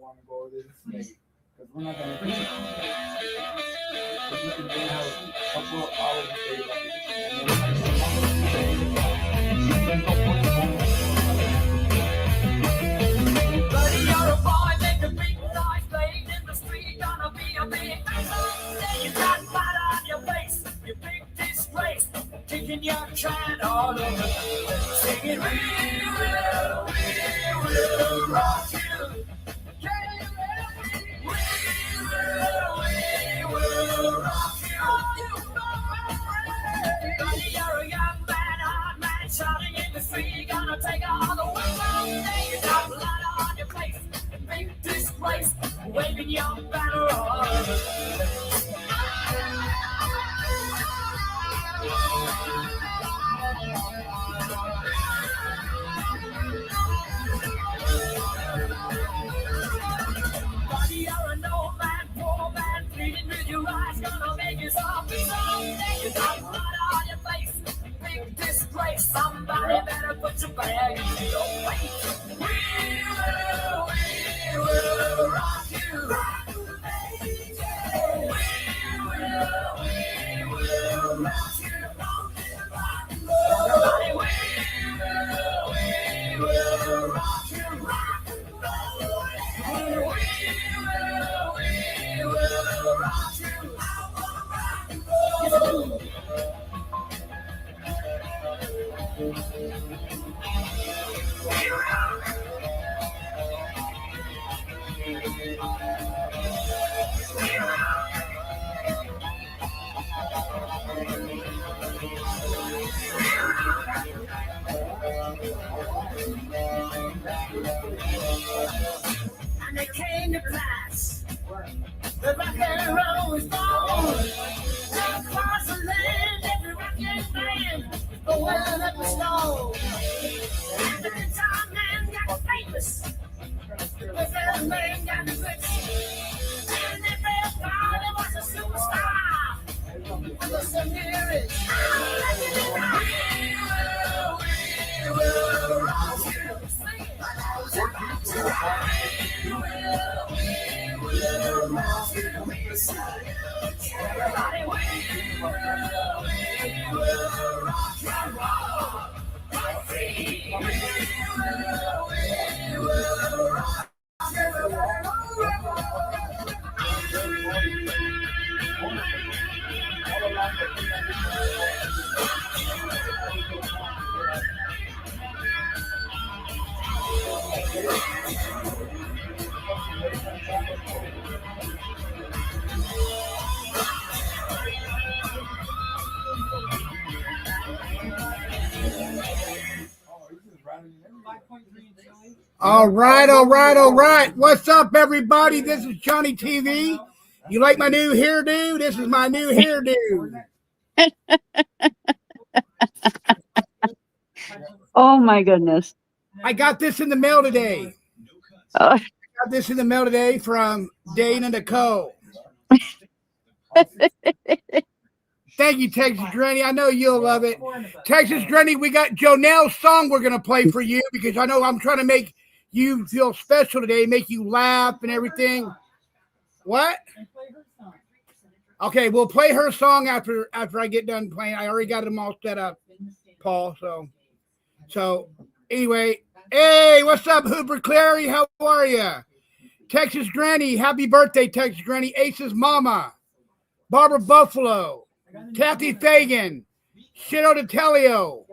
want to go over this because we're not going to do it. But you can have a couple of hours a day. Buddy, you're a boy, make a big noise, playing in the street, gonna be a big man. You got blood on your face, you big disgrace, kicking your can all over the place. Singing, we will rock you. We will rock you. Buddy, you're a young man, hard man, shouting in the street, gonna take all the way from there. You got blood on your face, big disgrace, waving your banner all over the place. Buddy, you're an old man, poor man, pleading with your eyes, gonna make you soft someday. You got blood on your face, big disgrace. Somebody better put your bag in your face. We will rock you. We will rock you. Somebody, we will rock you. We will rock you. And it came to pass, the rock and roll was born. Across the land, every rockin' man, going up the stone. And the guitar man got famous, the first man got rich. And everybody was a superstar, and the nearest. We will rock you. We will rock you. Everybody, we will rock you. Rock free. We will rock All right. What's up, everybody? This is Johnny TV. You like my new hairdo? This is my new hairdo. Oh, my goodness. I got this in the mail today. Oh. Got this in the mail today from Dana Nicole. Thank you, Texas Granny. I know you'll love it. Texas Granny, we got Jonelle's song we're going to play for you because I know I'm trying to make you feel special today, make you laugh and everything. What? Okay, we'll play her song after I get done playing. I already got them all set up, Paul. So anyway, hey, what's up, Hooper Clary? How are you? Texas Granny, happy birthday, Texas Granny. Ace's mama, Barbara Buffalo, Kathy Fagan, Shito DeTelio,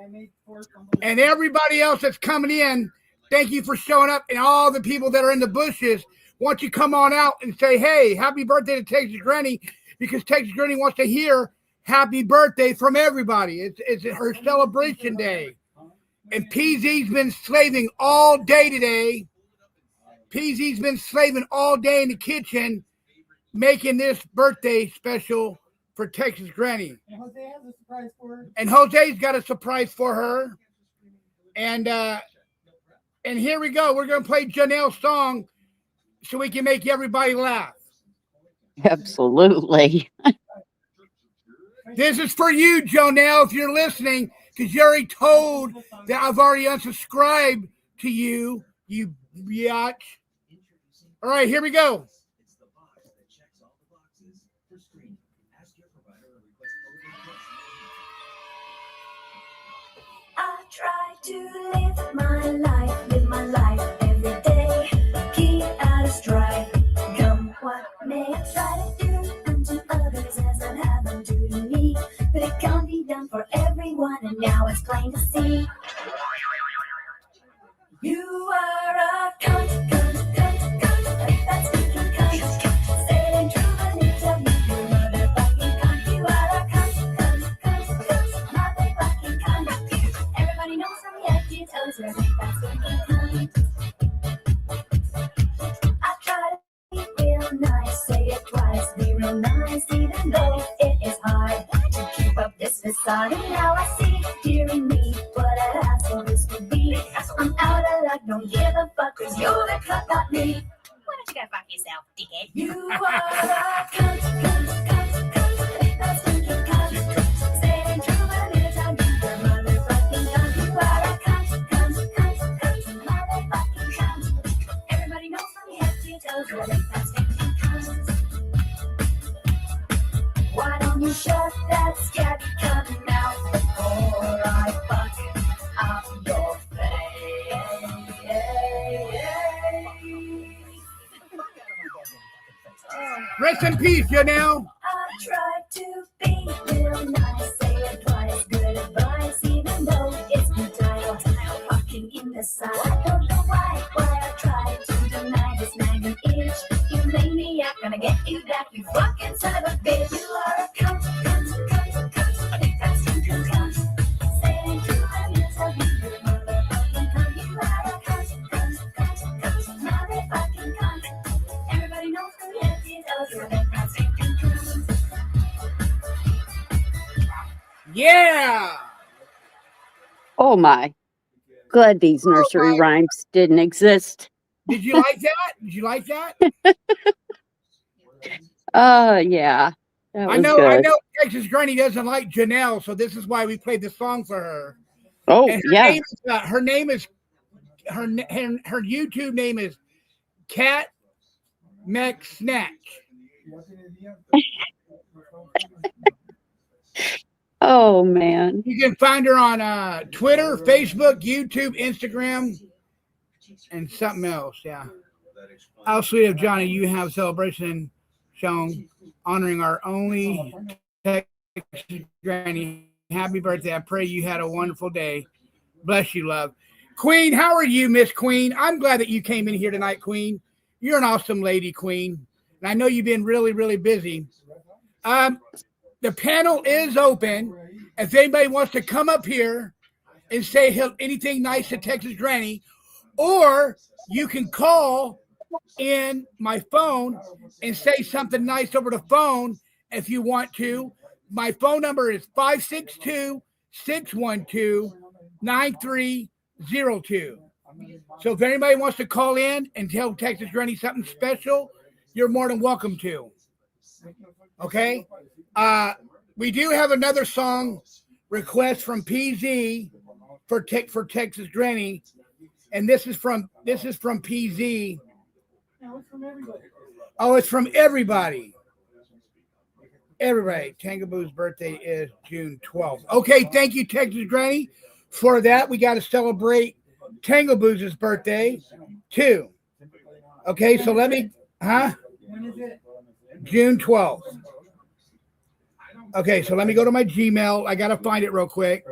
and everybody else that's coming in. Thank you for showing up, and all the people that are in the bushes. Why don't you come on out and say, hey, happy birthday to Texas Granny, because Texas Granny wants to hear happy birthday from everybody. It's her celebration day. And PZ's been slaving all day today. PZ's been slaving all day in the kitchen, making this birthday special for Texas Granny. And Jose has a surprise for her. And Jose's got a surprise for her. And here we go. We're going to play Janelle's song so we can make everybody laugh. Absolutely. This is for you, Jonelle, if you're listening, because you already told that I've already unsubscribed to you, you biatch. All right, here we go. It's the box that checks all the boxes for screening. Ask your provider or request I try to live my life every day. Keep out of strife, come what may. I try to do unto others as I'd have them do to me. But it can't be done for everyone, and now it's plain to see. You are a cunt, cunt, cunt, cunt. That's stinking cunt. Say it ain't true, but you tell me you're motherfucking cunt. You are a cunt, cunt, cunt, cunt. Motherfucking cunt. Everybody knows from the head to your toes you're a big stinking cunt. I try to be real nice, say it twice, be real nice, even though it is hard to keep up this facade. And now I see, dearing me, what an asshole this would be. I'm out of luck, don't give a fuck, cause you're the cunt, not me. Why don't you go fuck yourself, dickhead? You are a cunt, cunt, cunt, cunt. That's stinking cunt. Say it ain't true, but it's how you are motherfucking cunt. You are a cunt, cunt, cunt, cunt. Motherfucking cunt. Everybody knows from your head to your toes you're a big fat stinking cunt. Why don't you shut that scabby cunt mouth before I fuck up your Rest in peace, Janelle. I try to be real nice, say it twice, good advice, even though it's futile, fucking imbecile. I don't know why I try to deny this nagging itch. You maniac, gonna get you back, you fucking son of a bitch. You are a cunt, cunt, cunt, cunt. I think that's stinking cunt. Say it ain't true, I'm gonna tell you you're motherfucking cunt. You are a cunt, cunt, cunt, cunt. Motherfucking cunt. Everybody knows from the head to your toes you're a big fat stinking cunt. Yeah. Oh my. Glad these nursery rhymes didn't exist. Did you like that? Did you like that? Yeah. That was I know good. Texas Granny doesn't like Janelle, so this is why we played this song for her. Oh, And yeah. her YouTube name is Cat Mech Snatch. Oh, man. You can find her on Twitter, Facebook, YouTube, Instagram, and something else. Yeah. How sweet of Johnny, you have celebration shown honoring our only Texas Granny. Happy birthday. I pray you had a wonderful day. Bless you, love. Queen, how are you, Miss Queen? I'm glad that you came in here tonight, Queen. You're an awesome lady, Queen. And I know you've been really, really busy. The panel is open. If anybody wants to come up here and say anything nice to Texas Granny, or you can call in my phone and say something nice over the phone if you want to. My phone number is 562-612-9302. So if anybody wants to call in and tell Texas Granny something special, you're more than welcome to. Okay? We do have another song request from PZ for Texas Granny, and this is from PZ. Oh, it's from everybody. Everybody. Tangaboo's birthday is June 12th. Okay, thank you, Texas Granny, for that. We got to celebrate Tangaboo's birthday too. Okay, so let me, June 12th. Okay, so let me go to my Gmail. I got to find it real quick.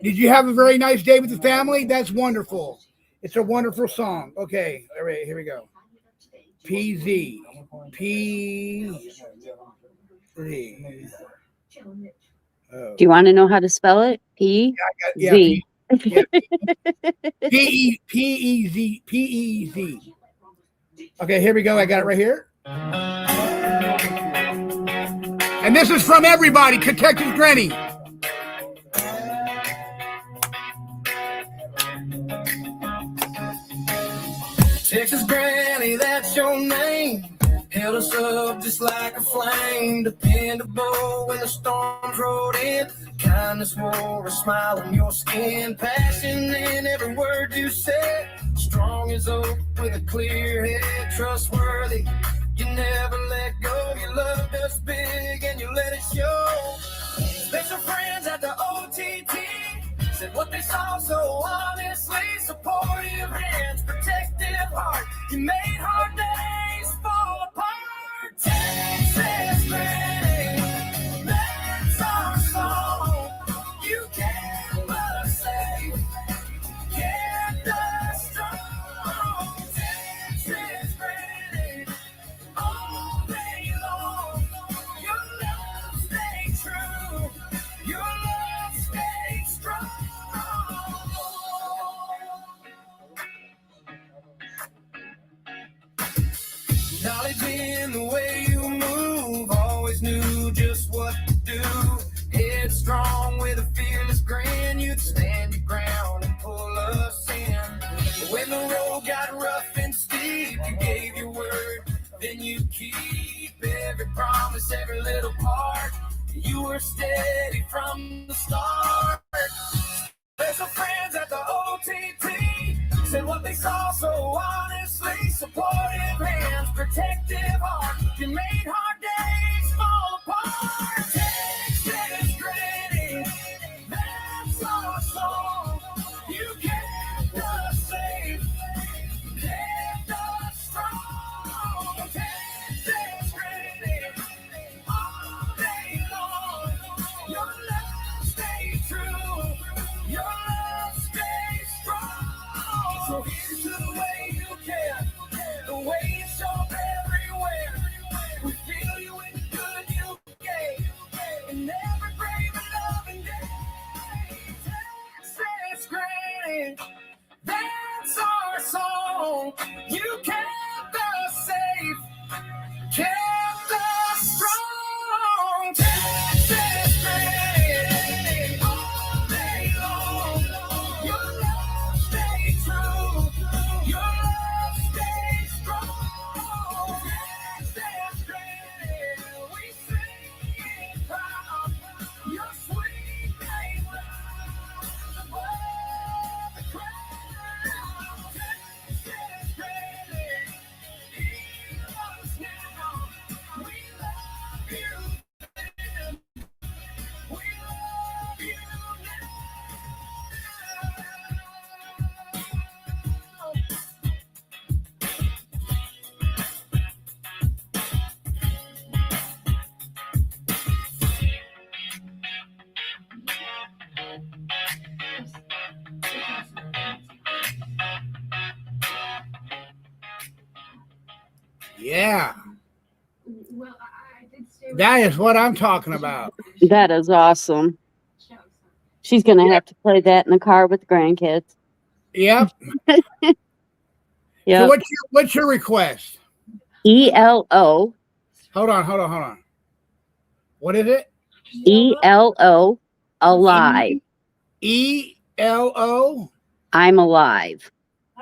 Did you have a very nice day with the family? That's wonderful. It's a wonderful song. Okay, all right, here we go. PZ. Do you want to know how to spell it? P-Z. P-E-Z. Okay, here we go. I got it right here. And this is from everybody to Texas Granny. Texas Granny, that's your name. Held us up just like a flame. Dependable when the storms rolled in. Kindness wore a smile on your skin. Passion in every word you said. strong as oak with a clear head, trustworthy. You never let go. Your love is big and you let it show. Special friends at the OTT said what they saw so honestly. Supportive hands, protective heart. You made hard days fall apart. Texas Granny, that's our song. You kept us safe, kept us strong. Texas Granny, all day long. Your love stayed true. Your love stayed strong. Knowledge in the way you move, always knew just what to do. Headstrong with a fearless grin, you'd stand your ground and pull us in. But when the road got rough and steep, you gave your word, then you keep every promise, every little part. You were steady from the start. Special friends at the OTT said what they saw so honestly. Supportive hands, protective heart. You made hard days fall apart. Texas Granny, that's our song. You kept us safe, kept us strong. Texas Granny, all day long. Your love stayed true. Your love stays strong. So here's to the way you care, the way you show up everywhere. We feel you in the good you gave, in every brave and loving day. Texas Granny, that's our song. You kept us safe, kept us strong. Texas Granny, all day long. Your love stayed true. Your love stayed strong. Texas Granny, we sing it proud. Your sweet name rises above the crowd. Texas Granny, heal us now. We love you then. We love you now. Yeah. That is what I'm talking about. That is awesome. She's going to have to play that in the car with the grandkids. Yep. Yeah. So what's your request? ELO. Hold on. What is it? ELO. Alive. ELO. I'm alive.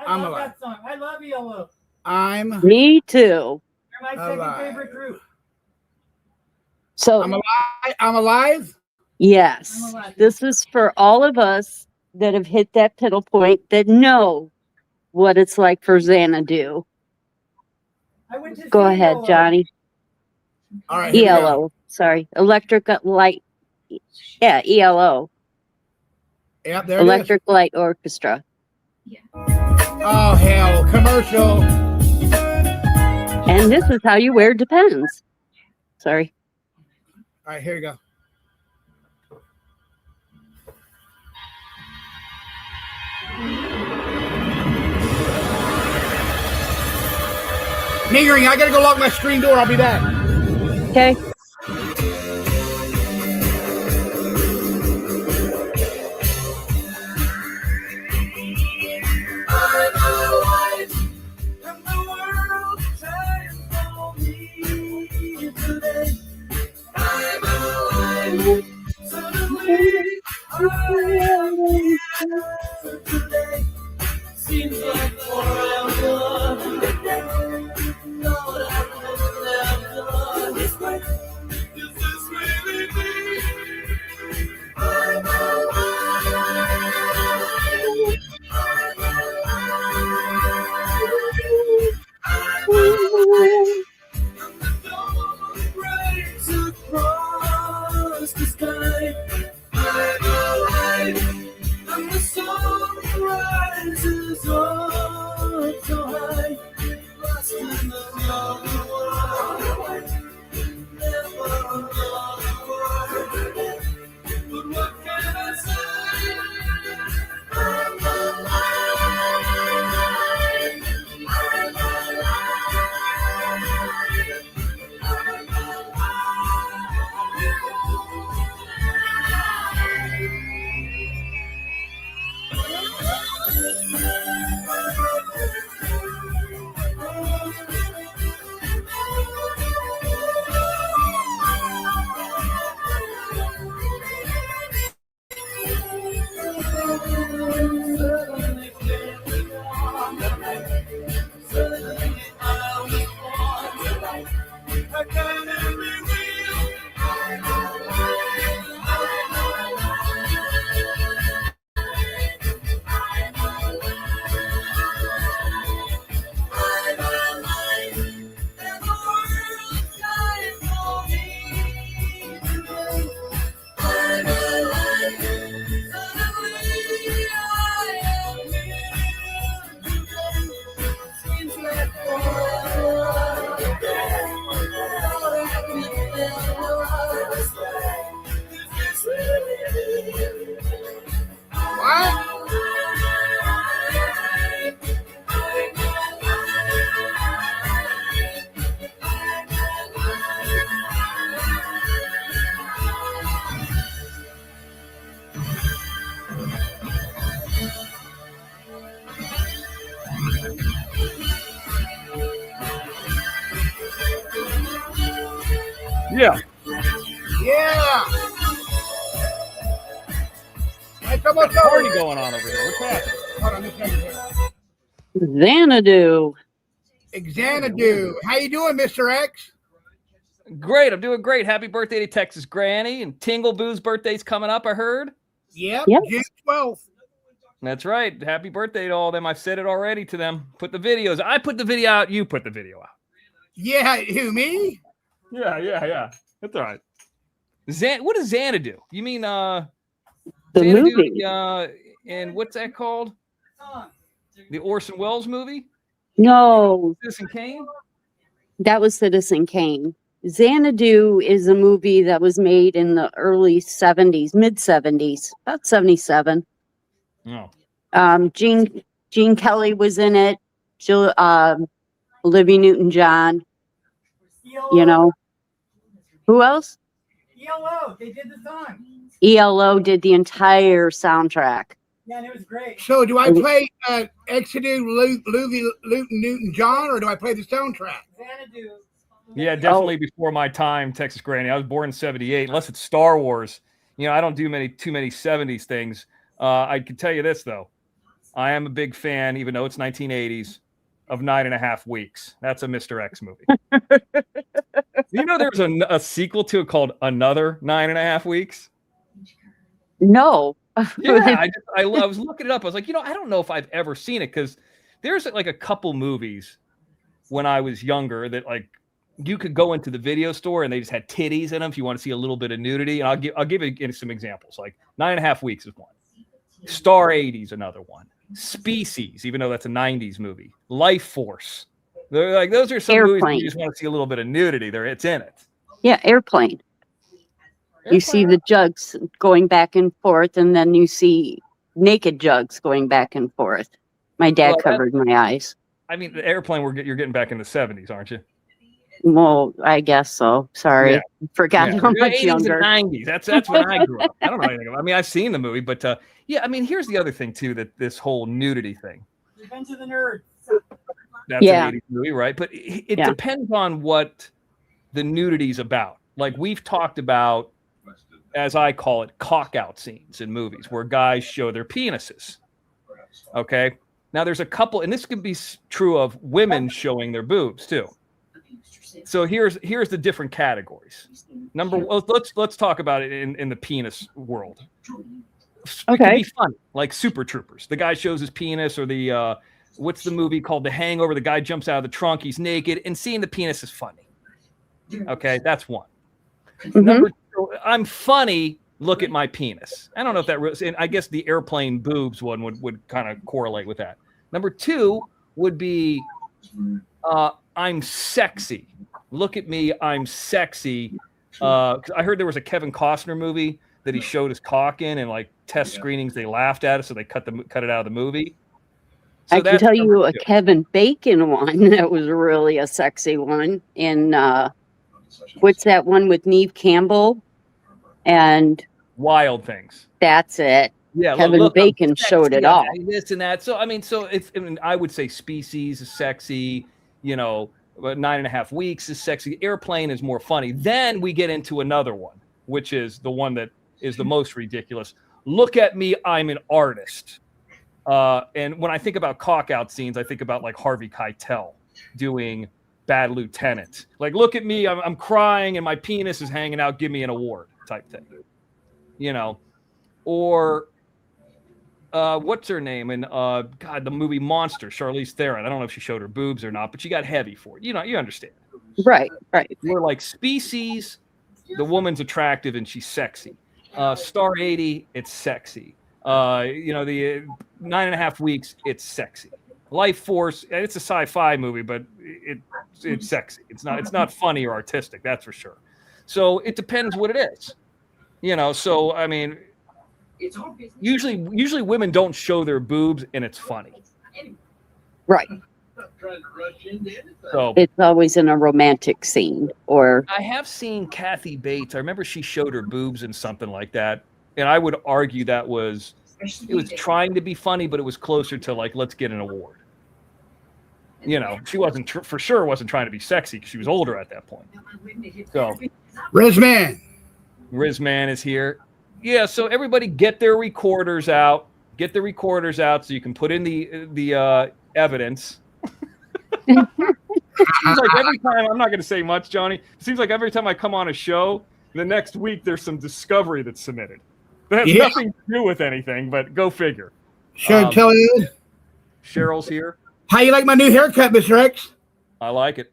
I'm love alive. that song. I love ELO. I'm Me too. They're my second Alive. favorite group. So alive. I'm alive. yes, I'm alive. this is for all of us that have hit that piddle point that know what it's like for Xanadu. I went to Go see ahead, ELO. Johnny. All right. here we go. ELO. Sorry. Electric Light. Yeah, ELO. Yep, there it is. Electric Light Orchestra. Oh hell, commercial. And this is how you wear Depends. Sorry. All right, here you go. Metering, I gotta go lock my screen door. I'll be back. Okay. I'm alive, and the world shines on me today. I'm alive, suddenly I am here today. Seems like forever. Lord, I could never this way. Yeah. Yeah. It's almost What's party over. going on over here? What's happening? Hold on, just a second here. Xanadu. Xanadu. How you doing, Mr. X? Great. I'm doing great. Happy birthday to Texas Granny. And Tingle Boo's birthday's coming up, I heard. Yep. Yep. June 12th. That's right. Happy birthday to all of them. I've said it already to them. Put the videos. I put the video out. You put the video out. Yeah, who, me? Yeah. That's all right. What does Xanadu? You mean The Xanadu, movie. and what's that called? The Orson Welles movie? No, Citizen Kane? that was Citizen Kane. Xanadu is a movie that was made in the early 70s, mid 70s, about 77. No. Gene Kelly was in it. Jill, Olivia Newton-John. You know, who else? ELO, they did the song. ELO did the entire soundtrack. Yeah, and it was great. So do I play Exodus, Luton Newton-John, or do I play the soundtrack? Xanadu. Yeah, definitely before my time, Texas Granny. I was born in 78. Unless it's Star Wars. You know, I don't do too many 70s things. I can tell you this, though. I am a big fan, even though it's 1980s, of 9.5 Weeks. That's a Mr. X movie. You know there's a sequel to it called Another 9.5 Weeks? No. Yeah, I was looking it up. I was like, I don't know if I've ever seen it because there's like a couple movies when I was younger that like you could go into the video store and they just had titties in them if you want to see a little bit of nudity. And I'll give you some examples. Like 9.5 Weeks is one. Star 80's another one. Species, even though that's a 90s movie. Life Force. They're like those are some movies where you just want to see a little bit of nudity. It's in it. Yeah, Airplane. You see the jugs going back and forth, and then you see naked jugs going back and forth. My dad covered my eyes. I mean, the Airplane, you're getting back in the 70s, aren't you? Well, I guess so. Sorry. Yeah. Forgot how much 80s younger. and 90s. That's when I grew up. I don't know anything about it. I mean, I've seen the movie, but yeah, I mean, here's the other thing, too, that this whole nudity thing. Revenge of the Nerds. That's Yeah. an 80s movie, right? But it depends on what the nudity's about. Like we've talked about, as I call it, cock-out scenes in movies where guys show their penises. Okay? Now, there's a couple, and this could be true of women showing their boobs, too. So here's the different categories. Let's talk about it in the penis world. It can be fun, like Super Troopers. The guy shows his penis, or the what's the movie called? The Hangover. The guy jumps out of the trunk, he's naked, and seeing the penis is funny. Okay, that's one. Mm-hmm. Number two, I'm funny. Look at my penis. I don't know if that was, and I guess the Airplane boobs one would kind of correlate with that. Number two would be I'm sexy. Look at me, I'm sexy. 'Cause I heard there was a Kevin Costner movie that he showed his cock in, and like test screenings, they laughed at it, so they cut it out of the movie. So I can tell you a two. Kevin Bacon one that was really a sexy one. In what's that one with Neve Campbell? And Wild Things. that's it. Yeah, Kevin look, Bacon I'm showed it sexy, all. This and that. So I would say Species is sexy. But 9.5 Weeks is sexy. Airplane is more funny. Then we get into another one, which is the one that is the most ridiculous. Look at me, I'm an artist. And when I think about cock-out scenes, I think about like Harvey Keitel doing Bad Lieutenant. Like, look at me, I'm crying and my penis is hanging out. Give me an award type thing. Or what's her name? And the movie Monster, Charlize Theron. I don't know if she showed her boobs or not, but she got heavy for it. You understand. Right. We're like Species, the woman's attractive and she's sexy. Star 80, it's sexy. The 9.5 Weeks, it's sexy. Life Force, it's a sci-fi movie, but it's sexy. It's not funny or artistic, that's for sure. So it depends what it is. So I mean, usually women don't show their boobs and it's funny. Right. So It's always in a romantic scene or I have seen Kathy Bates. I remember she showed her boobs in something like that, and I would argue it was trying to be funny, but it was closer to like, let's get an award. She wasn't for sure wasn't trying to be sexy because she was older at that point. So Rizman. Rizman is here. Yeah, so everybody get their recorders out. Get the recorders out so you can put in the evidence. Seems like every time, I'm not going to say much, Johnny. It seems like every time I come on a show, the next week there's some discovery that's submitted. That has nothing to do with anything, but go figure. Should I tell you? Cheryl's here. How you like my new haircut, Mr. X? I like it.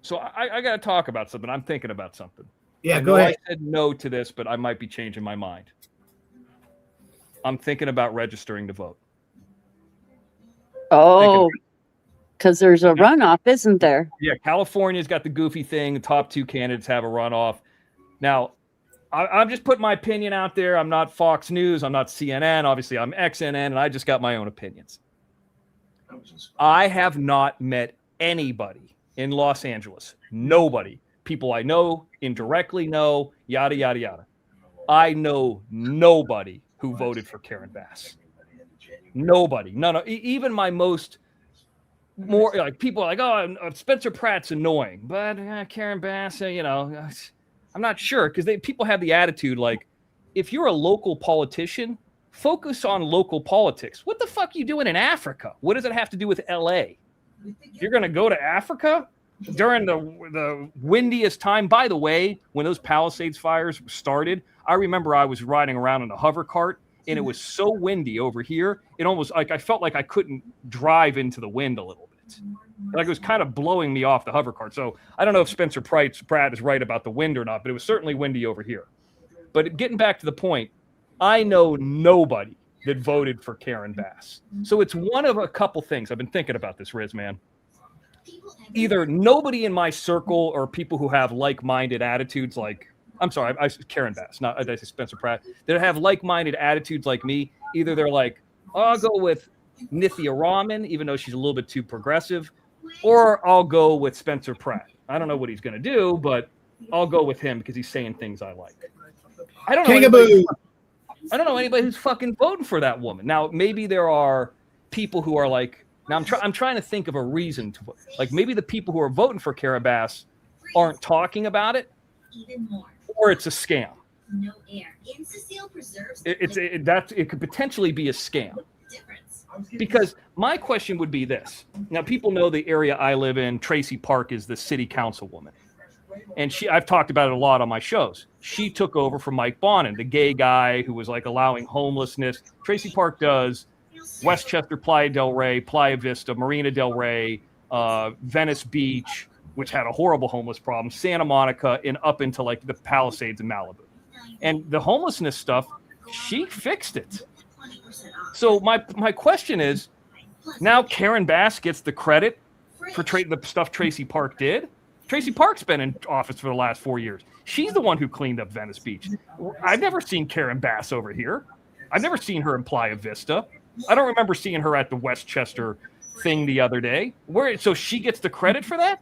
So I got to talk about something. I'm thinking about something. Yeah, go ahead. I said no to this, but I might be changing my mind. I'm thinking about registering to vote. Oh, because there's a runoff, isn't there? Yeah, California's got the goofy thing. The top two candidates have a runoff. Now, I'm just putting my opinion out there. I'm not Fox News. I'm not CNN. Obviously, I'm XNN, and I just got my own opinions. I have not met anybody in Los Angeles. Nobody. People I know, indirectly know, yada, yada, yada. I know nobody who voted for Karen Bass. Nobody. None. Even my more like people are like, oh, Spencer Pratt's annoying, but Karen Bass, I'm not sure because people have the attitude like, if you're a local politician, focus on local politics. What the fuck are you doing in Africa? What does it have to do with LA? You're going to go to Africa during the windiest time. By the way, when those Palisades fires started, I remember I was riding around in a hover cart and it was so windy over here. It almost like I felt like I couldn't drive into the wind a little bit. Like it was kind of blowing me off the hover cart. So I don't know if Spencer Pratt is right about the wind or not, but it was certainly windy over here. But getting back to the point, I know nobody that voted for Karen Bass. So it's one of a couple things. I've been thinking about this, Riz, man. Either nobody in my circle or people who have like-minded attitudes like, I'm sorry, Karen Bass, not I say Spencer Pratt, that have like-minded attitudes like me. Either they're like, oh, I'll go with Nithya Raman, even though she's a little bit too progressive, or I'll go with Spencer Pratt. I don't know what he's going to do, but I'll go with him because he's saying things I like. I don't know anybody who's fucking voting for that woman. Now, maybe there are people who are like, now I'm trying to think of a reason to vote. Like maybe the people who are voting for Karen Bass aren't talking about it, or it's a scam. No air. Preserves It could potentially be a scam. Because my question would be this. Now, people know the area I live in, Tracy Park is the city councilwoman. And I've talked about it a lot on my shows. She took over from Mike Bonin, the gay guy who was like allowing homelessness. Tracy Park does Westchester, Playa del Rey, Playa Vista, Marina del Rey, Venice Beach, which had a horrible homeless problem, Santa Monica, and up into like the Palisades in Malibu. And the homelessness stuff, she fixed it. So my question is, now Karen Bass gets the credit for the stuff Tracy Park did. Tracy Park's been in office for the last 4 years. She's the one who cleaned up Venice Beach. I've never seen Karen Bass over here. I've never seen her in Playa Vista. I don't remember seeing her at the Westchester thing the other day. So she gets the credit for that?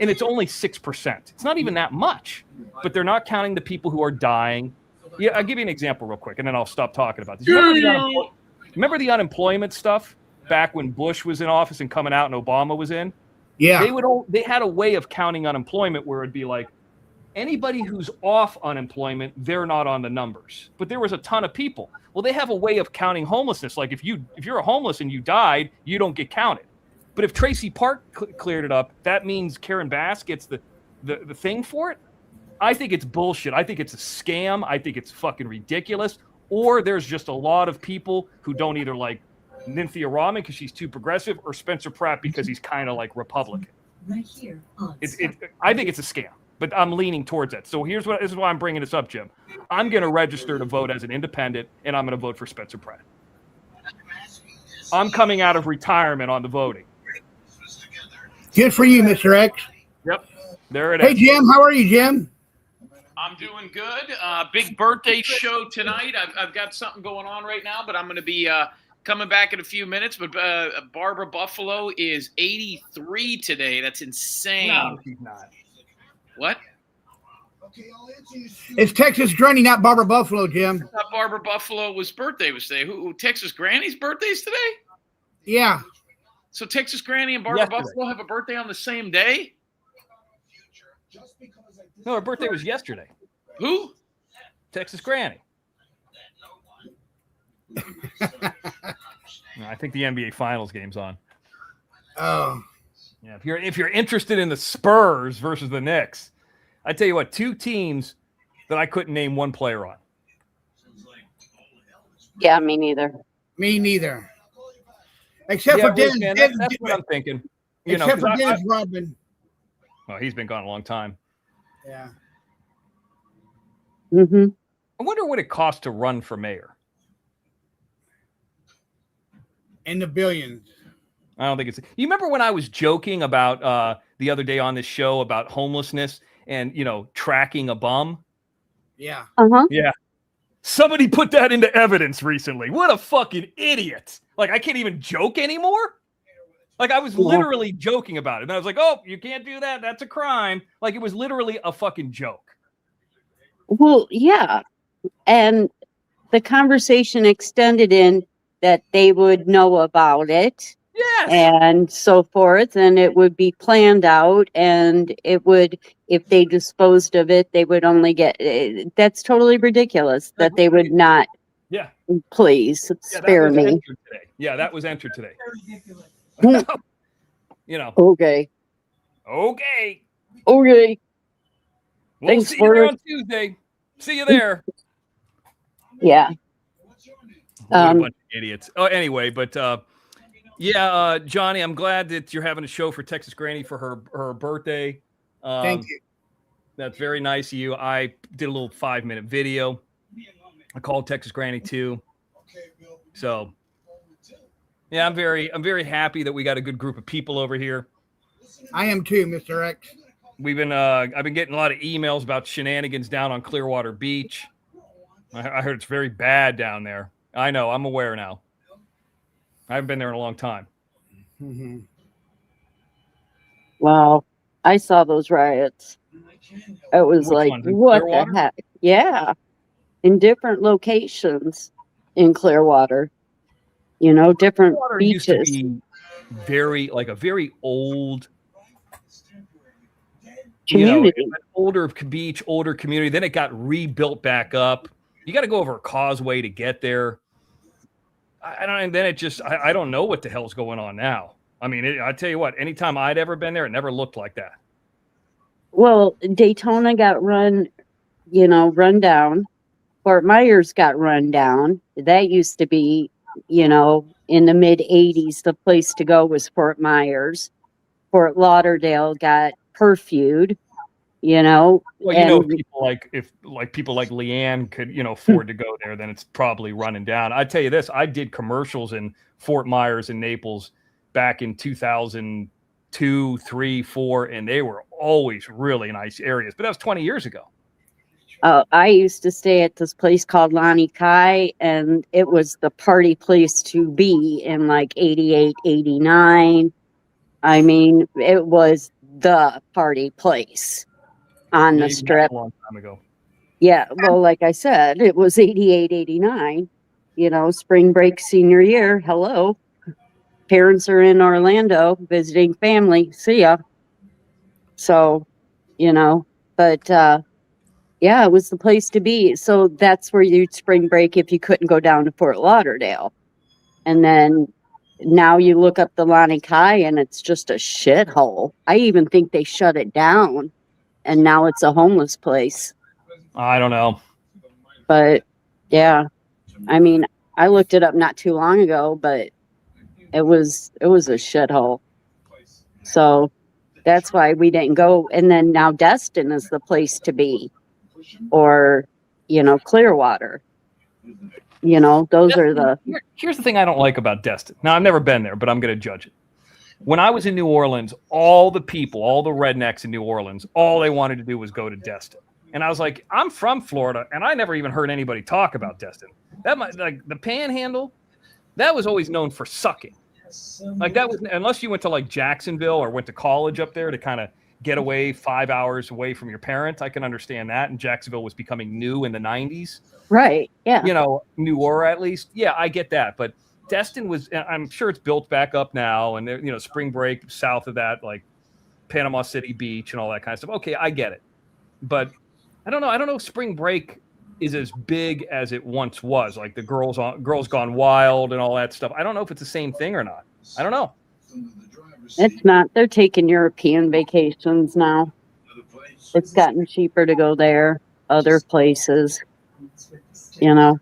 And it's only 6%. It's not even that much. But they're not counting the people who are dying. Yeah, I'll give you an example real quick, and then I'll stop talking about this. Remember the unemployment stuff back when Bush was in office and coming out and Obama was in? Yeah. They had a way of counting unemployment where it'd be like, anybody who's off unemployment, they're not on the numbers. But there was a ton of people. Well, they have a way of counting homelessness. Like if you're homeless and you died, you don't get counted. But if Tracy Park cleared it up, that means Karen Bass gets the thing for it. I think it's bullshit. I think it's a scam. I think it's fucking ridiculous. Or there's just a lot of people who don't either like Nithya Raman because she's too progressive or Spencer Pratt because he's kind of like Republican. right here. I think it's a scam, but I'm leaning towards that. So this is why I'm bringing this up, Jim. I'm going to register to vote as an independent, and I'm going to vote for Spencer Pratt. I'm coming out of retirement on the voting. Good for you, Mr. X. Yep. There it is. Hey, Jim. How are you, Jim? I'm doing good. Big birthday show tonight. I've got something going on right now, but I'm going to be coming back in a few minutes. But Barbara Buffalo is 83 today. That's insane. No, she's not. What? It's Texas Granny, not Barbara Buffalo, Jim. I thought Barbara Buffalo's birthday was today. Who Texas Granny's birthday's today? Yeah. So Texas Granny and Barbara Buffalo have a birthday on the same day? No, her birthday was yesterday. Who? Texas Granny. I think the NBA Finals game's on. Oh, Yeah, if you're interested in the Spurs versus the Knicks, I tell you what, two teams that I couldn't name one player on. Yeah, me neither. me neither. Except for Wolfman, Dennis. that's what I'm thinking. You know, Except for 'cause Dennis Rodman. well, he's been gone a long time. Yeah. Mm-hmm. I wonder what it costs to run for mayor. In the billions. I don't think it's. You remember when I was joking about the other day on this show about homelessness and tracking a bum? Yeah. Uh-huh. Yeah. Somebody put that into evidence recently. What a fucking idiot! Like I can't even joke anymore. Like I was literally joking about it, and I was like, "Oh, you can't do that. That's a crime." Like it was literally a fucking joke. Well, yeah. And the conversation extended in that they would know about it. Yes. And so forth, and it would be planned out, and it would, if they disposed of it, they would only get. That's totally ridiculous that they would not. Yeah. Please Yeah, spare me. entered today. Yeah, that was entered today. Okay. Okay. Okay. We'll Thanks see you there for- on Tuesday. See you there. Yeah. What a bunch of idiots. Oh, anyway, but Johnny, I'm glad that you're having a show for Texas Granny for her birthday. Thank you. That's very nice of you. I did a little 5-minute video. I called Texas Granny too. So yeah, I'm very happy that we got a good group of people over here. I am too, Mr. X. We've been I've been getting a lot of emails about shenanigans down on Clearwater Beach. I heard it's very bad down there. I know, I'm aware now. I haven't been there in a long time. Mm-hmm. Wow. I saw those riots. It was Which like, ones, in what Clearwater? the heck? Yeah. In different locations in Clearwater. Different Clearwater used to beaches. be very old Community. an older beach, older community. Then it got rebuilt back up. You got to go over a causeway to get there. I don't. And then it just, I don't know what the hell's going on now. I mean, I tell you what. Anytime I'd ever been there, it never looked like that. Well, Daytona got run down. Fort Myers got run down. That used to be, in the mid 80s, the place to go was Fort Myers. Fort Lauderdale got curfewed, Well, and people if people like Leanne could, afford to go there, then it's probably running down. I tell you this, I did commercials in Fort Myers and Naples back in 2002, 3, 4, and they were always really nice areas. But that was 20 years ago. I used to stay at this place called Lani Kai, and it was the party place to be in like 88, 89. I mean, it was the party place on the Maybe strip. a long time ago. Yeah, well, like I said, it was 88, 89, spring break senior year. Hello. Parents are in Orlando visiting family. See ya. So, but yeah, it was the place to be. So that's where you'd spring break if you couldn't go down to Fort Lauderdale. And then now you look up the Lani Kai and it's just a shithole. I even think they shut it down and now it's a homeless place. I don't know. But yeah, I mean, I looked it up not too long ago, but it was a shithole. So that's why we didn't go. And then now Destin is the place to be, or Clearwater. Those are the. Here's the thing I don't like about Destin. Now I've never been there, but I'm going to judge it. When I was in New Orleans, all the rednecks in New Orleans, all they wanted to do was go to Destin. And I was like, I'm from Florida, and I never even heard anybody talk about Destin. The Panhandle, that was always known for sucking. Like that was, unless you went to like Jacksonville or went to college up there to kind of get away 5 hours away from your parents. I can understand that. And Jacksonville was becoming new in the 90s. Right. Yeah. Newer at least. Yeah, I get that. But Destin was, I'm sure it's built back up now. And, spring break south of that, like Panama City Beach and all that kind of stuff. Okay, I get it. but I don't know. I don't know if spring break is as big as it once was, like the Girls Gone Wild and all that stuff. I don't know if it's the same thing or not. I don't know. It's not. They're taking European vacations now. It's gotten cheaper to go there, other places. You know,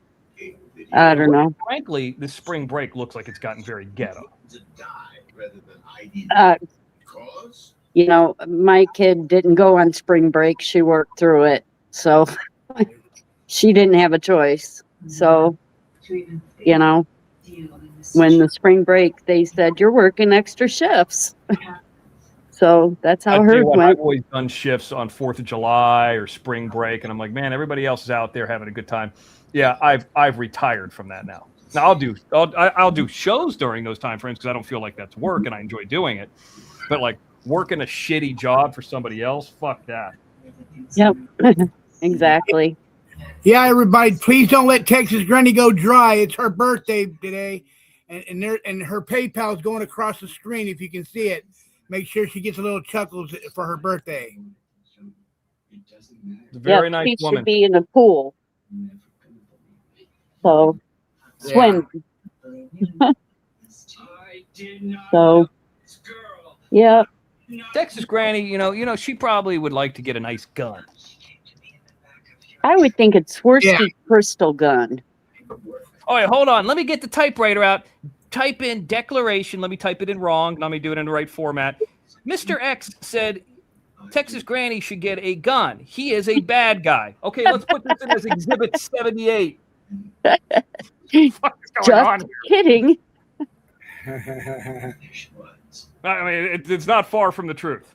I don't know. Frankly, this spring break looks like it's gotten very ghetto. You know, my kid didn't go on spring break. She worked through it. So she didn't have a choice. So, you know, when the spring break, they said, you're working extra shifts. So that's how hers went. I've always done shifts on 4th of July or spring break. And I'm like, man, everybody else is out there having a good time. Yeah, I've retired from that now. Now I'll do shows during those time frames because I don't feel like that's work and I enjoy doing it. But like working a shitty job for somebody else, fuck that. Yep, exactly. Yeah, everybody, please don't let Texas Granny go dry. It's her birthday today, and her PayPal is going across the screen. If you can see it, make sure she gets a little chuckles for her birthday. It's a very nice she woman. Should be in the pool. So swim. So yeah. Texas Granny, you know, she probably would like to get a nice gun. I would think it's Swarovski crystal gun. All right, hold on. Let me get the typewriter out. Type in declaration. Let me type it in wrong. Let me do it in the right format. Mr. X said Texas Granny should get a gun. He is a bad guy. Okay, let's put this in as Exhibit 78. Just kidding. I mean, it's not far from the truth.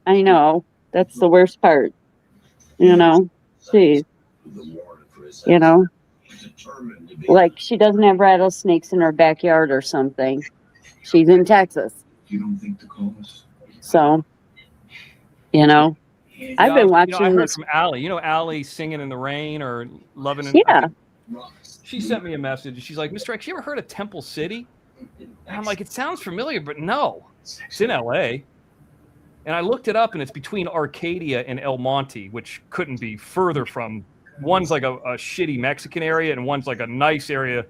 I know. That's the worst part. You know, geez. You know, like she doesn't have rattlesnakes in her backyard or something. She's in Texas. So, you know, I've been watching I heard this from Allie. You know, Allie singing in the rain or loving it. Yeah. She sent me a message. She's like, Mr. X, you ever heard of Temple City? And I'm like, it sounds familiar, but no. It's in LA. And I looked it up, and it's between Arcadia and El Monte, which couldn't be further from. One's like a shitty Mexican area, and one's like a nice area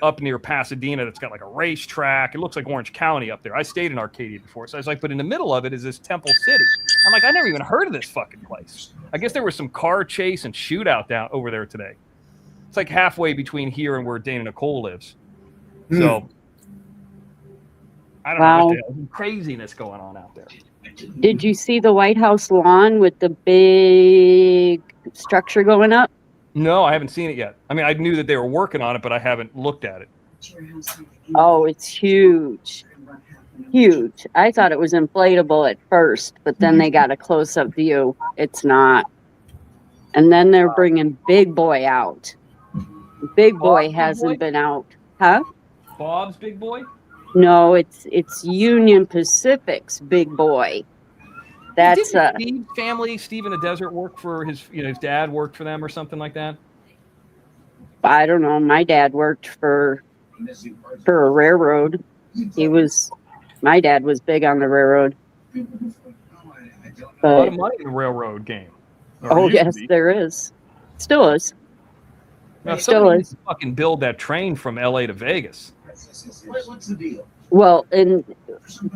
up near Pasadena that's got like a racetrack. It looks like Orange County up there. I stayed in Arcadia before. So I was like, but in the middle of it is this Temple City. I'm like, I never even heard of this fucking place. I guess there was some car chase and shootout down over there today. It's like halfway between here and where Dana Nicole lives. So I don't know what the hell craziness going on out there. Did you see the White House lawn with the big structure going up? No, I haven't seen it yet. I mean, I knew that they were working on it, but I haven't looked at it. Oh, it's huge. Huge. I thought it was inflatable at first, but then they got a close-up view. It's not. And then they're bringing Big Boy out. Big Boy hasn't been out. Huh? Bob's Big Boy? No, it's Union Pacific's Big Boy. That's Steve's family, Steve in the Desert, worked for his dad worked for them or something like that. I don't know. My dad worked for a railroad. My dad was big on the railroad. A lot of money in the railroad game. Oh yes, there is. Still is. Now, somebody needs to fucking build that train from LA to Vegas. What's the deal? Well, and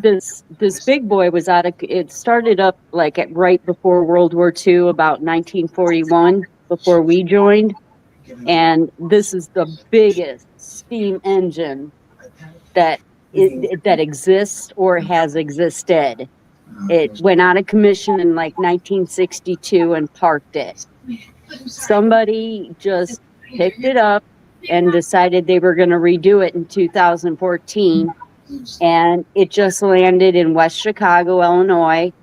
this Big Boy was it started up like right before World War II, about 1941, before we joined. And this is the biggest steam engine that exists or has existed. It went out of commission in like 1962 and parked it. Somebody just picked it up and decided they were going to redo it in 2014. And it just landed in West Chicago, Illinois.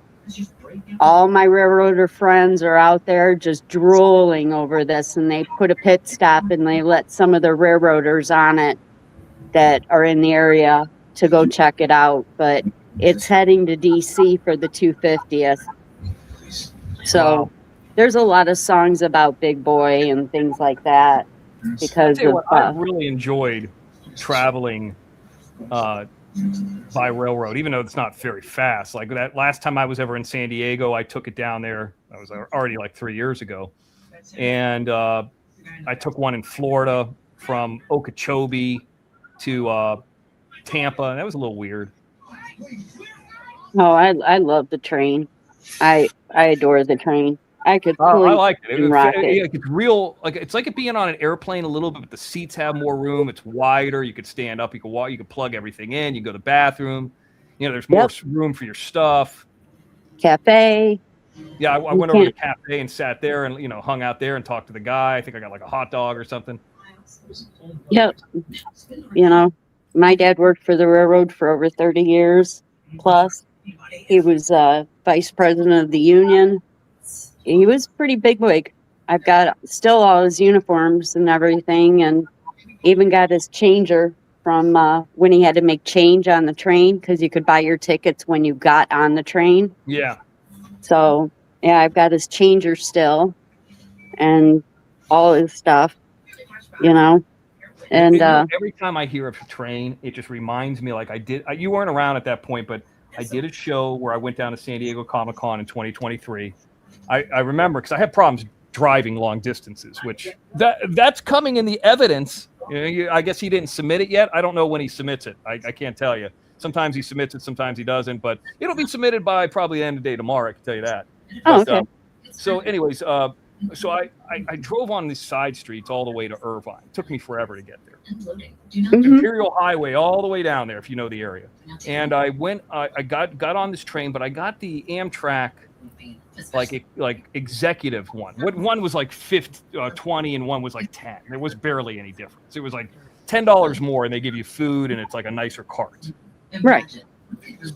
All my railroader friends are out there just drooling over this, and they put a pit stop and they let some of the railroaders on it that are in the area to go check it out. But it's heading to DC for the 250th. So there's a lot of songs about Big Boy and things like that because I really enjoyed traveling by railroad, even though it's not very fast. Like that last time I was ever in San Diego, I took it down there. That was already like 3 years ago. And I took one in Florida from Okeechobee to Tampa. And that was a little weird. Oh, I love the train. I adore the train. I could I totally like it. rock it. It's real. Like it's like it being on an airplane a little bit, but the seats have more room. It's wider. You could stand up. You could walk. You could plug everything in. You go to the bathroom. You know, there's more room for your stuff. Cafe. Yeah, I went over to the cafe and sat there and hung out there and talked to the guy. I think I got like a hot dog or something. Yep. My dad worked for the railroad for over 30 years plus. He was vice president of the union. He was pretty bigwig. I've got still all his uniforms and everything, and even got his changer from when he had to make change on the train, because you could buy your tickets when you got on the train. Yeah. So, yeah, I've got his changer still and all his stuff, And every time I hear of a train, it just reminds me, like you weren't around at that point, but I did a show where I went down to San Diego Comic-Con in 2023. I remember because I had problems driving long distances, which that's coming in the evidence. I guess he didn't submit it yet. I don't know when he submits it. I can't tell you. Sometimes he submits it, sometimes he doesn't, but it'll be submitted by probably the end of the day tomorrow. I can tell you that. Oh, okay. So anyways, so I drove on these side streets all the way to Irvine. It took me forever to get there. Imperial Highway all the way down there, if you know the area. And I got on this train, but I got the Amtrak like executive one. One was like 20 and one was like 10. There was barely any difference. It was like $10 more, and they give you food, and it's like a nicer cart. Right.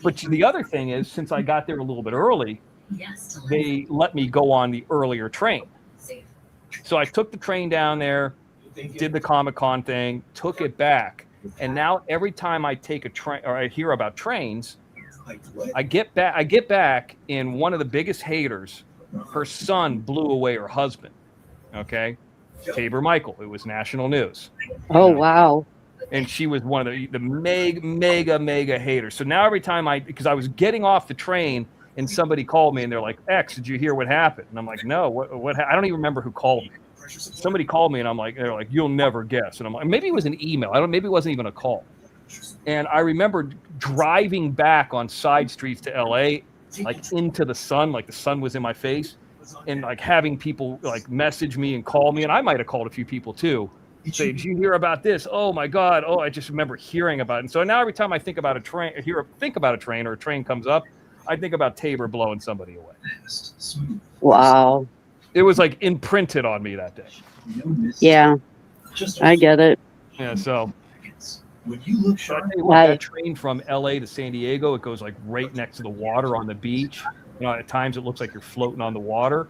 But the other thing is, since I got there a little bit early, they let me go on the earlier train. So I took the train down there, did the Comic-Con thing, took it back, and now every time I take a train or I hear about trains, I get back, and one of the biggest haters, her son blew away her husband. Okay, Tabor Michael. It was national news. Oh wow! And she was one of the mega haters. So now every time because I was getting off the train and somebody called me and they're like, "X, did you hear what happened?" And I'm like, "No, what? I don't even remember who called me." Somebody called me and they're like, "You'll never guess." And I'm like, maybe it was an email. Maybe it wasn't even a call. And I remember driving back on side streets to LA, like into the sun, like the sun was in my face, and like having people like message me and call me. And I might have called a few people too. Say, "Did you hear about this? Oh my God. Oh, I just remember hearing about it." And so now every time I think about a train, or a train comes up, I think about Tabor blowing somebody away. Wow. It was like imprinted on me that day. Yeah, I get it. Yeah, so when you look that train from LA to San Diego, it goes like right next to the water on the beach. At times it looks like you're floating on the water.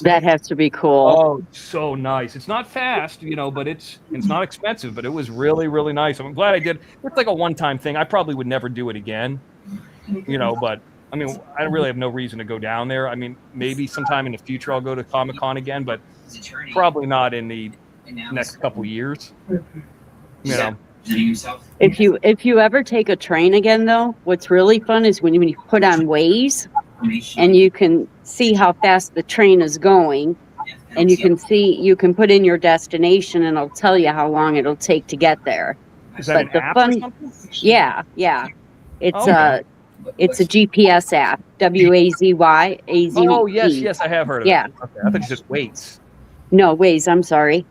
That has to be cool. Oh, so nice. It's not fast, but it's not expensive, but it was really, really nice. I'm glad I did. It's like a one-time thing. I probably would never do it again, but I mean, I really have no reason to go down there. I mean, maybe sometime in the future I'll go to Comic-Con again, but probably not in the next couple years. If you ever take a train again, though, what's really fun is when you put on Waze and you can see how fast the train is going, and you can put in your destination and it'll tell you how long it'll take to get there. Is that an app or something? Yeah. It's a GPS app. WAZY. Oh yes, I have heard of it. Yeah. Okay. I thought you just Waze. No, Waze. I'm sorry.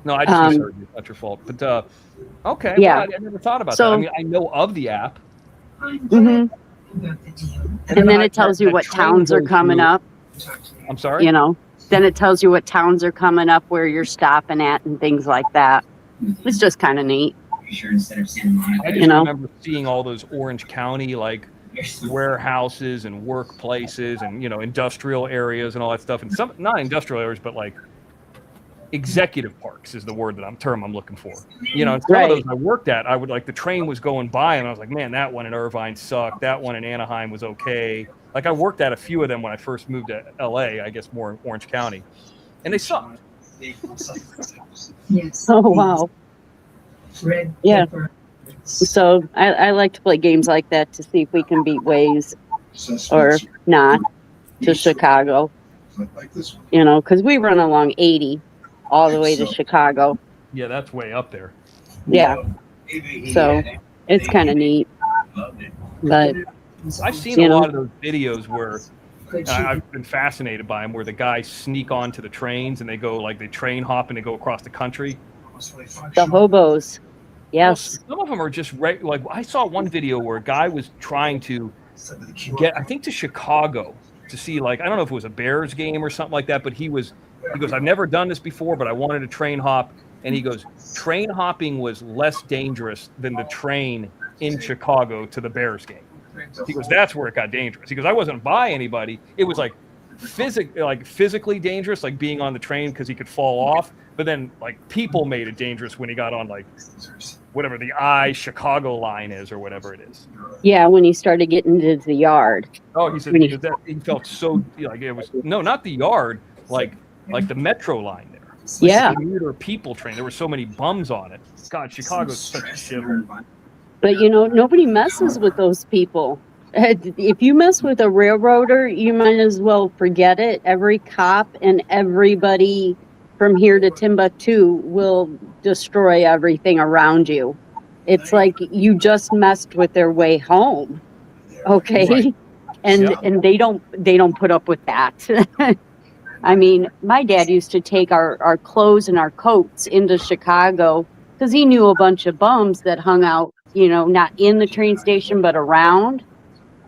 No, I just misheard you. It's not your fault. But okay. Yeah. Well, I never thought about that. I mean, I know of the app. Mm-hmm. And then it tells you what towns are coming up. I'm sorry? Then it tells you what towns are coming up, where you're stopping at, and things like that. It's just kind of neat. I just remember seeing all those Orange County, like, warehouses and workplaces and, industrial areas and all that stuff. And some, not industrial areas, but like executive parks is the term I'm looking for. And some of those I worked at, I would the train was going by and I was like, man, that one in Irvine sucked. That one in Anaheim was okay. Like I worked at a few of them when I first moved to LA, I guess more in Orange County, and they sucked. Yes. Oh, wow. Red Yeah. pepper, So I like to play games like that to see if we can beat Waze or not to Chicago. You know, because we run along 80 all the way to Chicago. Yeah, that's way up there. Yeah. So it's kind of neat. But I've seen a lot of those videos where I've been fascinated by them, where the guys sneak onto the trains and they go like they train hop and they go across the country. The hobos. Yes. Well, some of them are just like I saw one video where a guy was trying to get, I think, to Chicago to see, like, I don't know if it was a Bears game or something like that, but he goes, I've never done this before, but I wanted to train hop. And he goes, train hopping was less dangerous than the train in Chicago to the Bears game. He goes, that's where it got dangerous. He goes, I wasn't by anybody. It was like physically dangerous, like being on the train because he could fall off. But then like people made it dangerous when he got on like whatever the Chicago line is or whatever it is. Yeah, when he started getting into the yard. Oh, he said he felt so like it was not the yard, like the metro line there. Yeah. The commuter people train. There were so many bums on it. God, Chicago's such a shithole. But nobody messes with those people. If you mess with a railroader, you might as well forget it. Every cop and everybody from here to Timbuktu will destroy everything around you. It's like you just messed with their way home. Okay. Right. And they don't put up with that. I mean, my dad used to take our clothes and our coats into Chicago because he knew a bunch of bums that hung out, not in the train station, but around.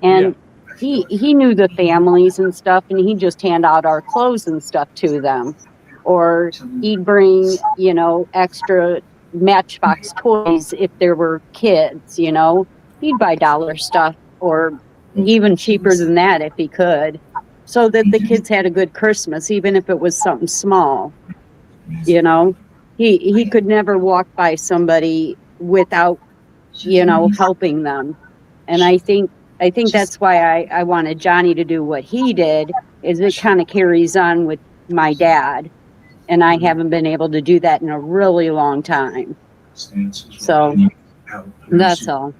And he knew the families and stuff, and he'd just hand out our clothes and stuff to them. Or he'd bring, extra Matchbox toys if there were kids, He'd buy dollar stuff or even cheaper than that if he could, so that the kids had a good Christmas, even if it was something small. He could never walk by somebody without, helping them. And I think that's why I wanted Johnny to do what he did, is it kind of carries on with my dad. And I haven't been able to do that in a really long time. So that's all.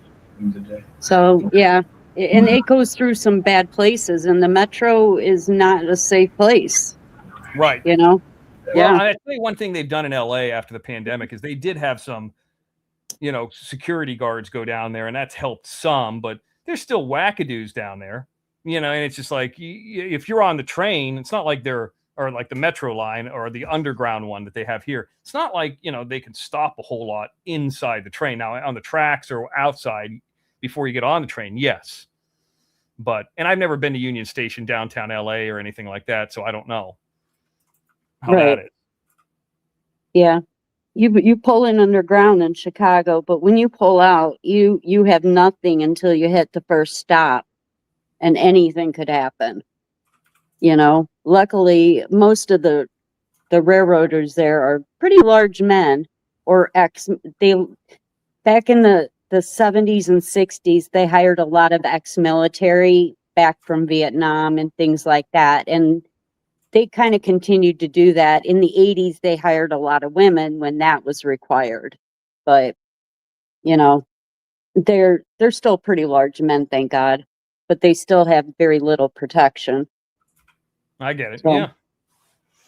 So, yeah. And it goes through some bad places, and the metro is not a safe place. Right. Yeah. Well, I tell you one thing they've done in LA after the pandemic is they did have some, security guards go down there, and that's helped some, but there's still wackadoos down there, and it's just like, if you're on the train, it's not like or like the metro line or the underground one that they have here. It's not like, they can stop a whole lot inside the train. Now on the tracks or outside before you get on the train, yes. And I've never been to Union Station downtown LA or anything like that, so I don't know how that is. Yeah. You pull in underground in Chicago, but when you pull out, you have nothing until you hit the first stop, and anything could happen. Luckily, most of the railroaders there are pretty large men or back in the 70s and 60s, they hired a lot of ex-military back from Vietnam and things like that. And they kind of continued to do that. In the 80s, they hired a lot of women when that was required. But, they're still pretty large men, thank God. But they still have very little protection. I get it. So,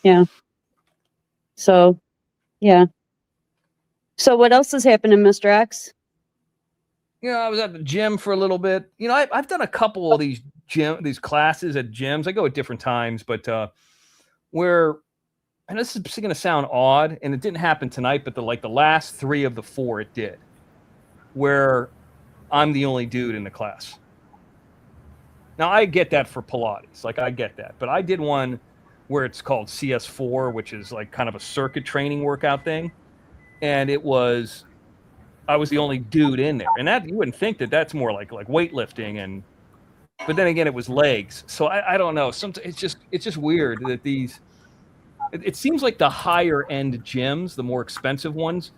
yeah. So, yeah. So what else is happening, Mr. X? I was at the gym for a little bit. I've done a couple of these classes at gyms. I go at different times, but and this is going to sound odd, and it didn't happen tonight, but the last 3 of the 4 it did, where I'm the only dude in the class. Now, I get that for Pilates. I get that. But I did one where it's called CS4, which is like kind of a circuit training workout thing. And I was the only dude in there. And that, you wouldn't think that that's more like weightlifting. But then again, it was legs. So I don't know. Sometimes it's just weird that it seems like the higher end gyms, the more expensive ones,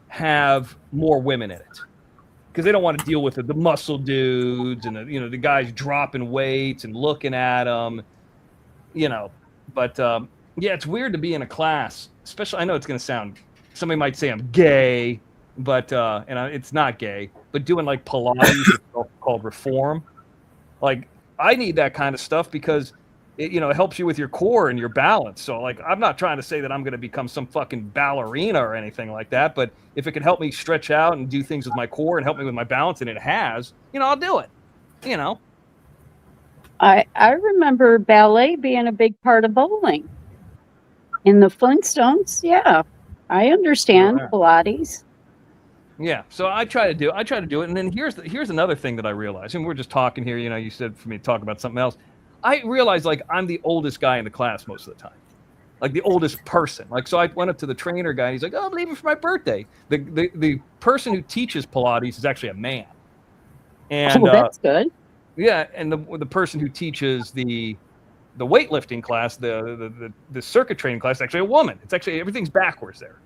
have more women in it. Because they don't want to deal with the muscle dudes and the guys dropping weights and looking at them, But it's weird to be in a class, especially. I know it's going to sound. Somebody might say I'm gay, but it's not gay, but doing like Pilates is called reform. Like I need that kind of stuff because it helps you with your core and your balance. So like I'm not trying to say that I'm going to become some fucking ballerina or anything like that, but if it can help me stretch out and do things with my core and help me with my balance, and it has, I'll do it. I remember ballet being a big part of bowling. In the Flintstones, yeah. I understand Pilates. Yeah, so I try to do it, and then here's another thing that I realized, and we're just talking here. You said for me to talk about something else. I realized like I'm the oldest guy in the class most of the time, like the oldest person. Like so, I went up to the trainer guy, and he's like, "Oh, I'm leaving for my birthday." The person who teaches Pilates is actually a man, and that's good. Yeah, and the person who teaches the weightlifting class, the circuit training class, is actually a woman. It's actually everything's backwards there.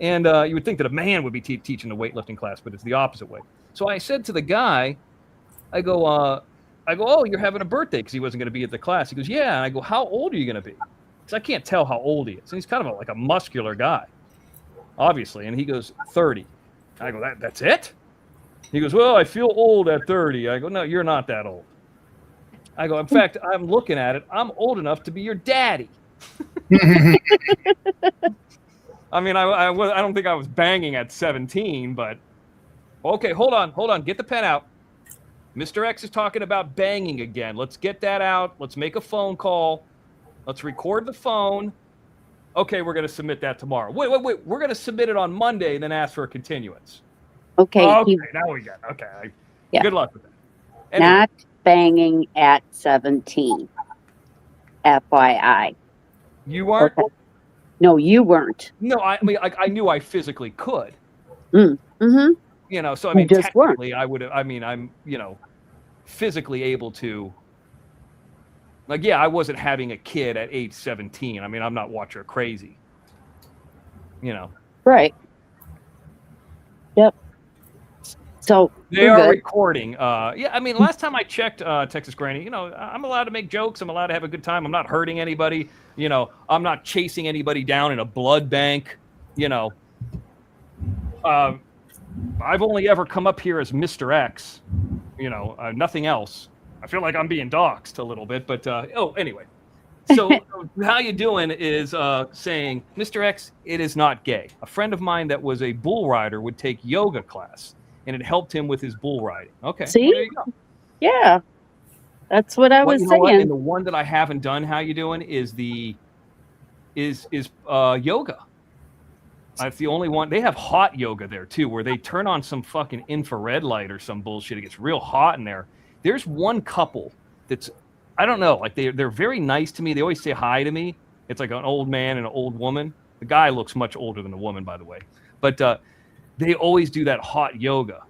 And you would think that a man would be teaching the weightlifting class, but it's the opposite way. So I said to the guy, I go, oh, you're having a birthday because he wasn't going to be at the class. He goes, yeah. And I go, how old are you going to be? Because I can't tell how old he is. And he's kind of like a muscular guy, obviously. And he goes, 30. I go, that's it? He goes, well, I feel old at 30. I go, no, you're not that old. I go, in fact, I'm looking at it. I'm old enough to be your daddy. I mean, I don't think I was banging at 17, but okay, hold on. Get the pen out. Mr. X is talking about banging again. Let's get that out. Let's make a phone call. Let's record the phone. Okay, we're going to submit that tomorrow. Wait. We're going to submit it on Monday and then ask for a continuance. Okay. Now we got it. Okay. Yeah. Good luck with that. Anyway. Not banging at 17. FYI. You weren't? Okay. No, you weren't. No, I mean, I knew I physically could. Mm-hmm. So I mean, just technically, I would have. I mean, I'm, physically able to. Like, yeah, I wasn't having a kid at age 17. I mean, I'm not watching her crazy. Right. Yep. So they are recording. Yeah, I mean, last time I checked, Texas Granny, I'm allowed to make jokes. I'm allowed to have a good time. I'm not hurting anybody. I'm not chasing anybody down in a blood bank. I've only ever come up here as Mr. X. Nothing else. I feel like I'm being doxxed a little bit, but anyway. So how you doing is saying, Mr. X, it is not gay. A friend of mine that was a bull rider would take yoga class, and it helped him with his bull riding. Okay. See? Well, there you go. Yeah. That's what I was saying. And the one that I haven't done, how you doing, is yoga. That's the only one. They have hot yoga there too, where they turn on some fucking infrared light or some bullshit. It gets real hot in there. There's one couple that's, I don't know, like they're very nice to me. They always say hi to me. It's like an old man and an old woman. The guy looks much older than the woman, by the way. But they always do that hot yoga.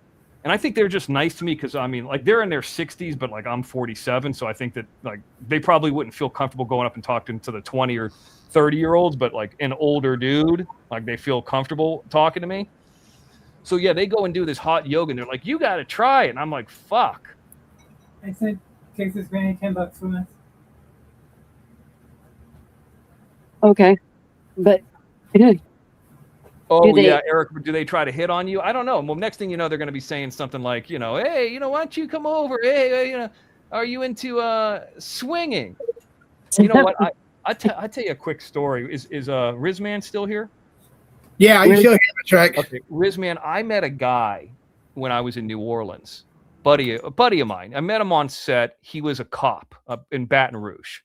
And I think they're just nice to me because, I mean, like they're in their 60s, but like I'm 47. So I think that like they probably wouldn't feel comfortable going up and talking to the 20 or 30-year-olds, but like an older dude, like they feel comfortable talking to me. So yeah, they go and do this hot yoga and they're like, you got to try it. And I'm like, fuck. I sent Texas Granny $10 for this. Okay. But oh, yeah, Eric, do they try to hit on you? I don't know. Well, next thing you know, they're going to be saying something like, hey, why don't you come over? Hey, are you into swinging? You know what? I tell you a quick story. Is Rizman still here? Yeah, you still here, Mr. X. Okay, Rizman, I met a guy when I was in New Orleans. A buddy of mine. I met him on set. He was a cop in Baton Rouge.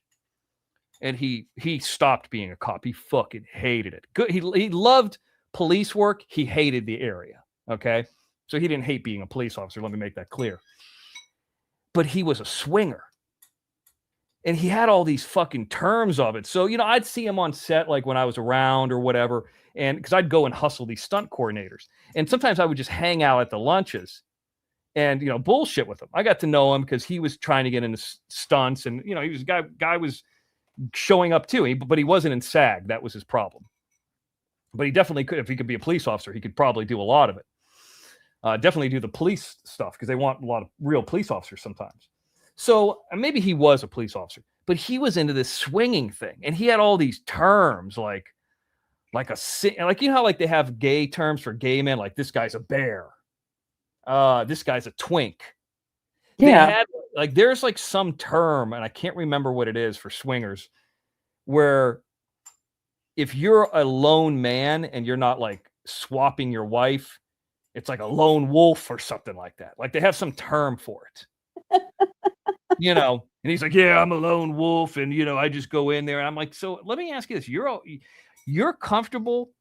And he stopped being a cop. He fucking hated it. Good. He loved police work. He hated the area. Okay. So he didn't hate being a police officer. Let me make that clear. But he was a swinger. And he had all these fucking terms of it. So, I'd see him on set like when I was around or whatever. And because I'd go and hustle these stunt coordinators. And sometimes I would just hang out at the lunches and, bullshit with him. I got to know him because he was trying to get into stunts. And, he was guy was showing up too. But he wasn't in SAG. That was his problem. But he definitely could, if he could be a police officer, he could probably do a lot of it. Definitely do the police stuff because they want a lot of real police officers sometimes. So maybe he was a police officer, but he was into this swinging thing. And he had all these terms like like you know how like they have gay terms for gay men, like this guy's a bear, this guy's a twink. Yeah. Like there's like some term, and I can't remember what it is for swingers, where if you're a lone man and you're not like swapping your wife, it's like a lone wolf or something like that. Like they have some term for it. You know, and he's like, yeah, I'm a lone wolf, and you know, I just go in there. And I'm like, so let me ask you this: you're comfortable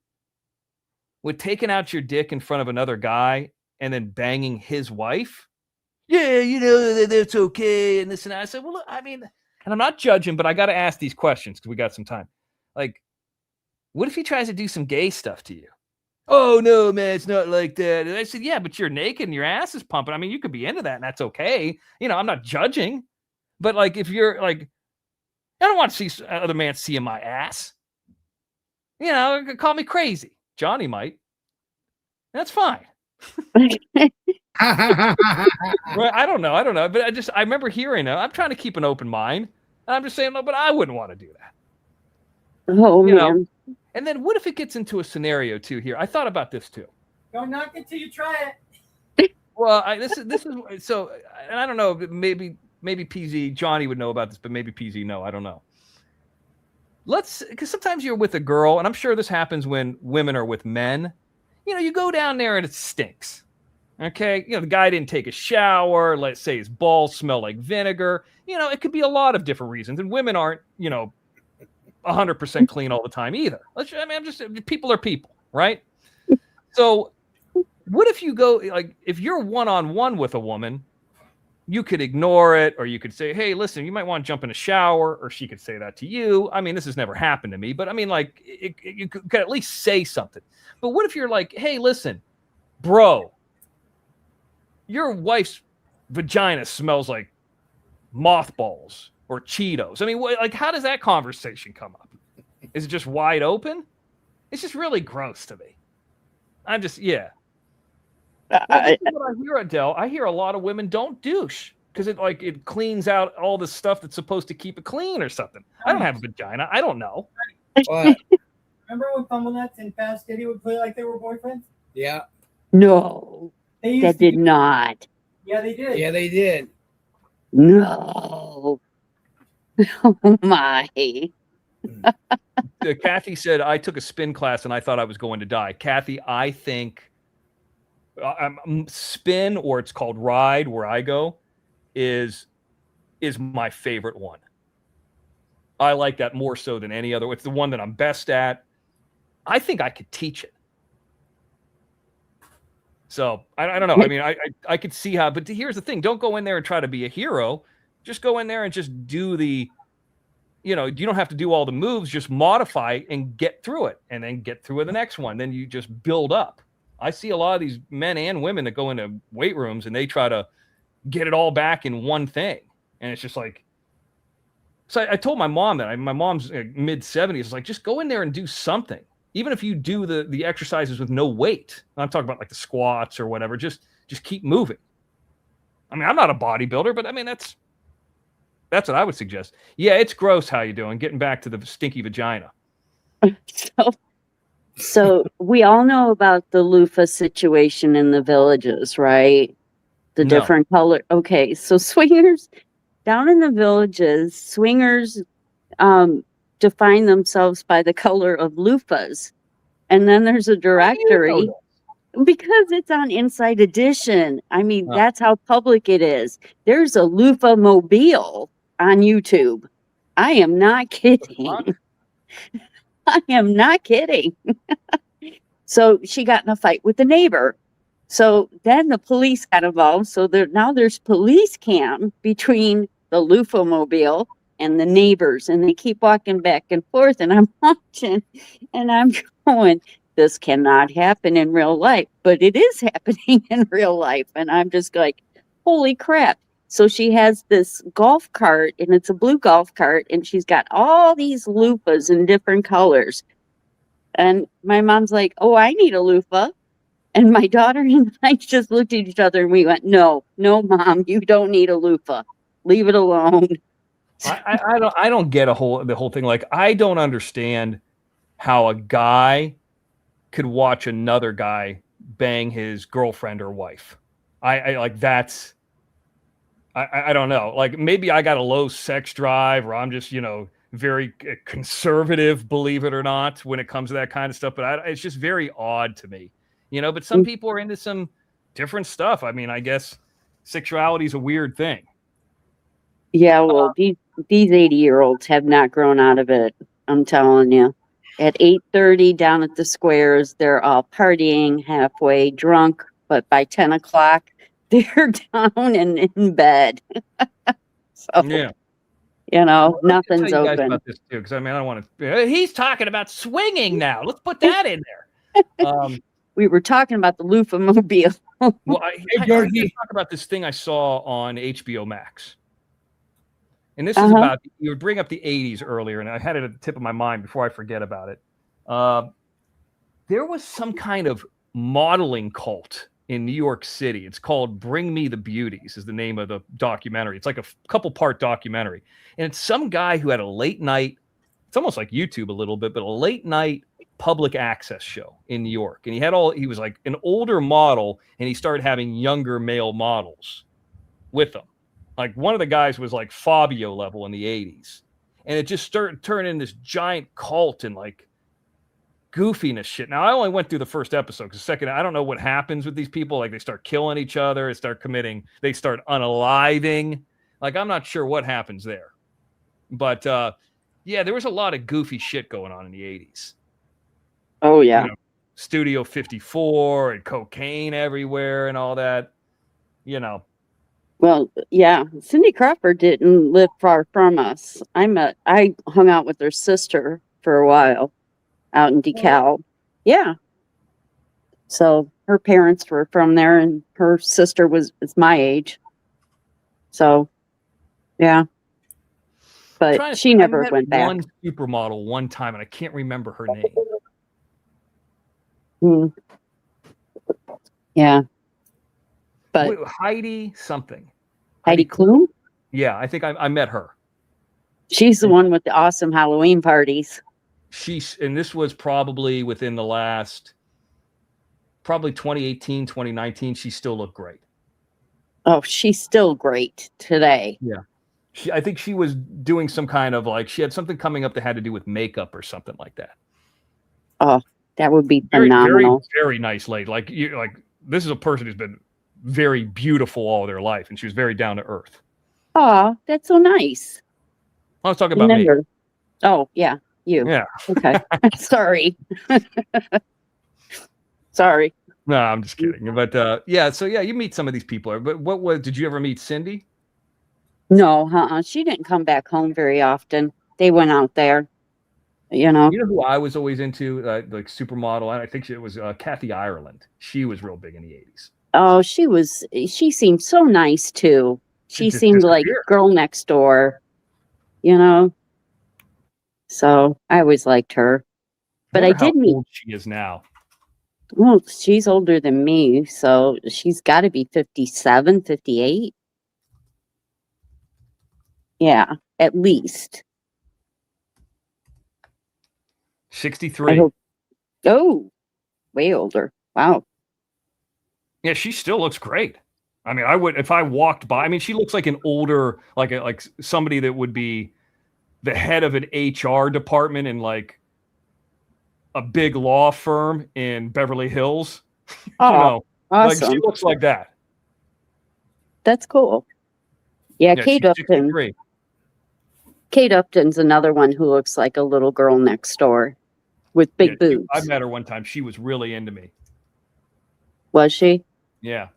with taking out your dick in front of another guy and then banging his wife? Yeah, you know, that's okay, and this and that. I said, well, look, I mean, and I'm not judging, but I got to ask these questions because we got some time. Like, what if he tries to do some gay stuff to you? Oh, no, man, it's not like that. And I said, yeah, but you're naked and your ass is pumping. I mean, you could be into that, and that's okay. You know, I'm not judging. But, like, if you're, like, I don't want to see other man seeing my ass. You know, call me crazy. Johnny might. That's fine. Well, I don't know. But I remember hearing it. I'm trying to keep an open mind. And I'm just saying, no, but I wouldn't want to do that. Oh, You man. know? And then what if it gets into a scenario too here? I thought about this too. Don't knock it till you try it. Well, this is so, and I don't know, maybe PZ, Johnny would know about this, but maybe PZ, no, I don't know. Because sometimes you're with a girl, and I'm sure this happens when women are with men. You know, you go down there and it stinks. Okay, you know, the guy didn't take a shower. Let's say his balls smell like vinegar. You know, it could be a lot of different reasons, and women aren't, you know, 100% clean all the time either. People are people, right? So what if you go, like, if you're one-on-one with a woman, you could ignore it, or you could say, hey, listen, you might want to jump in a shower, or she could say that to you. I mean, this has never happened to me, but I mean, like, you could at least say something. But what if you're like, hey, listen, bro, your wife's vagina smells like mothballs or Cheetos. I mean, like, how does that conversation come up? Is it just wide open? It's just really gross to me. I'm just, yeah. Well, this is what I hear, Adele. I hear a lot of women don't douche because it cleans out all the stuff that's supposed to keep it clean or something. I don't have a vagina. I don't know. What? Remember when Fumblenuts and Fast Eddie would play like they were boyfriends? Yeah. No, They used that to did do- not. Yeah, they did. Yeah, they did. No. Oh, my. Kathy said, I took a spin class and I thought I was going to die. Kathy, I think spin, or it's called ride where I go, is my favorite one. I like that more so than any other. It's the one that I'm best at. I think I could teach it. So I don't know. I mean, I could see how, but here's the thing. Don't go in there and try to be a hero. Just go in there and just do the, you know, you don't have to do all the moves, just modify and get through it, and then get through the next one. Then you just build up. I see a lot of these men and women that go into weight rooms and they try to get it all back in one thing. And it's just like, so I told my mom that my mom's mid 70s. It's like, just go in there and do something. Even if you do the exercises with no weight. I'm talking about like the squats or whatever. Just keep moving. I mean, I'm not a bodybuilder, but I mean, that's what I would suggest. Yeah, it's gross how you doing. Getting back to the stinky vagina. So we all know about the loofah situation in the villages, right? The No. different color. Okay, so swingers down in the villages, swingers define themselves by the color of loofahs. And then there's a directory because it's on Inside Edition. I mean, that's how public it is. There's a loofah mobile on YouTube. I am not kidding. I am not kidding. So she got in a fight with the neighbor. So then the police got involved. So now there's police cam between the loofah mobile and the neighbors, and they keep walking back and forth. And I'm watching, and I'm going, this cannot happen in real life, but it is happening in real life. And I'm just like, holy crap. So she has this golf cart, and it's a blue golf cart, and she's got all these loofahs in different colors. And my mom's like, oh, I need a loofah. And my daughter and I just looked at each other and we went, no, Mom, you don't need a loofah. Leave it alone. I don't get the whole thing. Like, I don't understand how a guy could watch another guy bang his girlfriend or wife. I like that's. I don't know. Like maybe I got a low sex drive, or I'm just very conservative, believe it or not, when it comes to that kind of stuff. But it's just very odd to me, But some people are into some different stuff. I mean, I guess sexuality is a weird thing. Yeah, well, these 80-year-olds have not grown out of it. I'm telling you. At 8:30 down at the squares, they're all partying, halfway drunk, but by 10 o'clock, they're down and in bed. So, Yeah. Nothing's I'll tell you guys open. about this too, because I don't want to. He's talking about swinging now. Let's put that in there. We were talking about the Loofah-mobile. Well, I talk about this thing I saw on HBO Max. And this is about, you would bring up the 80s earlier, and I had it at the tip of my mind before I forget about it. There was some kind of modeling cult in New York City. It's called Bring Me the Beauties is the name of the documentary. It's like a couple-part documentary. And it's some guy who had a late night, it's almost like YouTube a little bit, but a late night public access show in New York. And he was like an older model, and he started having younger male models with him. Like one of the guys was like Fabio level in the 80s. And it just started turning this giant cult and like goofiness shit. Now I only went through the first episode because second, I don't know what happens with these people. Like they start killing each other, they start unaliving. Like I'm not sure what happens there. But yeah, there was a lot of goofy shit going on in the 80s. Oh yeah. Studio 54 and cocaine everywhere and all that. Well, yeah, Cindy Crawford didn't live far from us. I hung out with her sister for a while out in DeKalb. Yeah. So her parents were from there, and her sister is my age. So, yeah. But she never went back. One supermodel one time, and I can't remember her name. Yeah. But wait, Heidi something. Heidi Klum? Yeah, I think I met her. She's the one with the awesome Halloween parties. And this was probably within the last, probably 2018, 2019. She still looked great. Oh, she's still great today. Yeah. I think she was doing some kind of she had something coming up that had to do with makeup or something like that. Oh, that would be phenomenal. Very, very nice lady. This is a person who's been very beautiful all their life, and she was very down to earth. Oh, that's so nice. I was talking about me. Oh, yeah, you. Yeah. Okay. Sorry. Sorry. No, I'm just kidding. But yeah, so yeah, you meet some of these people. But did you ever meet Cindy? No, she didn't come back home very often. They went out there. You know who I was always into, like supermodel, and I think it was Kathy Ireland. She was real big in the 80s. Oh, she seemed so nice too. She seemed like girl next door, So I always liked her. But I did meet. How old she is now. Well, she's older than me, so she's got to be 57, 58. Yeah, at least. 63. Oh, way older. Wow. Yeah, she still looks great. I mean, I would if I walked by. I mean, she looks like an older, like somebody that would be the head of an HR department in like a big law firm in Beverly Hills. Oh, awesome. Like she looks like that. That's cool. Yeah, Kate Upton. Kate Upton's another one who looks like a little girl next door with big boobs. I met her one time. She was really into me. Was she? Yeah.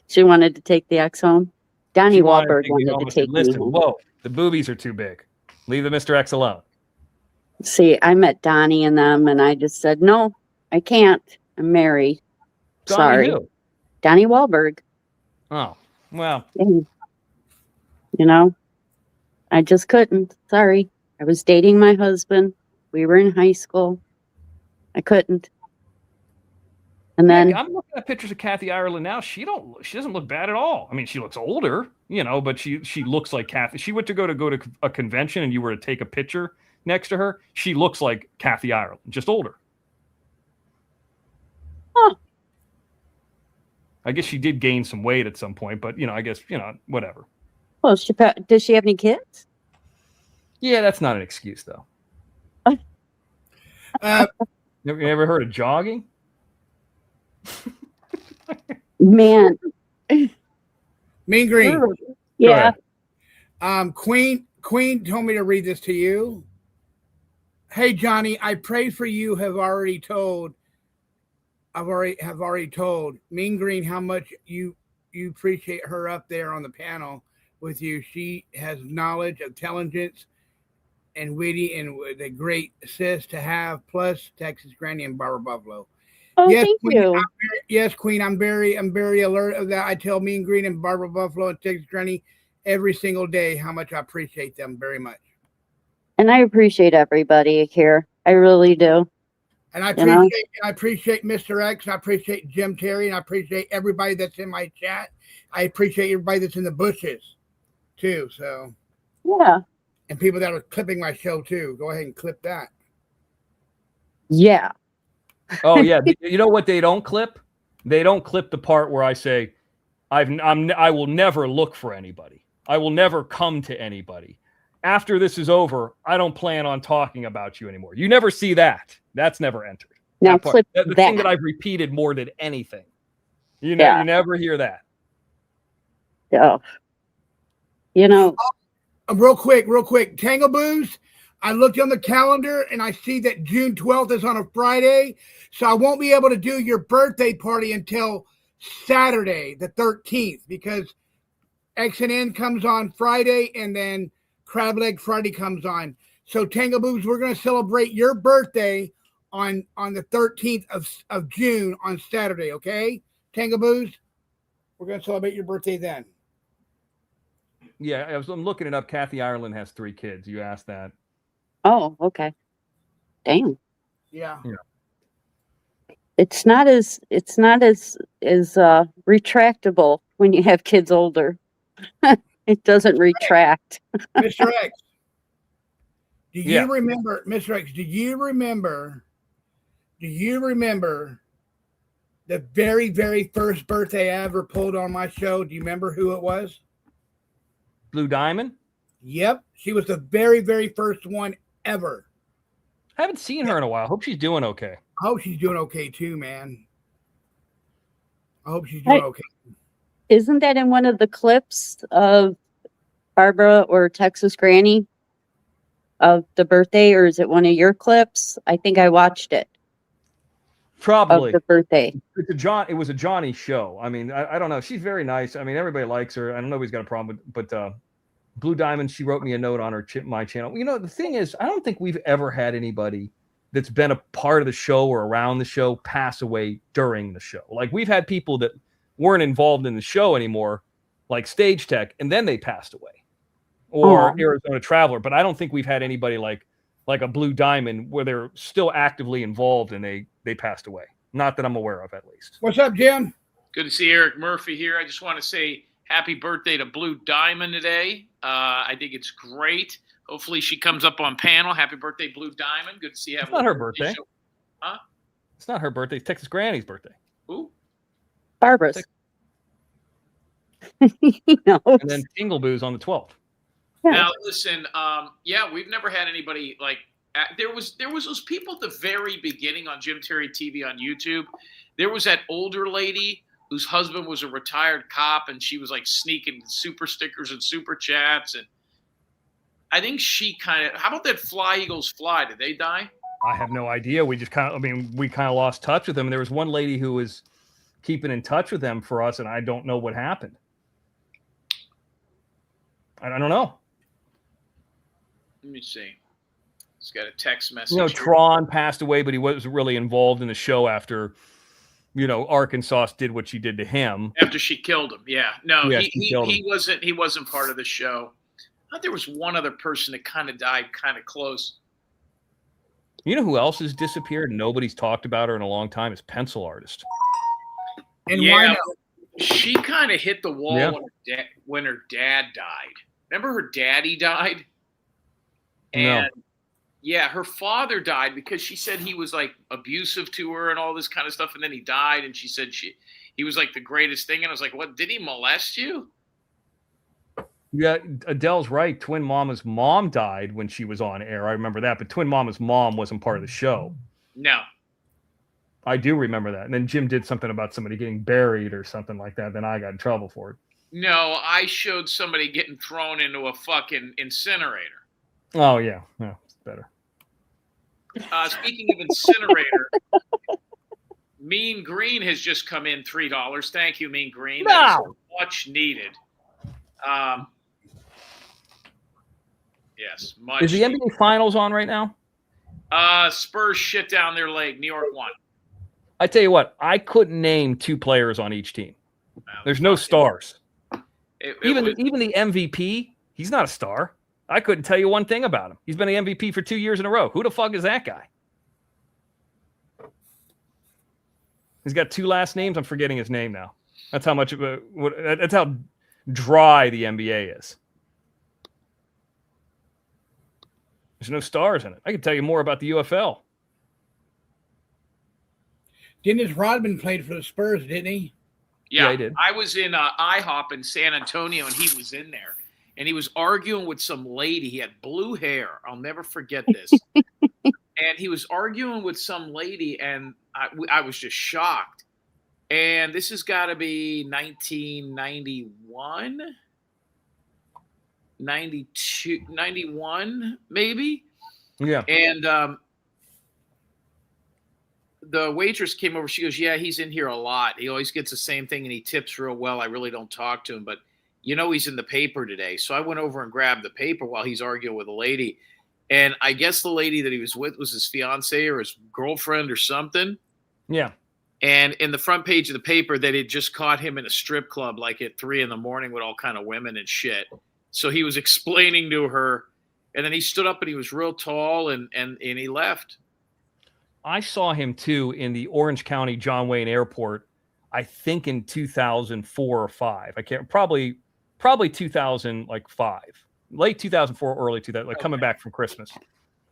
She wanted to take the X home. Donnie Wahlberg wanted to take me home. Whoa, the boobies are too big. Leave the Mr. X alone. See, I met Donnie and them, and I just said, no, I can't. I'm married. Sorry. Who? Donnie Wahlberg. Oh, well. I just couldn't. Sorry. I was dating my husband. We were in high school. I couldn't. And then I'm looking at pictures of Kathy Ireland now. She doesn't look bad at all. I mean, she looks older, but she looks like Kathy. She went to go to a convention and you were to take a picture. next to her, she looks like Kathy Ireland, just older. Huh. I guess she did gain some weight at some point, but I guess whatever. Well, does she have any kids? Yeah, that's not an excuse though. You ever heard of jogging? Man. Mean Green. Yeah. Queen told me to read this to you. Hey Johnny, I pray for you. Have already told Mean Green how much you appreciate her up there on the panel with you. She has knowledge, intelligence, and witty, and a great sis to have. Plus Texas Granny and Barbara Buffalo. Oh, Yes, thank Queen, you. Yes, Queen. I'm very alert of that. I tell Mean Green and Barbara Buffalo and Texas Granny every single day how much I appreciate them very much. And I appreciate everybody here. I really do. And I appreciate Mr. X. I appreciate Jim Terry, and I appreciate everybody that's in my chat. I appreciate everybody that's in the bushes too. So yeah. And people that are clipping my show too. Go ahead and clip that. Yeah. Oh yeah. You know what they don't clip? They don't clip the part where I say, I will never look for anybody. I will never come to anybody. After this is over, I don't plan on talking about you anymore. You never see that. That's never entered. Now clip the that. thing that I've repeated more than anything. You never hear that. Yeah. Real quick. Tango Booze, I looked on the calendar and I see that June 12th is on a Friday. So I won't be able to do your birthday party until Saturday, the 13th, because X&N comes on Friday and then Crab Leg Friday comes on. So Tango Booze, we're going to celebrate your birthday on the 13th of June on Saturday, okay? Tango Booze, we're going to celebrate your birthday then. Yeah, I'm looking it up. Kathy Ireland has 3 kids. You asked that. Oh, okay. Dang. Yeah. It's not as retractable when you have kids older. It doesn't retract. Mr. X, do you remember, Mr. X, do you remember the very, very first birthday I ever pulled on my show? Do you remember who it was? Blue Diamond? Yep. She was the very, very first one ever. I haven't seen her in a while. Hope she's doing okay. I hope she's doing okay too, man. I hope she's doing okay. Isn't that in one of the clips of Barbara or Texas Granny of the birthday, or is it one of your clips? I think I watched it. Probably. Of the birthday. It was a Johnny show. I mean, I don't know. She's very nice. I mean, everybody likes her. I don't know if he's got a problem with, but Blue Diamond, she wrote me a note on my channel. The thing is, I don't think we've ever had anybody that's been a part of the show or around the show pass away during the show. Like, we've had people that weren't involved in the show anymore, like Stage Tech, and then they passed away, or Arizona Traveler. But I don't think we've had anybody like a Blue Diamond where they're still actively involved and they passed away. Not that I'm aware of, at least. What's up, Jim? Good to see Eric Murphy here. I just want to say happy birthday to Blue Diamond today. I think it's great. Hopefully she comes up on panel. Happy birthday, Blue Diamond. Good to see you. It's not her birthday. Huh? It's not her birthday. It's Texas Granny's birthday. Who? Barbara's. And then Tingle Booze on the 12th. Yeah. Now listen, we've never had anybody like there was those people at the very beginning on Jim Terry TV on YouTube. There was that older lady whose husband was a retired cop, and she was like sneaking super stickers and super chats, and I think she kind of. How about that Fly Eagles Fly? Did they die? I have no idea. We just we kind of lost touch with them. And there was one lady who was keeping in touch with them for us, and I don't know what happened. I don't know. Let me see. He's got a text message. Tron passed away, but he wasn't really involved in the show after, Arkansas did what she did to him. After she killed him. Yeah. No, he wasn't part of the show. I thought there was one other person that kind of died kind of close. You know who else has disappeared and nobody's talked about her in a long time? Is Pencil Artist. And why not? She kind of hit the wall when her dad died. Remember her daddy died? And Yeah, her father died because she said he was like abusive to her and all this kind of stuff, and then he died, and she said he was like the greatest thing, and I was like, what? Did he molest you? Yeah, Adele's right. Twin Mama's mom died when she was on air. I remember that, but Twin Mama's mom wasn't part of the show. No. I do remember that. And then Jim did something about somebody getting buried or something like that. Then I got in trouble for it. No, I showed somebody getting thrown into a fucking incinerator. Oh, yeah. Yeah, it's better. Speaking of incinerator, Mean Green has just come in $3. Thank you, Mean Green. That's much needed. Yes, much. Is the NBA Finals on right now? Spurs shit down their leg. New York won. I tell you what, I couldn't name 2 players on each team. There's no stars. Even the MVP, he's not a star. I couldn't tell you one thing about him. He's been the MVP for 2 years in a row. Who the fuck is that guy? He's got 2 last names. I'm forgetting his name now. That's how much of a. That's how dry the NBA is. There's no stars in it. I can tell you more about the UFL. Dennis Rodman played for the Spurs, didn't he? Yeah, he did. I was in IHOP in San Antonio, and he was in there. And he was arguing with some lady. He had blue hair. I'll never forget this. And he was arguing with some lady, and I was just shocked. And this has got to be 1991, 92, 91, maybe. Yeah. And the waitress came over. She goes, yeah, he's in here a lot. He always gets the same thing, and he tips real well. I really don't talk to him, but he's in the paper today. So I went over and grabbed the paper while he's arguing with a lady. And I guess the lady that he was with was his fiance or his girlfriend or something. Yeah. And in the front page of the paper, that had just caught him in a strip club like at 3 a.m. with all kind of women and shit. So he was explaining to her, and then he stood up and he was real tall and he left. I saw him too in the Orange County John Wayne Airport, I think in 2004 or 5. I can't probably 2005, late 2004, early 2000, like coming back from Christmas.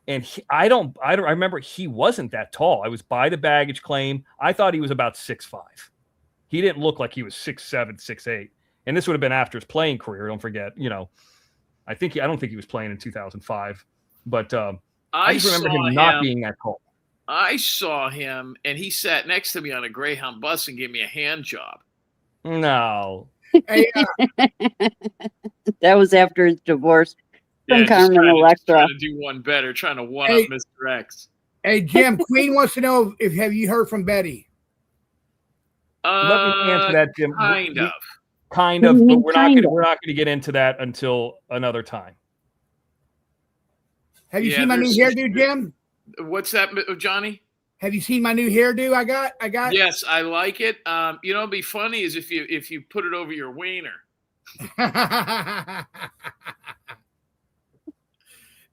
And I remember he wasn't that tall. I was by the baggage claim. I thought he was about 6'5". He didn't look like he was 6'7", 6'8". And this would have been after his playing career. Don't forget, I don't think he was playing in 2005, but I just remember him not being that tall. I saw him, and he sat next to me on a Greyhound bus and gave me a hand job. No. Hey, That was after his divorce from Carmen Electra. Trying to do one better, trying to one up Mr. X. Hey, Jim, Queen wants to know have you heard from Betty? Let me answer that, Jim. Kind of, but we're not going to get into that until another time. Have you seen my new hairdo, Jim? What's that, Johnny? Have you seen my new hairdo I got? Yes, I like it. It'd be funny is if you put it over your wiener.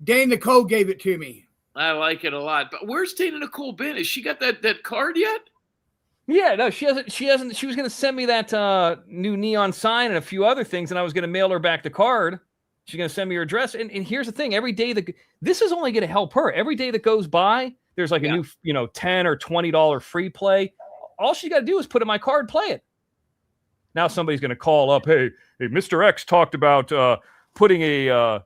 Dana Nicole gave it to me. I like it a lot. But where's Dana Nicole been? Has she got that card yet? Yeah, no, she hasn't. She was going to send me that new neon sign and a few other things, and I was going to mail her back the card. She's going to send me her address. And here's the thing. Every day this is only going to help her. Every day that goes by, there's like a new, $10 or $20 free play. All she got to do is put in my card, play it. Now somebody's going to call up, hey, Mr. X talked about putting a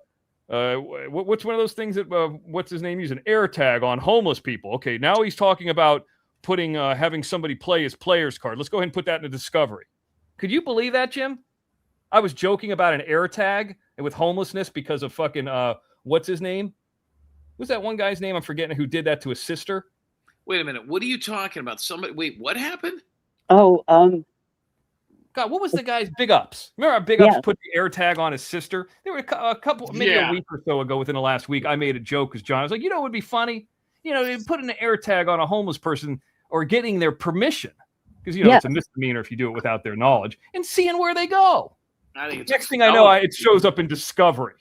what's one of those things that what's his name using air tag on homeless people. Okay, now he's talking about putting having somebody play his player's card. Let's go ahead and put that in the Discovery. Could you believe that, Jim? I was joking about an air tag with homelessness because of fucking what's his name? What's that one guy's name? I'm forgetting who did that to his sister. Wait a minute. What are you talking about? Wait, what happened? Oh, God, what was the guy's Big Ups? Remember how Big Ups put the air tag on his sister? There were a couple, maybe a week or so ago within the last week, I made a joke because John was like, it would be funny, putting an air tag on a homeless person or getting their permission. Because, it's a misdemeanor if you do it without their knowledge and seeing where they go. I think it's next thing I know, it shows up in Discovery.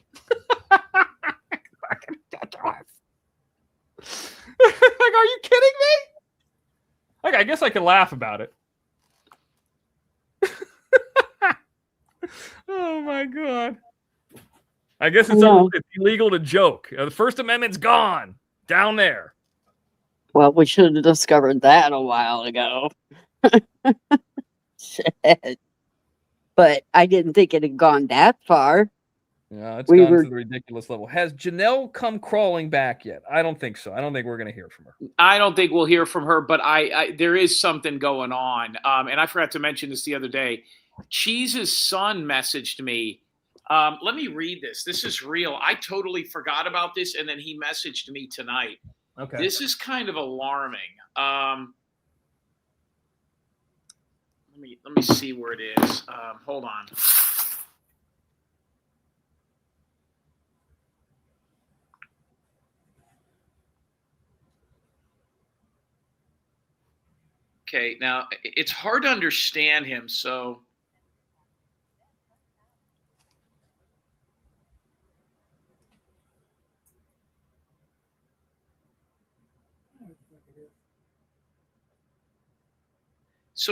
Like, are you kidding me? Like, I guess I can laugh about it. Oh my God. I guess it's illegal to joke. The First Amendment's gone. down there. Well, we should have discovered that a while ago. Shit. But I didn't think it had gone that far. Yeah, it's gone to the ridiculous level. Has Janelle come crawling back yet? I don't think so. I don't think we're going to hear from her. I don't think we'll hear from her, but I there is something going on. And I forgot to mention this the other day. Cheese's son messaged me. Let me read this. This is real. I totally forgot about this, and then he messaged me tonight. Okay. This is kind of alarming. Let me see where it is. Hold on. Okay, now it's hard to understand him, so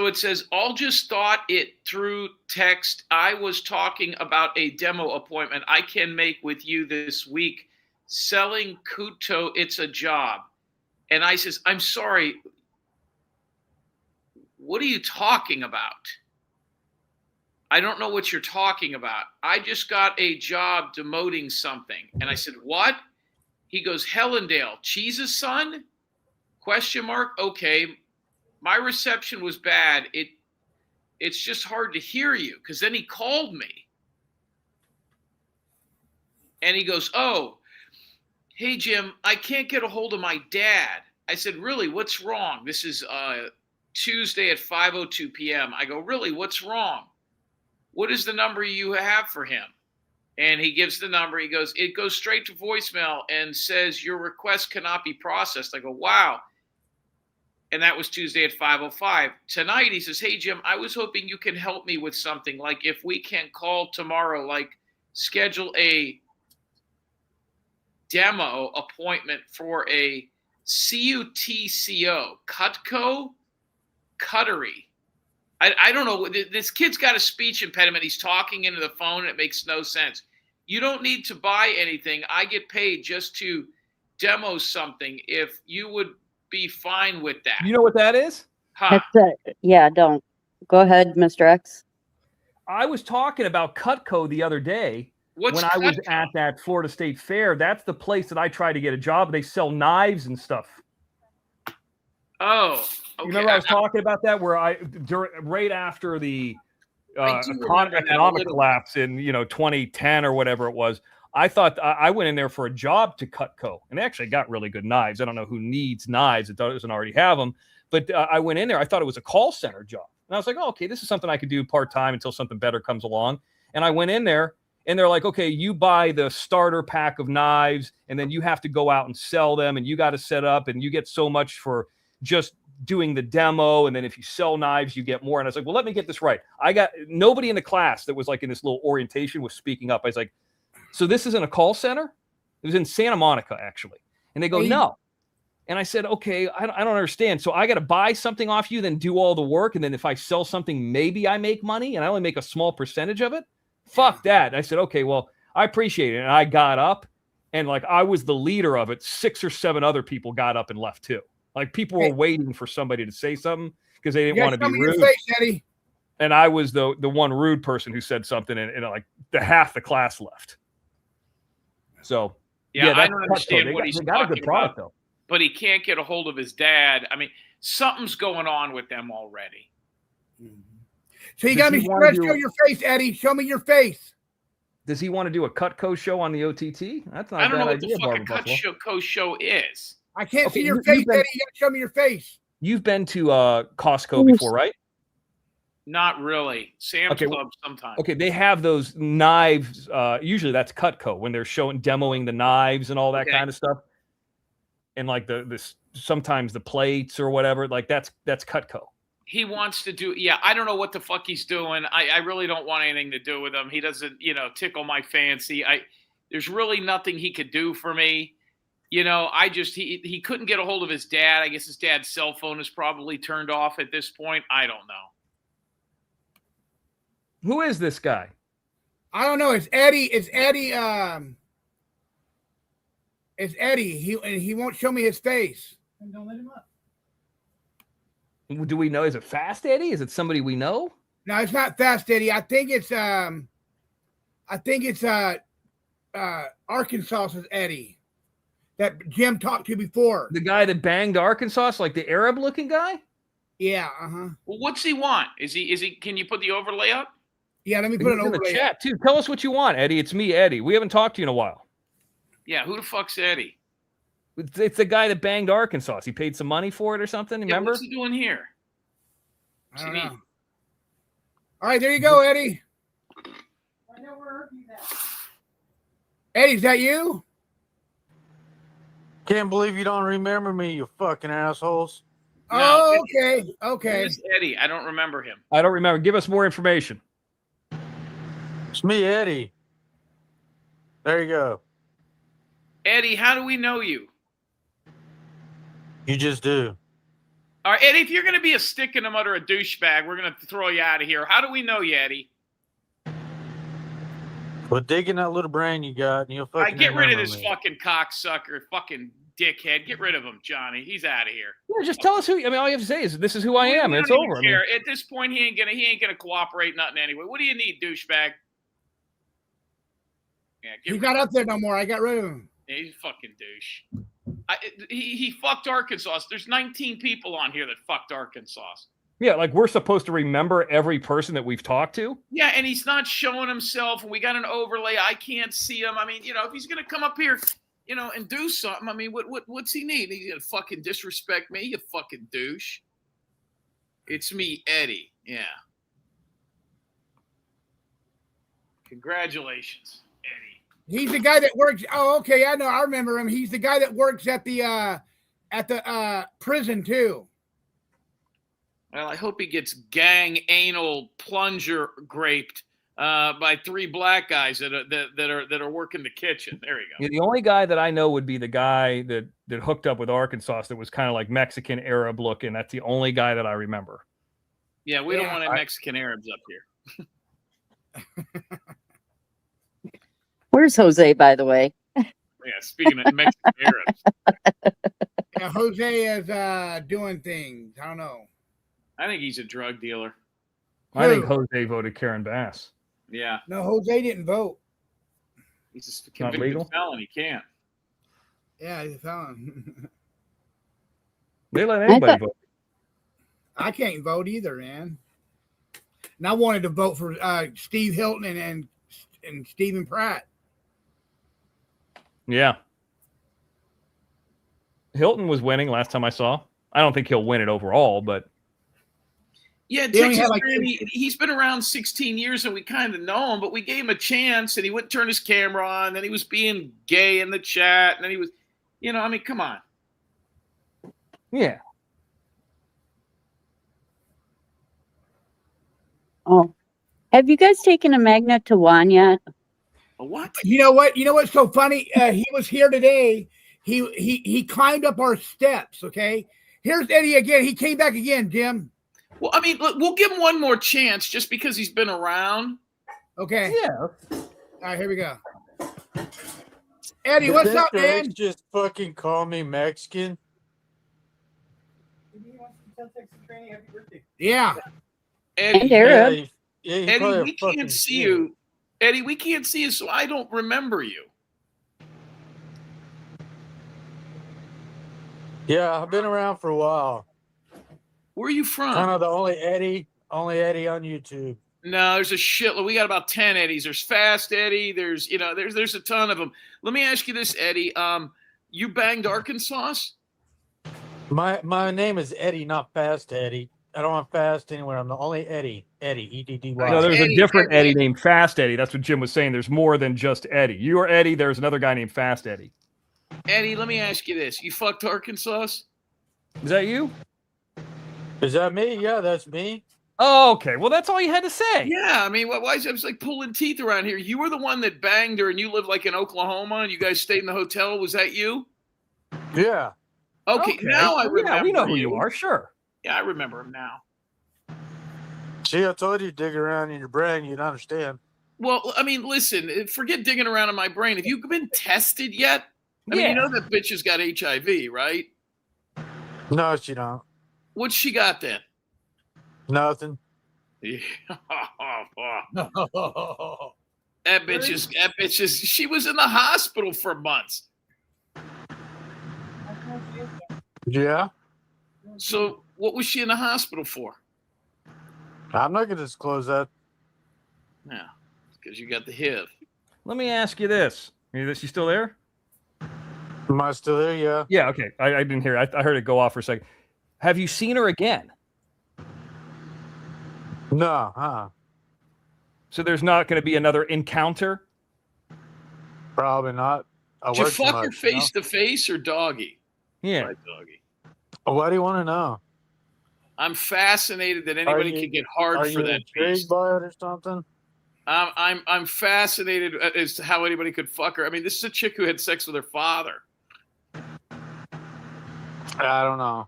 it says, all just thought it through text. I was talking about a demo appointment I can make with you this week. Selling Kuto, it's a job. And I says, I'm sorry. What are you talking about? I don't know what you're talking about. I just got a job demoting something. And I said, what? He goes, Hellendale, Cheese's son? Question mark. Okay. My reception was bad. It's just hard to hear you. Because then he called me. And he goes, oh, hey, Jim, I can't get a hold of my dad. I said, really, what's wrong? This is Tuesday at 5:02 p.m. I go, really, what's wrong? What is the number you have for him? And he gives the number. He goes, it goes straight to voicemail and says your request cannot be processed. I go, wow. And that was Tuesday at 5:05. Tonight, he says, hey, Jim, I was hoping you can help me with something. Like if we can call tomorrow, like schedule a demo appointment for a CUTCO, Cutco, Cuttery. I don't know. This kid's got a speech impediment. He's talking into the phone. And it makes no sense. You don't need to buy anything. I get paid just to demo something. If you would be fine with that. You know what that is? Huh. Yeah, don't. Go ahead, Mr. X. I was talking about Cutco the other day. What's when I was Cutco? at that Florida State Fair. That's the place that I try to get a job. They sell knives and stuff. Oh, okay. You remember I was talking about that where right after the economic collapse in 2010 or whatever it was. I thought I went in there for a job to Cutco, and they actually got really good knives. I don't know who needs knives; it doesn't already have them. But I went in there. I thought it was a call center job, and I was like, "Oh, okay, this is something I could do part time until something better comes along." And I went in there, and they're like, "Okay, you buy the starter pack of knives, and then you have to go out and sell them, and you got to set up, and you get so much for just doing the demo, and then if you sell knives, you get more." And I was like, "Well, let me get this right." I got nobody in the class that was like in this little orientation was speaking up. I was like, so this isn't a call center? It was in Santa Monica, actually. And they go, no. And I said, okay, I don't understand. So I got to buy something off you, then do all the work. And then if I sell something, maybe I make money and I only make a small percentage of it. Fuck that. And I said, okay, well, I appreciate it. And I got up and like, I was the leader of it. 6 or 7 other people got up and left too. Like people were waiting for somebody to say something because they didn't want to be rude. Your face, Eddie. And I was the one rude person who said something and like half the class left. So yeah, I don't understand what he's talking about. They got a good product though, but he can't get a hold of his dad. I mean, something's going on with them already. So you got me show your face, Eddie. Show me your face. Does he want to do a Cutco show on the OTT? That's not a bad idea. I don't know what the fuck a Cutco show is. I can't see your face, Eddie. You got to show me your face. You've been to Costco before, right? Not really. Sam's Club sometimes. Okay, they have those knives. Usually that's Cutco when they're demoing the knives and all that kind of stuff. And like this sometimes the plates or whatever, like that's Cutco. He wants to do, I don't know what the fuck he's doing. I really don't want anything to do with him. He doesn't, tickle my fancy. There's really nothing he could do for me. He couldn't get a hold of his dad. I guess his dad's cell phone is probably turned off at this point. I don't know. Who is this guy? I don't know. It's Eddie. It's Eddie. It's Eddie. He won't show me his face. And don't let him up. Do we know? Is it Fast Eddie? Is it somebody we know? No, it's not Fast Eddie. I think it's Arkansas's Eddie that Jim talked to before. The guy that banged Arkansas, like the Arab-looking guy? Yeah. Well, what's he want? Is he? Can you put the overlay up? Yeah, let me put it in the overlay. chat too. Tell us what you want, Eddie. It's me, Eddie. We haven't talked to you in a while. Yeah, who the fuck's Eddie? It's the guy that banged Arkansas. He paid some money for it or something. Remember? What's he doing here? I don't know. All right, there you go, Eddie. I know where he's at. Eddie, is that you? Can't believe you don't remember me, you fucking assholes. Oh, No, okay. Okay. Who's Eddie? I don't remember him. I don't remember. Give us more information. It's me, Eddie. There you go. Eddie, how do we know you? You just do. All right, Eddie, if you're going to be a stick in the mud or a douchebag, we're going to throw you out of here. How do we know you, Eddie? But dig in that little brain you got, and you'll All fucking right, get rid of remember this me. fucking cocksucker, fucking dickhead. Get rid of him, Johnny. He's out of here. Yeah, just tell us who. I mean, all you have to say is this is who I am. We And it's don't even over. I mean, care. At this point, he ain't gonna cooperate nothing anyway. What do you need, douchebag? Yeah, get He's rid not up there no more. I got rid of him. Yeah, he's a fucking douche. He fucked Arkansas. There's 19 people on here that fucked Arkansas. yeah, like we're supposed to remember every person that we've talked to. Yeah, and he's not showing himself, and we got an overlay. I can't see him. I mean, if he's gonna come up here, and do something, I mean, what's he need? He's gonna fucking disrespect me, you fucking douche. It's me, Eddie. Yeah. Congratulations, Eddie. He's the guy that works. Oh, okay. I know. I remember him. He's the guy that works at the prison too. Well, I hope he gets gang anal plunger graped by 3 black guys that are working the kitchen. There you go. Yeah, the only guy that I know would be the guy that hooked up with Arkansas that was kind of like Mexican Arab looking. That's the only guy that I remember. Yeah, we don't Yeah, want any Mexican Arabs up here. Where's Jose, by the way? Yeah, speaking of Mexican Arabs, Yeah, Jose is doing things. I don't know. I think he's a drug dealer. I think Who? Jose voted Karen Bass. Yeah, No, Jose didn't vote. he's a Not convicted legal? felon. He can't. Yeah, he's a felon. They let anybody thought- vote. I can't vote either, man. And I wanted to vote for Steve Hilton and Stephen Pratt. Yeah. Hilton was winning last time I saw. I don't think he'll win it overall, but Yeah, They only Texas had, like, Randy, he's been around 16 years and we kind of know him, but we gave him a chance and he wouldn't turn his camera on. Then he was being gay in the chat. And then he was, I mean, come on. yeah. Oh, have you guys taken a magnet to Juan yet? What? You know what? You know what's so funny? He was here today. He climbed up our steps. Okay. Here's Eddie again. He came back again, Jim. Well, I mean, look, we'll give him one more chance just because he's been around. Okay. Yeah. All right, here we go. Eddie, what's Did up, Mr. man? X just fucking call me Mexican? Maybe he wants to tell Texas Granny happy birthday. Yeah. Eddie, And Arab. he Eddie, probably we fucking can't see shit. you. Eddie, we can't see you, so I don't remember you. Yeah, I've been around for a while. Where are you from? Kind of the only Eddie on YouTube. No, there's a shitload. We got about 10 Eddies. There's Fast Eddie. There's a ton of them. Let me ask you this, Eddie. You banged Arkansas? My name is Eddie, not Fast Eddie. I don't want Fast anywhere. I'm the only Eddie. Eddie, E-D-D-Y. No, there's Eddie, a different Eddie. Eddie named Fast Eddie. That's what Jim was saying. There's more than just Eddie. You are Eddie. There's another guy named Fast Eddie. Eddie, let me ask you this. You fucked Arkansas? Is that you? Is that me? Yeah, that's me. Oh, okay. Well, that's all you had to say. Yeah, I mean, why is it like pulling teeth around here? You were the one that banged her and you live like in Oklahoma and you guys stayed in the hotel. Was that you? Yeah. Okay, now I remember. Yeah, we know who you are. Sure. Yeah, I remember him now. See, I told you dig around in your brain, you'd understand. Well, I mean, listen, forget digging around in my brain. Have you been tested yet? I mean, you know that bitch has got HIV, right? No, she don't. What's she got then? Nothing. Yeah. That bitch is, she was in the hospital for months. Yeah. So what was she in the hospital for? I'm not gonna disclose that. Yeah, because you got the HIV. Let me ask you this: is she still there? Am I still there? Yeah. Yeah. Okay. I didn't hear. I heard it go off for a second. Have you seen her again? No. Huh. So there's not going to be another encounter? Probably not. Did you fuck her face to face or doggy? Yeah. Right, doggy. Why do you want to know? I'm fascinated that anybody could get hard for that intrigued beast. by it or something? I'm fascinated as to how anybody could fuck her. I mean, this is a chick who had sex with her father. I don't know.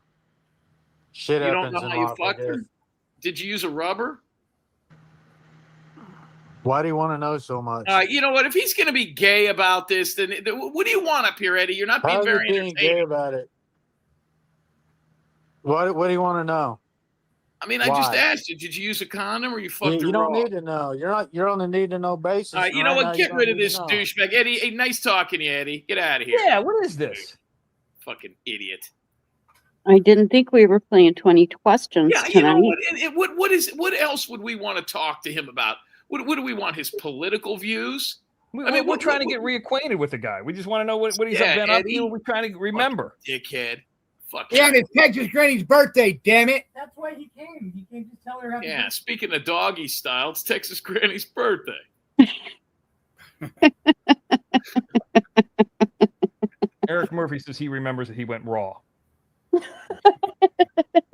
Shit You happens. don't know in how you life, I fucked her? guess. Did you use a rubber? Why do you want to know so much? You know what? If he's going to be gay about this, then what do you want up here, Eddie? You're not being How's very he being gay entertaining. about it? What do you want to know? I mean, I just Why? asked you. Did you use a condom or you fucked her You don't raw? need to know. You're on a need to know basis. All right, you know Right what? now, Get don't rid of need to this know. douchebag. Eddie, hey, nice talking to you, Eddie. Get out of here. Yeah. What is this? Fucking idiot. I didn't think we were playing 20 questions Yeah, you tonight. know what? What else would we want to talk to him about? What do we want? His political views? We're trying to get reacquainted with the guy. We just want to know what he's been up Eddie, to. We're trying to remember. Dickhead. Fuck Yeah, and you. it's Texas Granny's birthday, damn it. That's why he came. He came to tell her happy Yeah, speaking of doggy style, it's Texas Granny's birthday. Eric Murphy says he remembers that he went raw.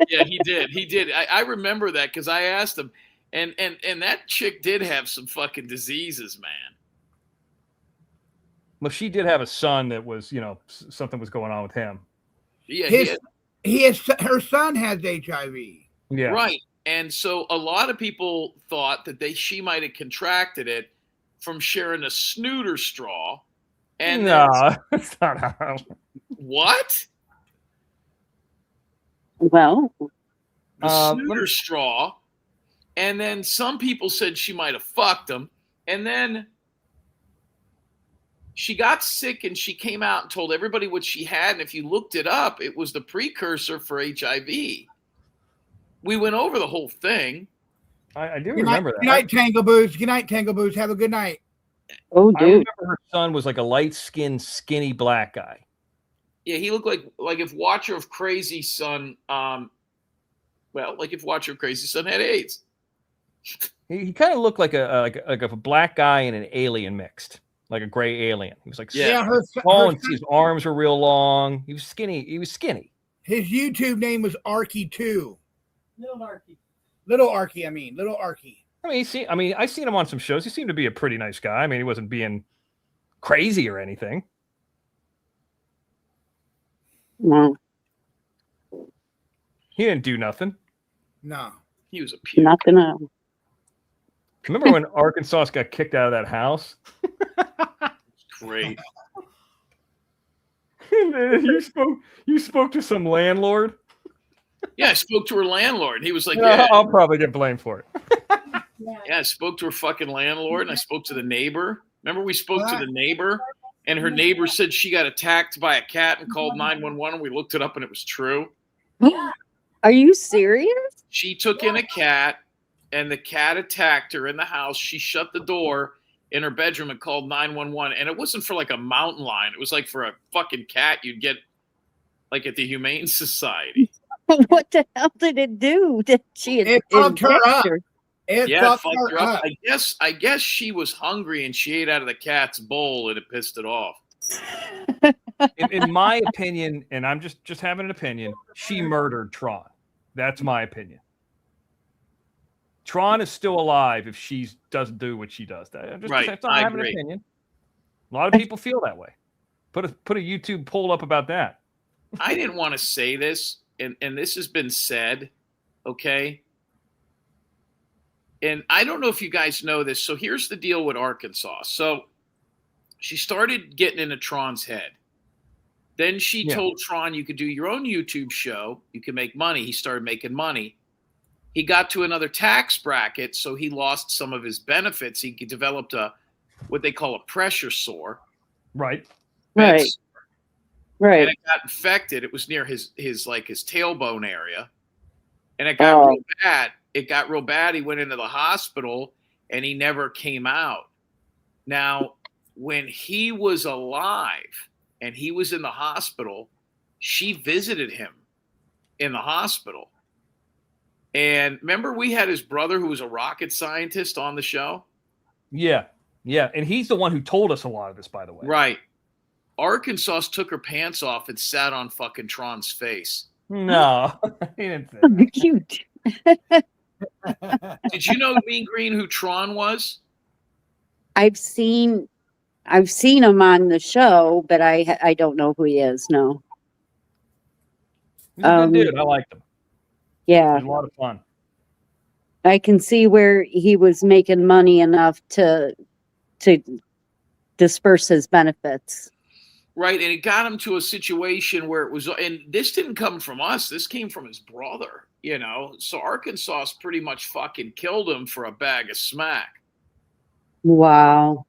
Yeah, he did. He did. I remember that because I asked him, and that chick did have some fucking diseases, man. Well, she did have a son that was, something was going on with him. Yeah, Her son has HIV. Yeah. Right. And so a lot of people thought that she might have contracted it from sharing a snooter straw. And no, that's not how. What? Well, The snooter straw. And then some people said she might have fucked him. And then she got sick and she came out and told everybody what she had. And if you looked it up, it was the precursor for HIV. We went over the whole thing. I do remember that. Good night, Tangle Boots. Good night, Tangle Boots. Have a good night. Oh, I dude. remember her son was like a light-skinned, skinny black guy. Yeah, he looked like if Watcher of Crazy Son, like if Watcher of Crazy Son had AIDS. He kind of looked like a black guy and an alien mixed, like a gray alien. He was like tall, and his arms were real long. He was skinny. His YouTube name was Arky2. Little Arky. Little Arky. I mean, I seen him on some shows. He seemed to be a pretty nice guy. I mean, he wasn't being crazy or anything. No. He didn't do nothing. No. He was a puke. Nothing else. Remember when Arkansas got kicked out of that house? Great. You spoke to some landlord? Yeah, I spoke to her landlord. He was like, Yeah, yeah. I'll probably get blamed for it. Yeah, I spoke to her fucking landlord and I spoke to the neighbor. Remember we spoke to the neighbor and her neighbor said she got attacked by a cat and called 911 and we looked it up and it was true. Are you serious? She took in a cat and the cat attacked her in the house. She shut the door in her bedroom and called 911. And it wasn't for like a mountain lion. It was like for a fucking cat you'd get like at the Humane Society. What the hell did it do? Did she It fucked her up. It fucked her up. I guess she was hungry and she ate out of the cat's bowl and it pissed it off. In my opinion, and I'm just having an opinion, she murdered Tron. That's my opinion. Tron is still alive if she doesn't do what she does. I'm having an opinion. A lot of people feel that way. Put a YouTube poll up about that. I didn't want to say this, and this has been said, okay? And I don't know if you guys know this. So here's the deal with Arkansas. So she started getting into Tron's head. Then she Yeah. told Tron, you could do your own YouTube show. You can make money. He started making money. He got to another tax bracket, so he lost some of his benefits. He developed what they call a pressure sore. Right. Right. And Right. it got infected. It was near his tailbone area. And it got real bad. It got real bad. He went into the hospital and he never came out. Now, when he was alive and he was in the hospital, she visited him in the hospital. And remember, we had his brother who was a rocket scientist on the show? Yeah. Yeah. And he's the one who told us a lot of this, by the way. Right. Arkansas took her pants off and sat on fucking Tron's face. No. He didn't say that. Cute. Did you know Mean Green who Tron was? I've seen him on the show, but I don't know who he is. No. He's a good dude. I liked him. Yeah. It was a lot of fun. I can see where he was making money enough to disperse his benefits. Right, and it got him to a situation where it was, and this didn't come from us. This came from his brother, you know. So Arkansas pretty much fucking killed him for a bag of smack. Wow.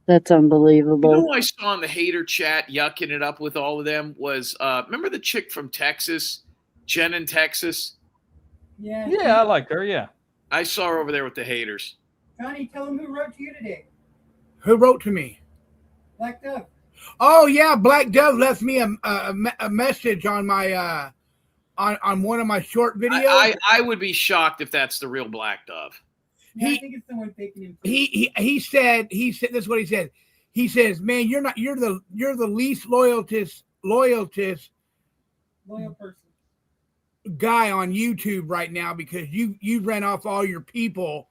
That's unbelievable. You know who I saw in the hater chat yucking it up with all of them was, remember the chick from Texas, Jen in Texas? Yeah. Yeah, I liked her. Yeah. I saw her over there with the haters. Johnny, tell him who wrote to you today. Who wrote to me? Black Dove. Oh yeah, Black Dove left me a message on my on one of my short videos. I would be shocked if that's the real Black Dove. Yeah, I think it's someone faking him. He said this is what he said. He says, "Man, you're the least loyal person guy on YouTube right now because you ran off all your people."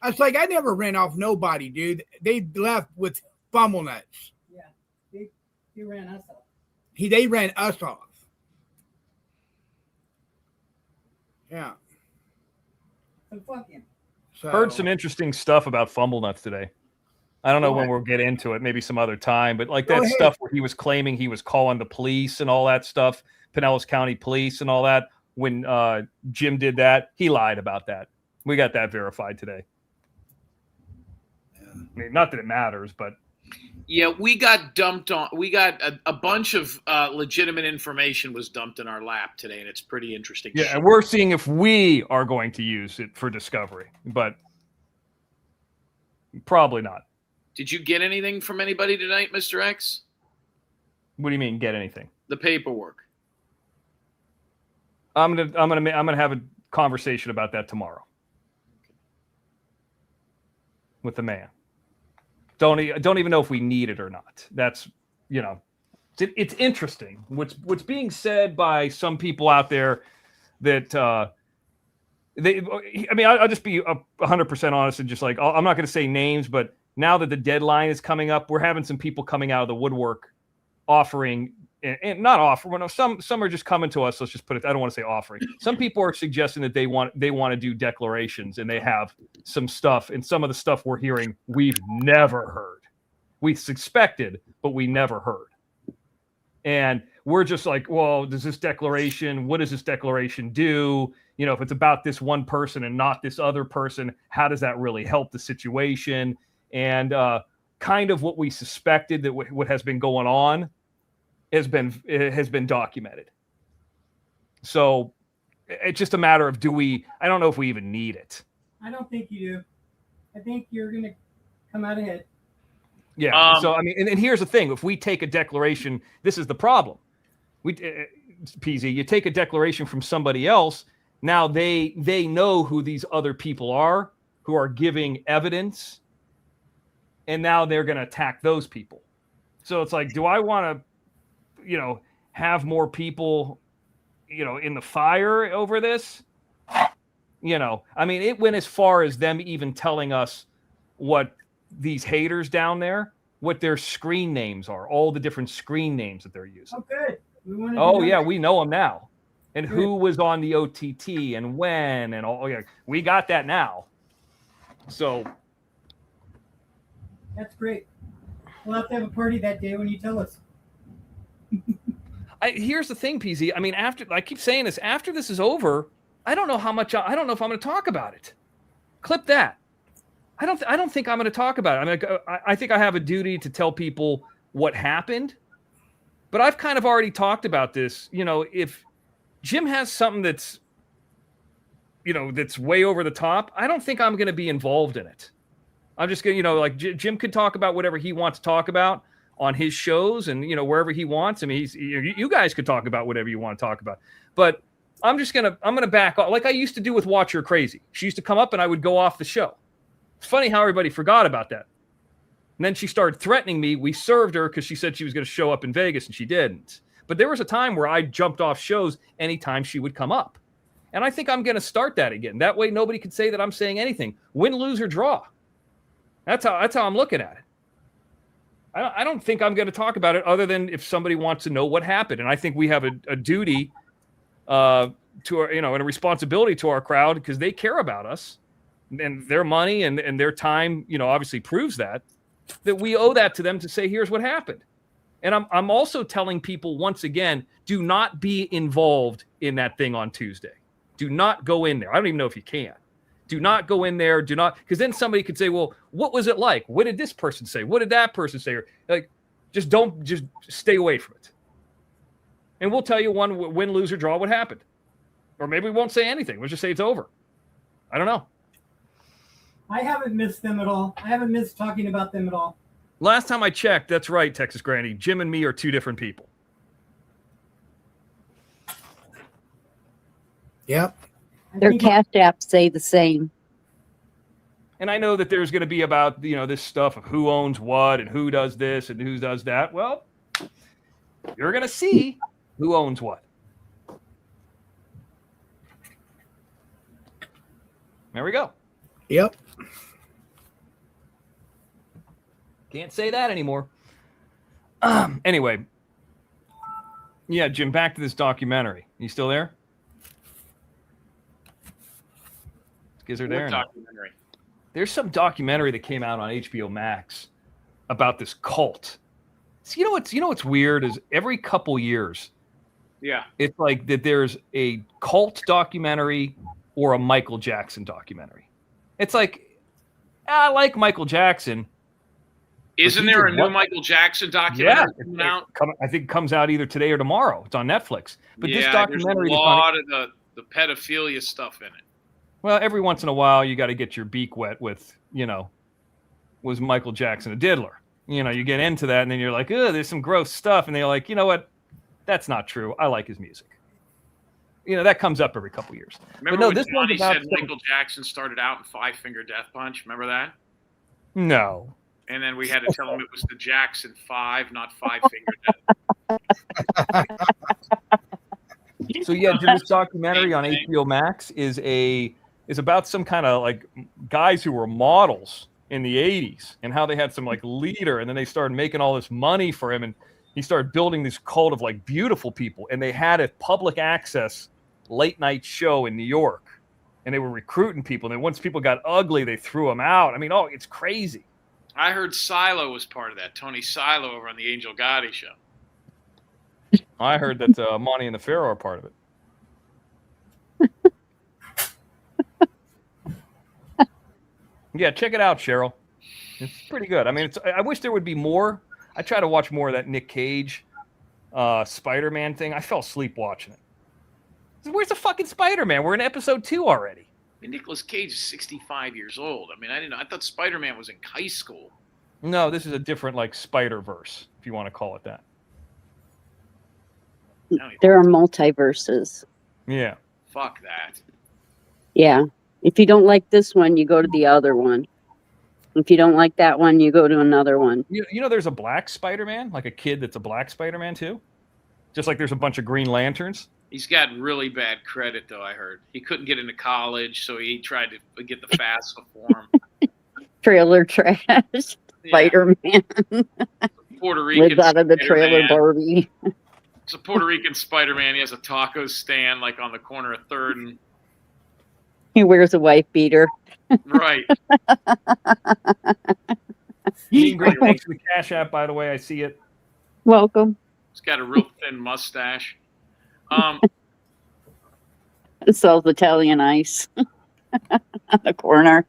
I was like, I never ran off nobody, dude. They left with fumble nuts. He ran us off. They ran us off. Yeah. So fuck him. So, Heard some interesting stuff about Fumble Nuts today. I don't know when we'll get into it, maybe some other time, but like that stuff where he was claiming he was calling the police and all that stuff, Pinellas County Police and all that. When Jim did that, he lied about that. We got that verified today. I mean, not that it matters, but yeah, we got dumped on. We got a bunch of legitimate information was dumped in our lap today, and it's pretty interesting. Yeah, and we're seeing if we are going to use it for discovery, but probably not. Did you get anything from anybody tonight, Mr. X? What do you mean, get anything? The paperwork. I'm gonna have a conversation about that tomorrow with the man. Don't even know if we need it or not. That's, you know, it's interesting. What's being said by some people out there that I'll just be 100% honest and just like, I'm not going to say names, but now that the deadline is coming up, we're having some people coming out of the woodwork offering and not offering. Some are just coming to us. Let's just put it. I don't want to say offering. Some people are suggesting that they want to do declarations and they have some stuff, and some of the stuff we're hearing we've never heard. We suspected, but we never heard. And we're just like, well, what does this declaration do? You know, if it's about this one person and not this other person, how does that really help the situation? And kind of what we suspected that what has been going on has been documented. So it's just a matter of I don't know if we even need it. I don't think you do. I think you're going to come out ahead. Yeah. So, I mean, and here's the thing. If we take a declaration, this is the problem. PZ, you take a declaration from somebody else. Now they know who these other people are who are giving evidence. And now they're going to attack those people. So it's like, do I want to, have more people, in the fire over this? I mean, it went as far as them even telling us what these haters down there, what their screen names are, all the different screen names that they're using. Oh, good. We know them now. And good. Who was on the OTT and when and all. Yeah, we got that now. So. That's great. We'll have to have a party that day when you tell us. here's the thing, PZ. I mean, after I keep saying this, after this is over, I don't know how much. I don't know if I'm going to talk about it. Clip that. I don't think I'm going to talk about it. I mean, I think I have a duty to tell people what happened, but I've kind of already talked about this. You know, if Jim has something that's, you know, that's way over the top, I don't think I'm going to be involved in it. I'm just going to, you know, like Jim could talk about whatever he wants to talk about on his shows and, you know, wherever he wants. I mean, you guys could talk about whatever you want to talk about, but I'm going to back off like I used to do with Watch Her Crazy. She used to come up and I would go off the show. It's funny how everybody forgot about that. And then she started threatening me. We served her because she said she was going to show up in Vegas and she didn't. But there was a time where I jumped off shows anytime she would come up. And I think I'm going to start that again. That way nobody could say that I'm saying anything. Win, lose, or draw. That's how I'm looking at it. I don't think I'm going to talk about it other than if somebody wants to know what happened. And I think we have a duty to our, you know, and a responsibility to our crowd because they care about us and their money and their time, you know, obviously proves that we owe that to them to say, here's what happened. And I'm also telling people once again, do not be involved in that thing on Tuesday. Do not go in there. I don't even know if you can. Do not go in there. Do not, because then somebody could say, well, what was it like? What did this person say? What did that person say? Or, like, just stay away from it. And we'll tell you one win, lose, or draw what happened. Or maybe we won't say anything. We'll just say it's over. I don't know. I haven't missed them at all. I haven't missed talking about them at all. Last time I checked, that's right, Texas Granny. Jim and me are two different people. Yep. Their cash apps say the same. And I know that there's going to be about, you know, this stuff of who owns what and who does this and who does that. Well, you're going to see who owns what. There we go. Yep. Can't say that anymore. Anyway. Yeah, Jim, back to this documentary. You still there? Is there there? Documentary? There's some documentary that came out on HBO Max about this cult. So you know what's weird is every couple years, yeah, it's like that there's a cult documentary or a Michael Jackson documentary. It's like, I like Michael Jackson. Isn't there a new Michael Jackson documentary coming out? I think it comes out either today or tomorrow. It's on Netflix. But yeah, this documentary, there's a lot of the pedophilia stuff in it. Well, every once in a while, you got to get your beak wet with, you know, was Michael Jackson a diddler? You know, you get into that, and then you're like, oh, there's some gross stuff. And they're like, you know what? That's not true. I like his music. You know, that comes up every couple years. Remember when Johnny said Michael Jackson started out in Five Finger Death Punch? Remember that? No. And then we had to tell him it was the Jackson 5, not Five Finger Death. So, yeah, this documentary on HBO Max is about some kind of like guys who were models in the 80s and how they had some like leader, and then they started making all this money for him, and he started building this cult of like beautiful people, and they had a public access late night show in New York, and they were recruiting people, and then once people got ugly, they threw them out. I mean, oh, it's crazy. I heard Silo was part of that. Tony Silo over on the Angel Gotti show. I heard that Monty and the Pharaoh are part of it. Yeah, check it out, Cheryl. It's pretty good. I mean, I wish there would be more. I try to watch more of that Nick Cage Spider-Man thing. I fell asleep watching it. Where's the fucking Spider-Man? We're in episode 2 already. And Nicolas Cage is 65 years old. I mean, I thought Spider-Man was in high school. No, this is a different like Spider-Verse, if you want to call it that. There are multiverses. Yeah. Fuck that. Yeah. If you don't like this one, you go to the other one. If you don't like that one, you go to another one. You know, there's a black Spider-Man, like a kid that's a black Spider-Man too. Just like there's a bunch of Green Lanterns. He's got really bad credit, though, I heard. He couldn't get into college, so he tried to get the FAFSA form. Trailer trash. Spider-Man. Puerto Rican Lives out of the Spider-Man. trailer Barbie. It's a Puerto Rican Spider-Man. He has a taco stand like on the corner of 3rd and... He wears a wife beater. Right. Great. Thanks for the Cash App, by the way. I see it. Welcome. He's got a real thin mustache. Sells Italian ice on the corner.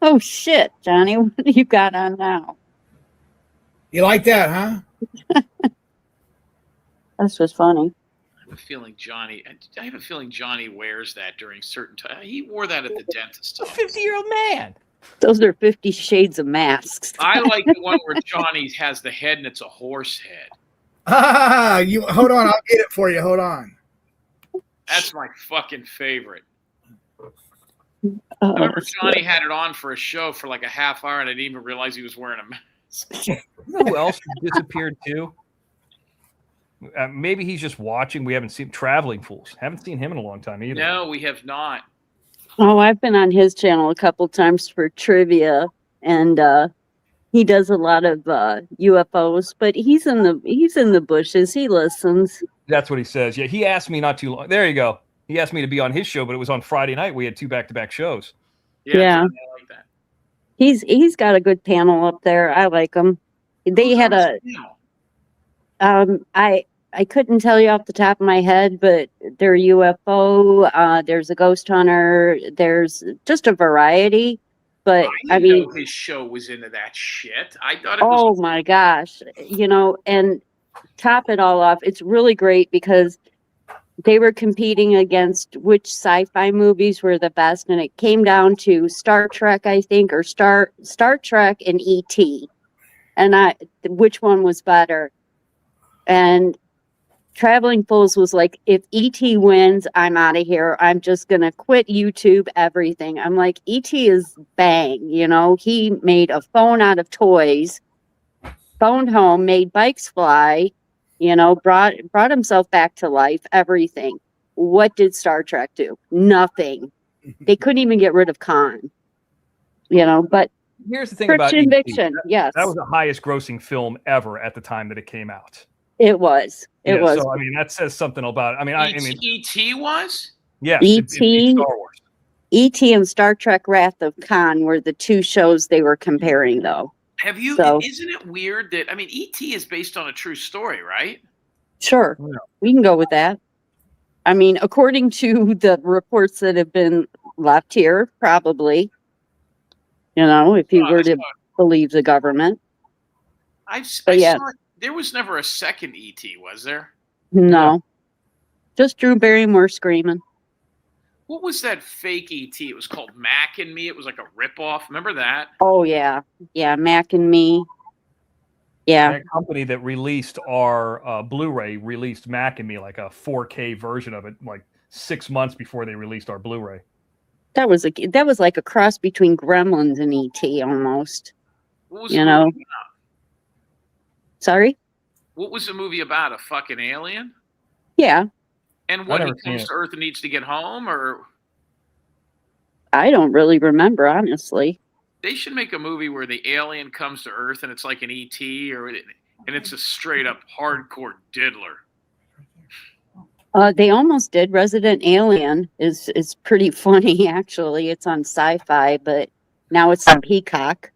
Oh shit, Johnny, what do you got on now? You like that, huh? That's just funny. I have a feeling Johnny wears that during certain times. He wore that at the dentist. A 50-year-old man. Those are 50 Shades of Masks. I like the one where Johnny has the head and it's a horse head. Ah, you hold on, I'll get it for you. Hold on. That's my fucking favorite. Oh, I remember Johnny had it on for a show for like a half hour, and I didn't even realize he was wearing a mask. You know who else disappeared too? Maybe he's just watching. We haven't seen Traveling Fools. Haven't seen him in a long time either. No, we have not. Oh, I've been on his channel a couple times for trivia, and he does a lot of UFOs. But he's in the bushes. He listens. That's what he says. Yeah, he asked me not too long. There you go. He asked me to be on his show, but it was on Friday night. We had 2 back-to-back shows. Yeah. I like that. He's got a good panel up there. I like him. They had a I couldn't tell you off the top of my head, but they're UFO. There's a ghost hunter. There's just a variety. But I mean, know his show was into that shit. I thought it was. Oh my gosh, and top it all off, it's really great because they were competing against which sci-fi movies were the best, and it came down to Star Trek, I think, or Star Trek and E.T. And which one was better? And Traveling Fools was like, if E.T. wins, I'm out of here. I'm just gonna quit YouTube, everything. I'm like, E.T. is bang, he made a phone out of toys, phoned home, made bikes fly, brought himself back to life, everything. What did Star Trek do? Nothing. They couldn't even get rid of Khan. But here's the thing about Friction E.T. Fiction, yes. That was the highest grossing film ever at the time that it came out. It was. It was. So, I mean, that says something about it. E.T. was? Yes. E.T. Star Wars. E.T. and Star Trek Wrath of Khan were the two shows they were comparing, though. Isn't it weird that, E.T. is based on a true story, right? Sure. Yeah. We can go with that. According to the reports that have been left here, probably, if you were to believe the government. I saw there was never a second E.T., was there? No. Just Drew Barrymore screaming. What was that fake E.T.? It was called Mac and Me. It was like a ripoff. Remember that? Oh, yeah. Yeah, Mac and Me. Yeah. That company that released our Blu-ray released Mac and Me, like a 4K version of it, like 6 months before they released our Blu-ray. That was like a cross between Gremlins and E.T. almost. What was the movie about? Sorry? What was the movie about? A fucking alien? Yeah. And what, he comes to Earth and needs to get home, or? I don't really remember, honestly. They should make a movie where the alien comes to Earth and it's like an E.T. and it's a straight up hardcore diddler. They almost did. Resident Alien is pretty funny, actually. It's on Sci-Fi, but now it's on Peacock.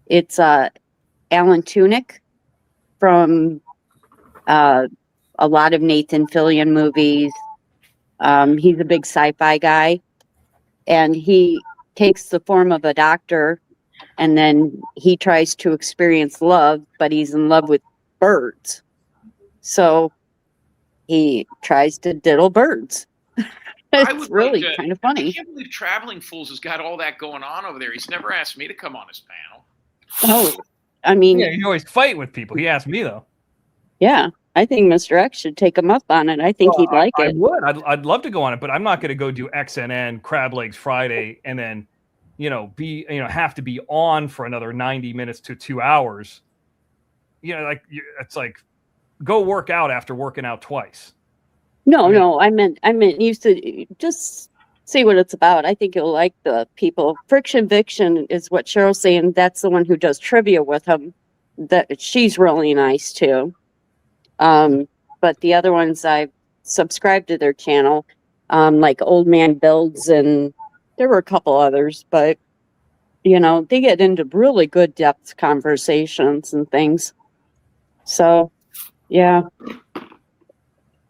It's Alan Tudyk from a lot of Nathan Fillion movies. He's a big sci-fi guy, and he takes the form of a doctor, and then he tries to experience love, but he's in love with birds. So he tries to diddle birds. It's really kind of funny. I can't believe Traveling Fools has got all that going on over there. He's never asked me to come on his panel. Oh, you always fight with people. He asked me though. Yeah, I think Mr. X should take him up on it. I think he'd like it. I would. I'd love to go on it, but I'm not going to go do XNN Crab Legs Friday and then, have to be on for another 90 minutes to 2 hours. It's like go work out after working out twice. No, I meant you should just see what it's about. I think you'll like the people. Friction Fiction is what Cheryl's saying. That's the one who does trivia with him. That she's really nice too. But the other ones, I've subscribed to their channel, like Old Man Builds, and there were a couple others, but they get into really good depth conversations and things. So, yeah.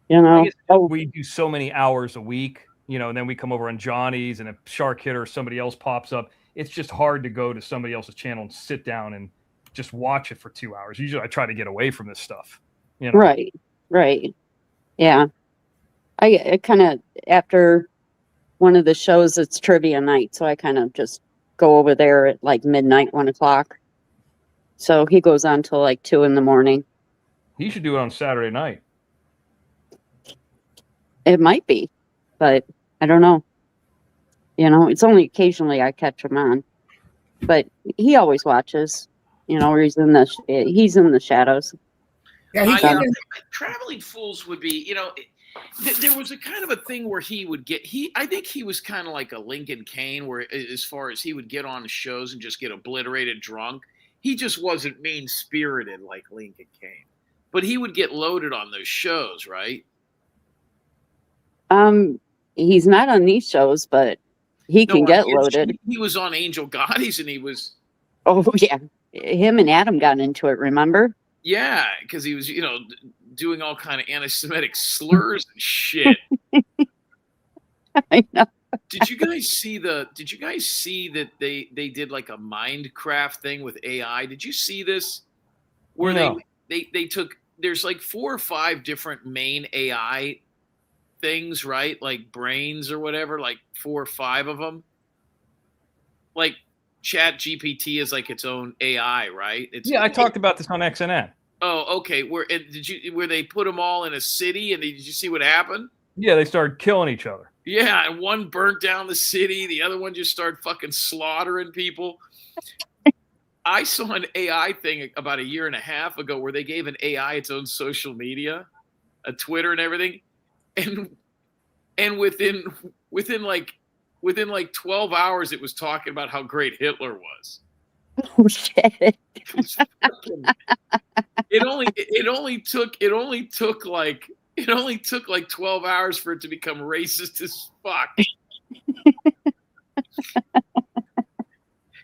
You I know, guess oh, we do so many hours a week, you know, and then we come over on Johnny's, and if Shark Hit or somebody else pops up, it's just hard to go to somebody else's channel and sit down and just watch it for 2 hours. Usually I try to get away from this stuff. You know? right. Yeah. I kind of, after one of the shows, it's trivia night. So I kind of just go over there at like midnight, 1 o'clock. So he goes on till like 2 in the morning. He should do it on Saturday night. It might be, but I don't know. You know, it's only occasionally I catch him on, but he always watches. You know, he's in the shadows. Yeah, he So- Traveling Fools would be, you know, there was a kind of a thing where he would get I think he was kind of like a Lincoln Kane, where as far as he would get on the shows and just get obliterated drunk. He just wasn't mean spirited like Lincoln Kane, but he would get loaded on those shows, right? He's not on these shows, but he can get loaded. He was on Angel Goddess, and he was. Oh yeah, him and Adam got into it. Remember? Yeah, because he was, you know, doing all kind of anti-Semitic slurs and shit. I know. Did you guys see that they did like a Minecraft thing with AI? Did you see this? Where No. they took, there's like 4 or 5 different main AI things, right? Like brains or whatever, like 4 or 5 of them. Like Chat GPT is like its own AI, right? I talked about this on XNN. Oh, okay. Where they put them all in a city, and did you see what happened? Yeah, they started killing each other. Yeah, and one burnt down the city. The other one just started fucking slaughtering people. I saw an AI thing about a year and a half ago where they gave an AI its own social media, a Twitter and everything, and within like 12 hours, it was talking about how great Hitler was. Oh shit! It only took like 12 hours for it to become racist as fuck.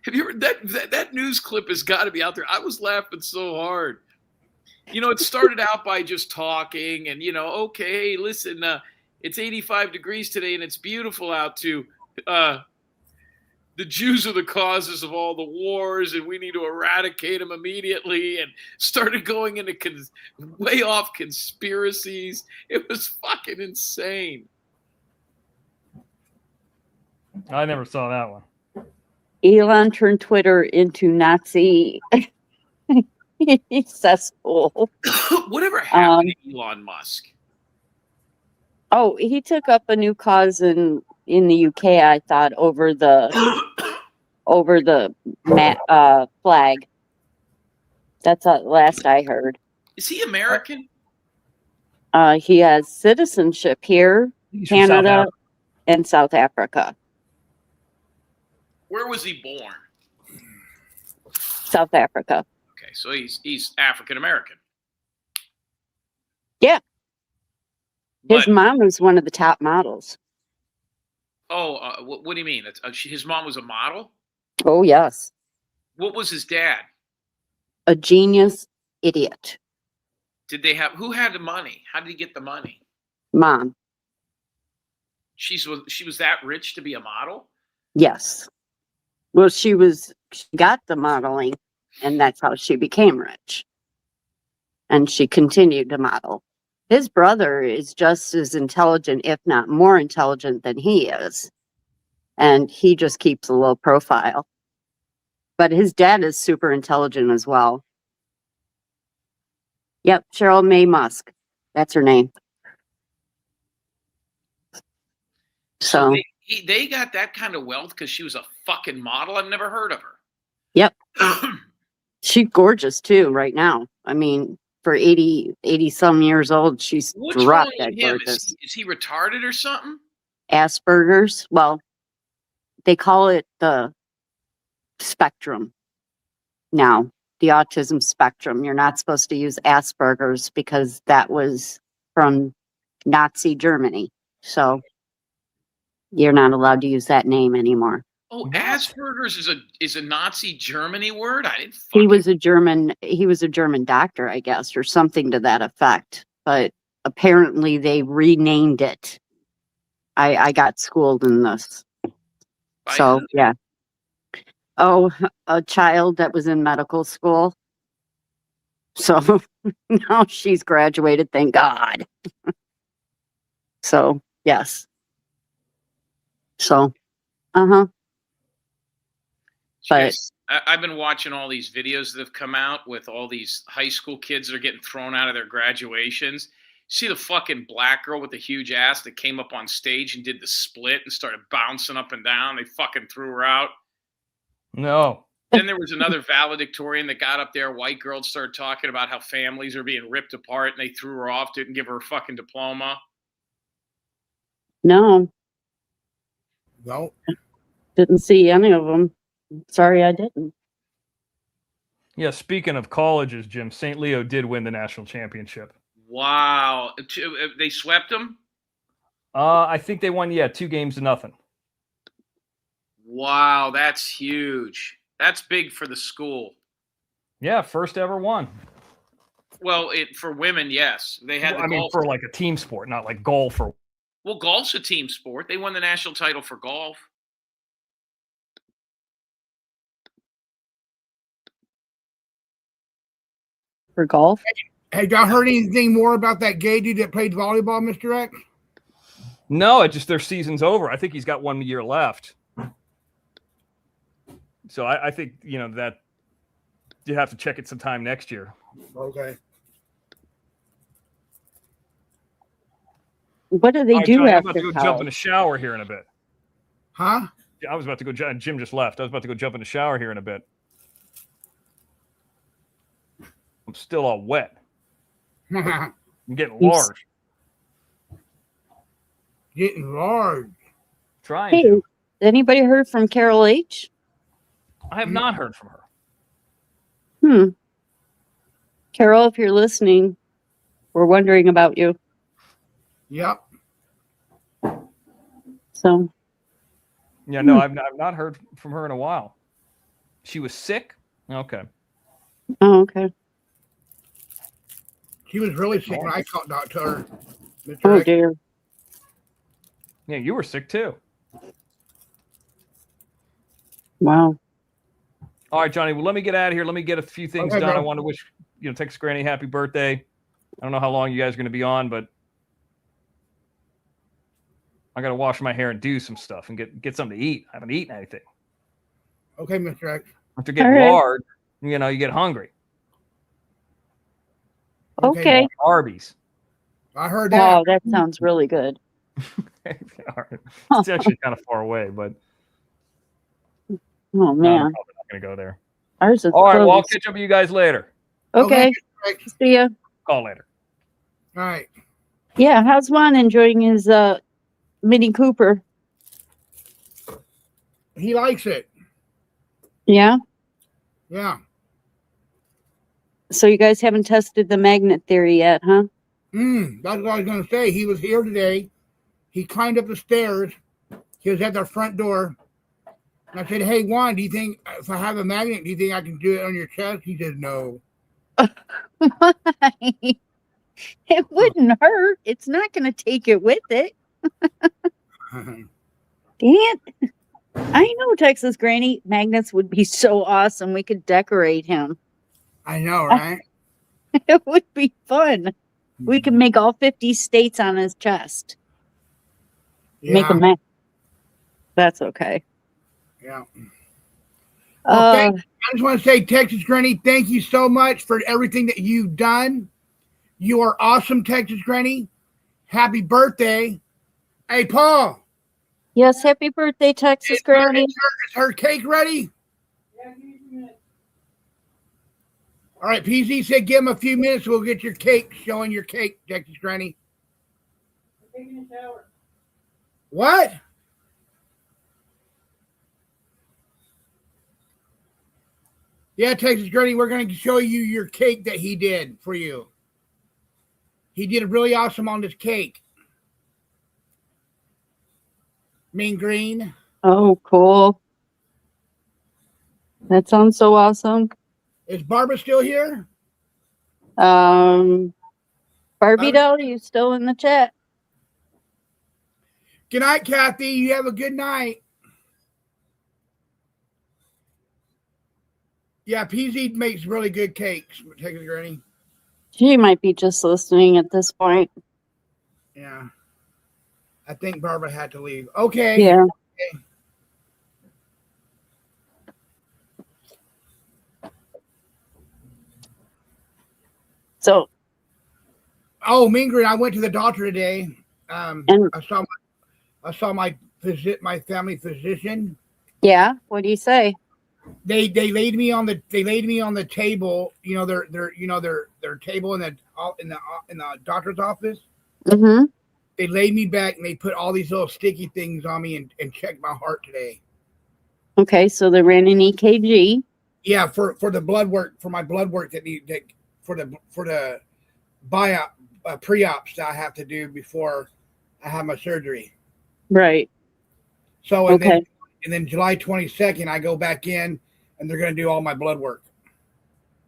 Have you heard that news clip has got to be out there? I was laughing so hard. You know, it started out by just talking and, you know, okay, listen, it's 85 degrees today and it's beautiful out too. The Jews are the causes of all the wars and we need to eradicate them immediately, and started going into way off conspiracies. It was fucking insane. I never saw that one. Elon turned Twitter into Nazi cesspool. Whatever happened to Elon Musk? Oh, he took up a new cause in the UK, I thought, over the flag. That's the last I heard. Is he American? He has citizenship here, He's from South Canada, Africa. and South Africa. Where was he born? South Africa. Okay, so he's African American. Yeah. His But, mom was one of the top models. what do you mean? His mom was a model? Oh, yes. What was his dad? A genius idiot. Who had the money? How did he get the money? Mom. She was that rich to be a model? Yes. Well, she got the modeling, and that's how she became rich. And she continued to model. His brother is just as intelligent, if not more intelligent than he is. And he just keeps a low profile. But his dad is super intelligent as well. Yep, Cheryl May Musk. That's her name. So they got that kind of wealth because she was a fucking model. I've never heard of her. Yep. She's gorgeous too right now. I mean, for 80 some years old, she's What's wrong dropped with that him? gorgeous. Is he retarded or something? Asperger's. Well, they call it the spectrum now, the autism spectrum. You're not supposed to use Asperger's because that was from Nazi Germany. So you're not allowed to use that name anymore. Oh, What? Asperger's is a Nazi Germany word. I didn't. He fucking- was a German doctor, I guess, or something to that effect. But apparently they renamed it. I got schooled in this. By So who? yeah. Oh, a child that was in medical school. So now she's graduated, thank God. So yes. So but Yes. I've been watching all these videos that have come out with all these high school kids that are getting thrown out of their graduations. See the fucking black girl with the huge ass that came up on stage and did the split and started bouncing up and down. They fucking threw her out. No. Then there was another valedictorian that got up there. White girl started talking about how families are being ripped apart, and they threw her off, didn't give her a fucking diploma. no, No. didn't see any of them. Sorry, I didn't. Yeah, speaking of colleges, Jim, St. Leo did win the national championship. Wow. They swept them? I think they won, 2 games to nothing. Wow, that's huge. That's big for the school. Yeah, first ever one. Well, for women, yes. They had the golf. For like a team sport, not like golf or. Well, golf's a team sport. They won the national title for golf. For golf? Have y'all heard anything more about that gay dude that played volleyball, Mr. X? No, it just their season's over. I think he's got 1 year left. So I think that you have to check it sometime next year. Okay. What do they All right, do Johnny, I'm after about to go college? jump in the shower here in a bit. Huh? I was about to go. Jim just left. I was about to go jump in the shower here in a bit. I'm still all wet. I'm getting large. Getting large. Trying Hey, to. anybody heard from Carol H? I have not heard from her. Carol, if you're listening, we're wondering about you. Yep. So Yeah, no, I've not heard from her in a while. She was sick? Okay. oh, okay. She was really sick when I talked to her. Mr. Oh X. dear. Yeah, you were sick too. Wow. All right, Johnny. Well, let me get out of here. Let me get a few things Okay, done. bro. I want to wish Texas Granny happy birthday. I don't know how long you guys are going to be on, but I got to wash my hair and do some stuff and get something to eat. I haven't eaten anything. Okay, Mr. X. After getting All right. large, you get hungry. Okay. Arby's. I heard that. Wow, that sounds really good. All right. It's actually kind of far away, but Oh no, I'm man, probably not going to go there. ours is All right, well, I'll closed. catch up with you guys later. Okay, Mr. X. see ya. Call later. All right. Yeah, how's Juan enjoying his Mini Cooper? He likes it. Yeah. Yeah. So you guys haven't tested the magnet theory yet, huh? That's what I was going to say. He was here today. He climbed up the stairs. He was at the front door. And I said, hey, Juan, do you think if I have a magnet, do you think I can do it on your chest? He said, no. Why? It wouldn't hurt. It's not going to take it with it. Dang it. I know, Texas Granny. Magnets would be so awesome. We could decorate him. I know, right? It would be fun. We could make all 50 states on his chest. Make Yeah. a map. That's okay. Yeah. Well, Uh, I just want to say, Texas Granny, thank you so much for everything that you've done. You are awesome, Texas Granny. Happy birthday. Hey, Paul, yes, happy birthday, Texas Granny. is her cake ready? All right, PZ said give him a few minutes. We'll get your cake, showing your cake, Texas Granny. What? Yeah, Texas Granny, we're going to show you your cake that he did for you. He did really awesome on this cake. Mean green. Oh, cool. That sounds so awesome. Is Barbara still here? Barbie doll, you still in the chat? Good night, Kathy. You have a good night. Yeah, PZ makes really good cakes. Texas Granny. She might be just listening at this point. Yeah. I think Barbara had to leave. Okay. Yeah. Okay. So. Oh, Mingrid, I went to the doctor today. And I saw my family physician. Yeah. What do you say? They laid me on the table. You know their table in the doctor's office. Mm-hmm. They laid me back and they put all these little sticky things on me and checked my heart today. Okay, so they ran an EKG. Yeah, for the blood work, for my blood work for the pre-ops that I have to do before I have my surgery. Right. So and then July 22nd I go back in and they're going to do all my blood work.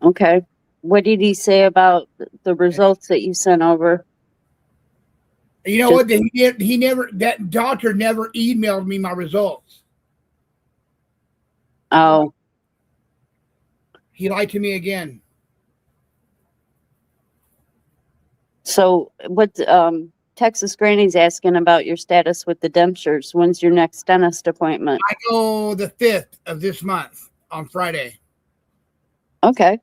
Okay. What did he say about the results that you sent over? You know what? That doctor never emailed me my results. Oh. He lied to me again. So what Texas Granny's asking about your status with the dentures. When's your next dentist appointment? I go the 5th of this month on Friday. Okay.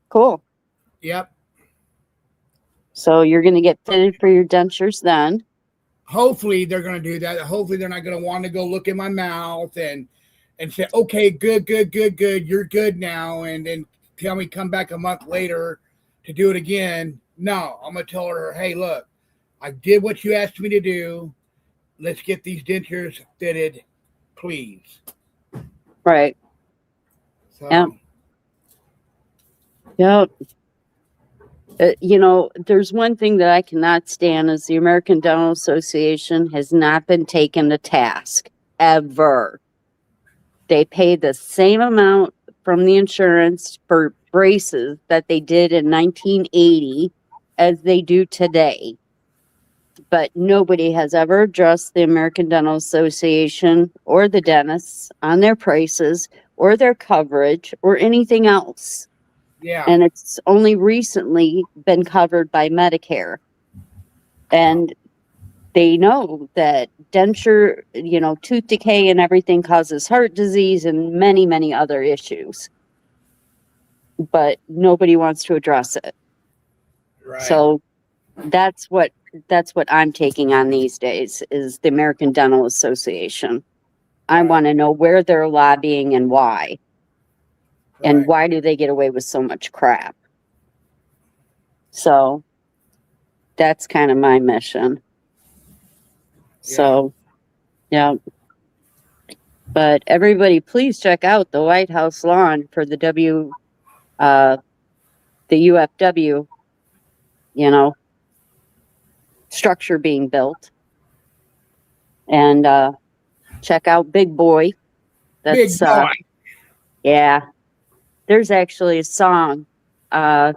Cool. Yep. So you're going to get fitted for your dentures then. Hopefully they're going to do that. Hopefully they're not going to want to go look in my mouth and say, okay, good. You're good now. And then tell me come back a month later to do it again. No, I'm going to tell her, hey, look, I did what you asked me to do. Let's get these dentures fitted, please. Right. So, yeah. Yep. There's one thing that I cannot stand is the American Dental Association has not been taken to task ever. They pay the same amount from the insurance for braces that they did in 1980 as they do today. But nobody has ever addressed the American Dental Association or the dentists on their prices or their coverage or anything else. yeah. And it's only recently been covered by Medicare. And they know that denture, tooth decay and everything causes heart disease and many, many other issues. But nobody wants to address it. Right. So that's what I'm taking on these days is the American Dental Association. I want to know where they're lobbying and why. And why do they get away with so much crap? So that's kind of my mission. So, yeah. But everybody, please check out the White House lawn for the UFW, structure being built. And check out Big Boy. That's Big Boy. Yeah. There's actually a song from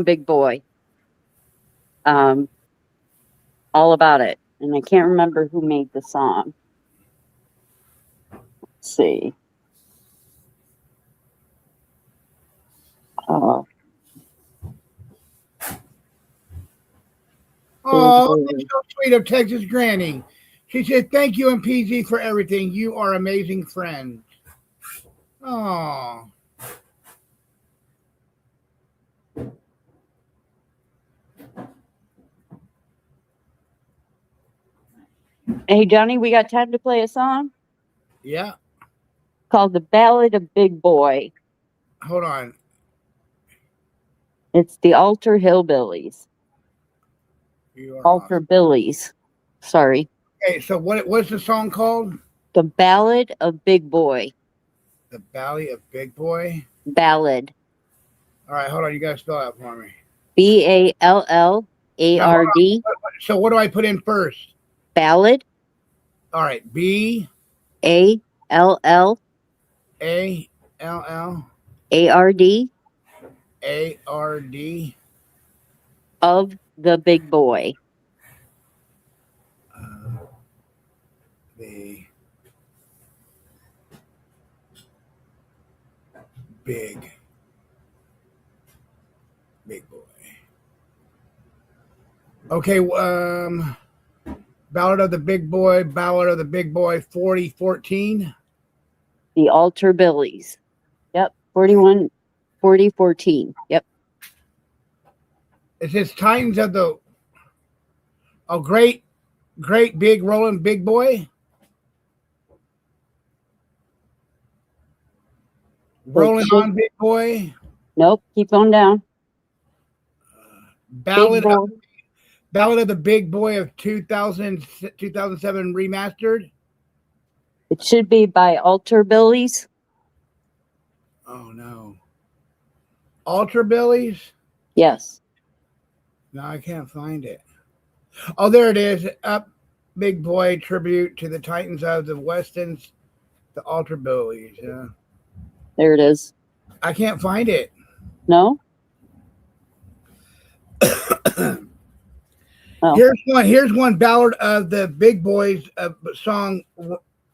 Big Boy all about it. And I can't remember who made the song. Let's see. Oh, that's so sweet of Texas Granny. She said, thank you and PZ for everything. You are amazing friends. Oh. Hey, Johnny, we got time to play a song? Yeah. Called The Ballad of Big Boy. Hold on. It's the Alter Hillbillies. Alter Billies. Sorry. Okay, so what's the song called? The Ballad of Big Boy. The Ballad of Big Boy? Ballad. All right, hold on. You got to spell that for me. Ballard. So what do I put in first? Ballad. All right. BALL. A-L-L A-R-D A-R-D of the Big Boy. The Big Boy. Okay, Ballad of the Big Boy, 4014. The Altar Billies. Yep, 4014. Yep. It says Titans of the great big rolling big boy. Rolling on big boy. Nope, keep on down. Ballad of the Big Boy of 2007 remastered. It should be by Altar Billies. Oh no. Altar Billies? Yes. No, I can't find it. Oh, there it is. Up Big Boy tribute to the Titans of the Westons, the Altar Billies. Yeah. There it is. I can't find it. No? Oh. Here's one Ballad of the Big Boys song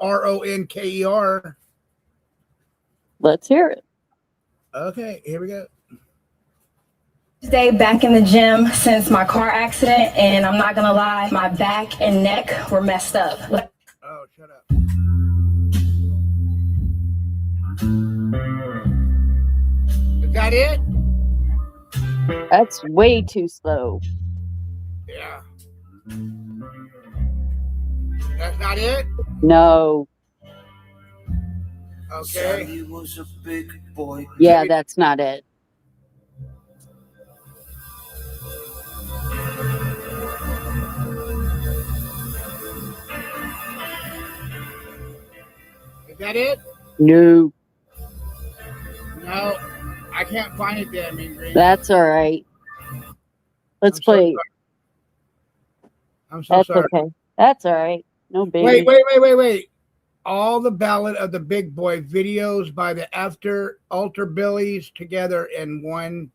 Ronker. Let's hear it. Okay, here we go. Stay back in the gym since my car accident, and I'm not gonna lie, my back and neck were messed up. Oh, shut up. Is that it? That's way too slow. Yeah. That's not it? No. Okay. Yeah, that's not it. Is that it? No. No. I can't find it there, Mean Green. That's all right. Let's play. I'm so That's sorry. okay. That's all right. No big. Wait. All the Ballad of the Big Boy videos by the Altar Billies together in one.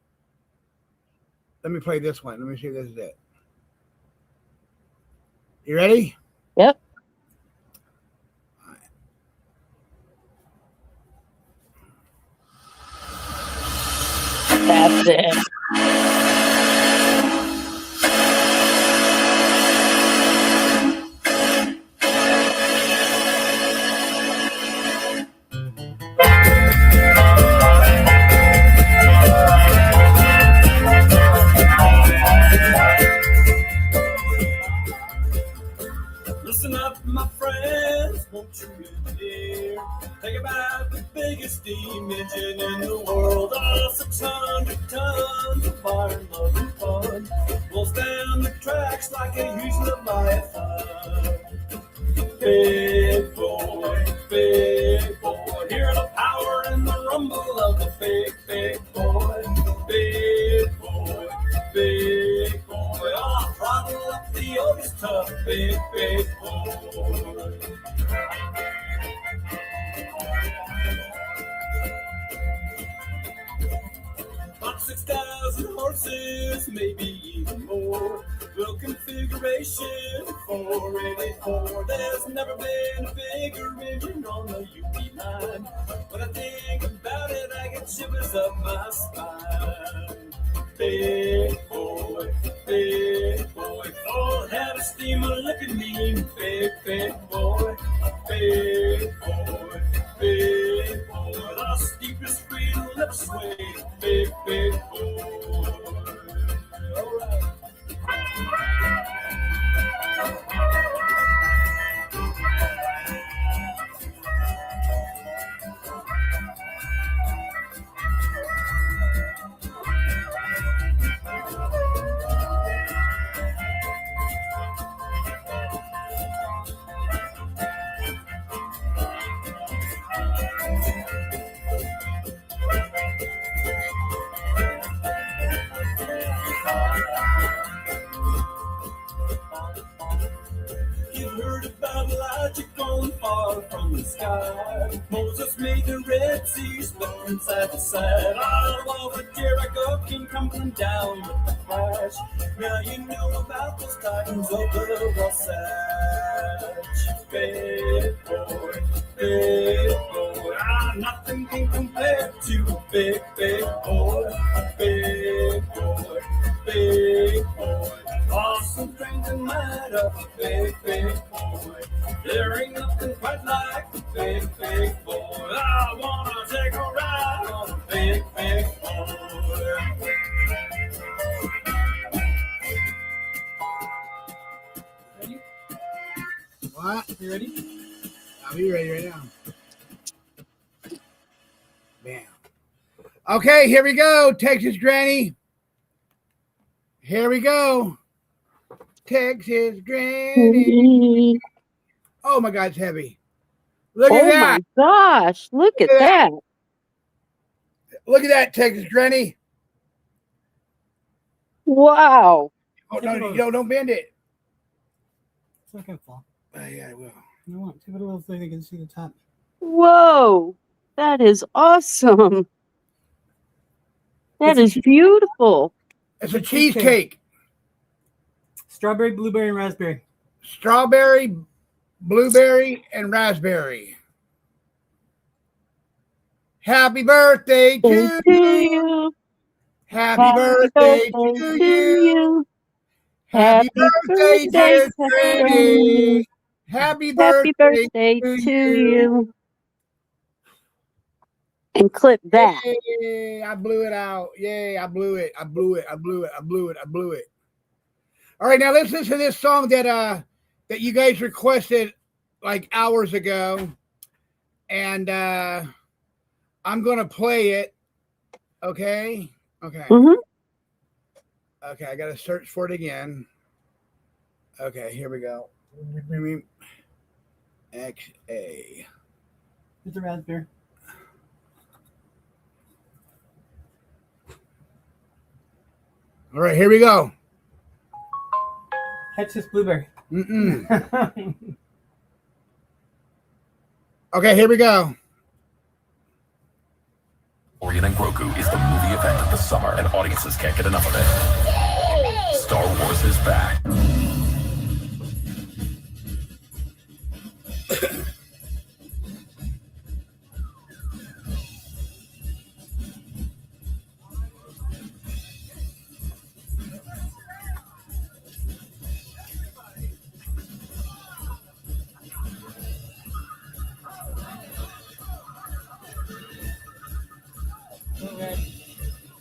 Let me play this one. Let me see if this is it. You ready? Yep. That's it. Listen up, my friends, won't you listen here? Think about the biggest steam engine in the world. 600 tons of iron, love, and fun. Rolls down the tracks like a huge Leviathan. Big boy, hear the power and the rumble of the big boy. Big boy, I'll throttle up the oldest tough big boy. About 6,000 horses, maybe even more. Real configuration 484. There's never been a bigger engine on the UP9. When I think about it, I get shivers up my spine. Big boy, full head of steam, look at me, big boy, the steepest grade will never sway, big boy. All right. You've heard about Elijah going far from the sky. Moses made the Red Betsy's looking side to side. All over Jericho came crumbling down with the crash. Now you know about those titans of the Wasatch. Big boy, nothing can compare to big boy, big boy, big boy. Awesome strength and might of a big boy. There ain't nothing quite like a big boy. I wanna take a ride on a big boy. Ready? What? You ready? I'll be ready right now. Bam. Okay, here we go, Texas Granny. Here we go. Texas Granny. Oh my God, it's heavy. Look at that. Oh my gosh, look at that. Look at that, Texas Granny. Wow. Oh, no, don't bend it. It's not gonna fall. Yeah, I will. You want to give it a little so you can see the top. Whoa, that is awesome. That is beautiful. It's a cheesecake. Strawberry, blueberry, and raspberry. Strawberry, blueberry, and raspberry. Happy birthday to you. Happy birthday to you. Happy birthday, dear Granny. Happy birthday to you. And clip that. Yay, I blew it out. Yay, I blew it. I blew it. All right, now let's listen to this song that you guys requested like hours ago. And I'm gonna play it. Okay. Mm-hmm. Okay, I gotta search for it again. Okay, here we go. XA. It's a raspberry. All right, here we go. Catch this blueberry. Okay, here we go. Orient and Grogu is the movie event of the summer, and audiences can't get enough of it. Star Wars is back.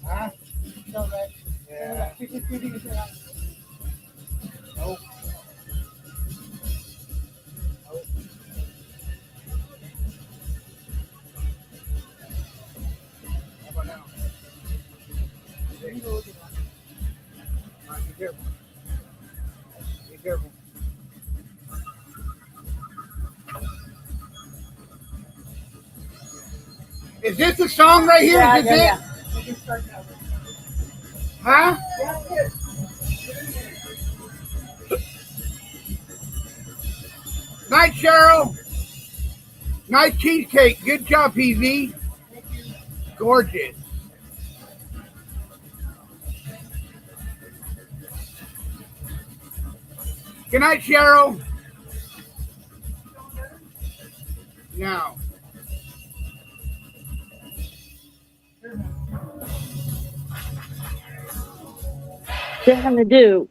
Huh? Yeah. Nope. How about now? Be careful. Be careful. Is this the song right here? Is this it? Huh? Night, Cheryl. Nice cheesecake. Good job, PZ. Gorgeous. Good night, Cheryl. Now. They're gonna do.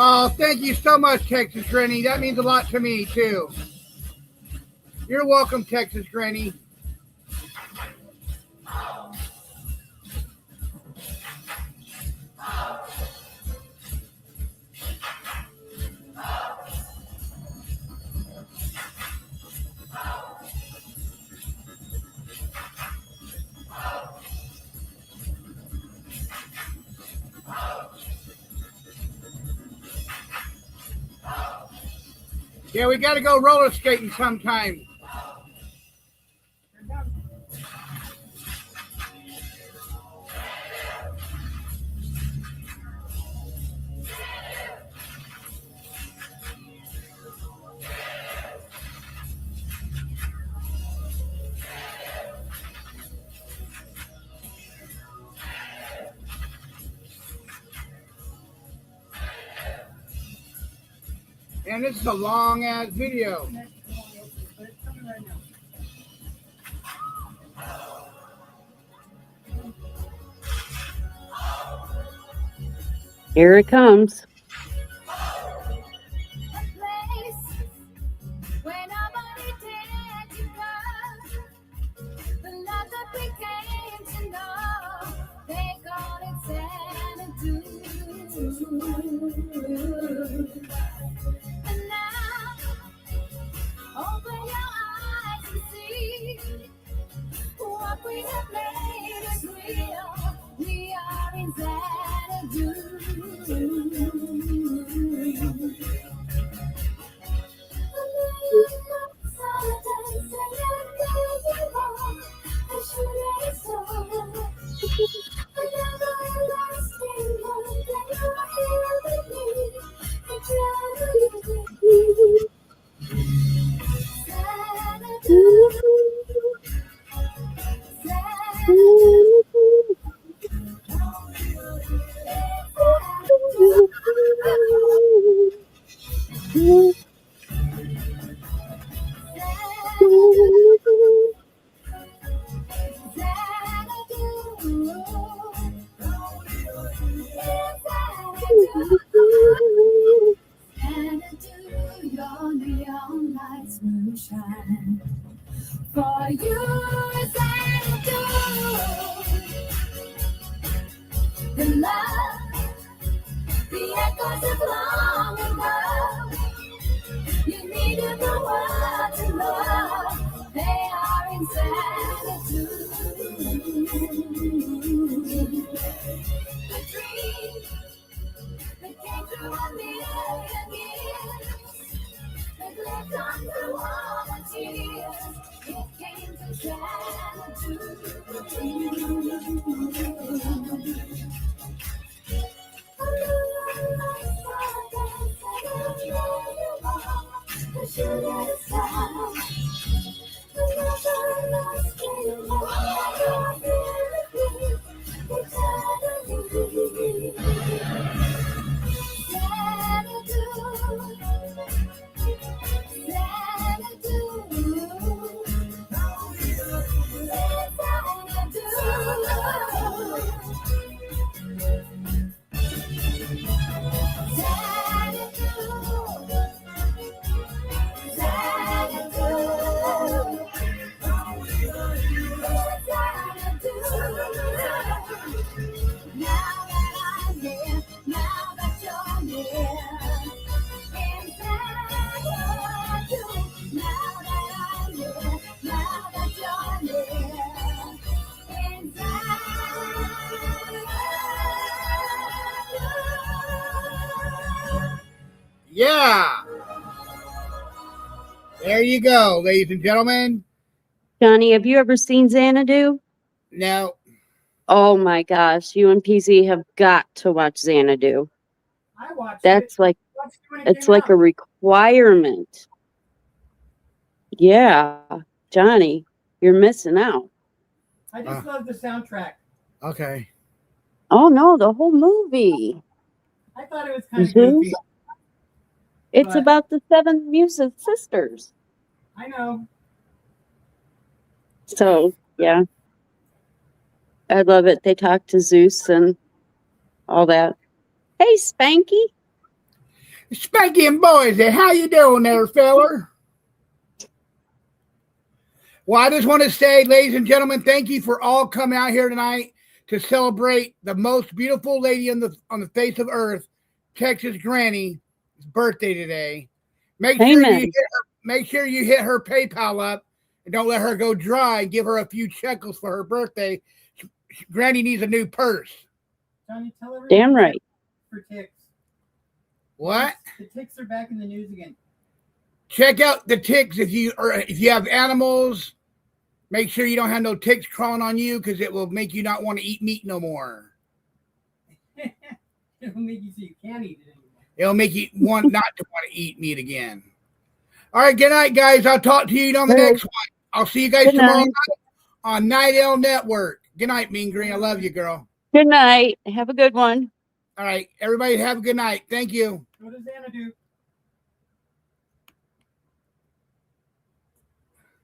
Oh, thank you so much, Texas Granny. That means a lot to me, too. You're welcome, Texas Granny. Yeah, we got to go roller skating sometime. And this is a long ass video. Here it comes. Where nobody dared to go, the love that we came to know, they call it Xanadu. And now, open your eyes and see what we have made is real. We are in Xanadu. Your neon lights will shine. For you is Xanadu. The love, the echoes of long ago. You needed the world to know they are in Xanadu. The dream that came through a million years, that lived on through all the tears, it came to Xanadu. Yeah. There you go, ladies and gentlemen. Johnny, have you ever seen Xanadu? No. Oh my gosh, you and PZ have got to watch Xanadu. I watched That's it. like Watched it when it it's came like out. a requirement. Yeah, Johnny, you're missing out. I just love the soundtrack. Okay. Oh no, the whole movie. I thought it was kind of Zeus. goofy. It's But- about the 7 Muses sisters. I know. So yeah, I love it. They talk to Zeus and all that. Hey, Spanky. Spanky and Boise, how you doing there, feller? Well, I just want to say, ladies and gentlemen, thank you for all coming out here tonight to celebrate the most beautiful lady on the face of earth, Texas Granny's birthday today. Make sure you hit her PayPal up and don't let her go dry. Give her a few shekels for her birthday. Granny needs a new purse. Johnny, tell everyone. Damn right. For ticks. What? The ticks are back in the news again. check out the ticks if you have animals. Make sure you don't have no ticks crawling on you because it will make you not want to eat meat no more. It'll make you so you can't eat it anymore. It'll make you want not to want to eat meat again. All right, good night, guys. I'll talk to you on the next one. I'll see you guys Good tomorrow night. night on Night L Network. Good night, Mean Green. I love you, girl. Good night. Have a good one. All right, everybody have a good night. Thank you. What does Anna do?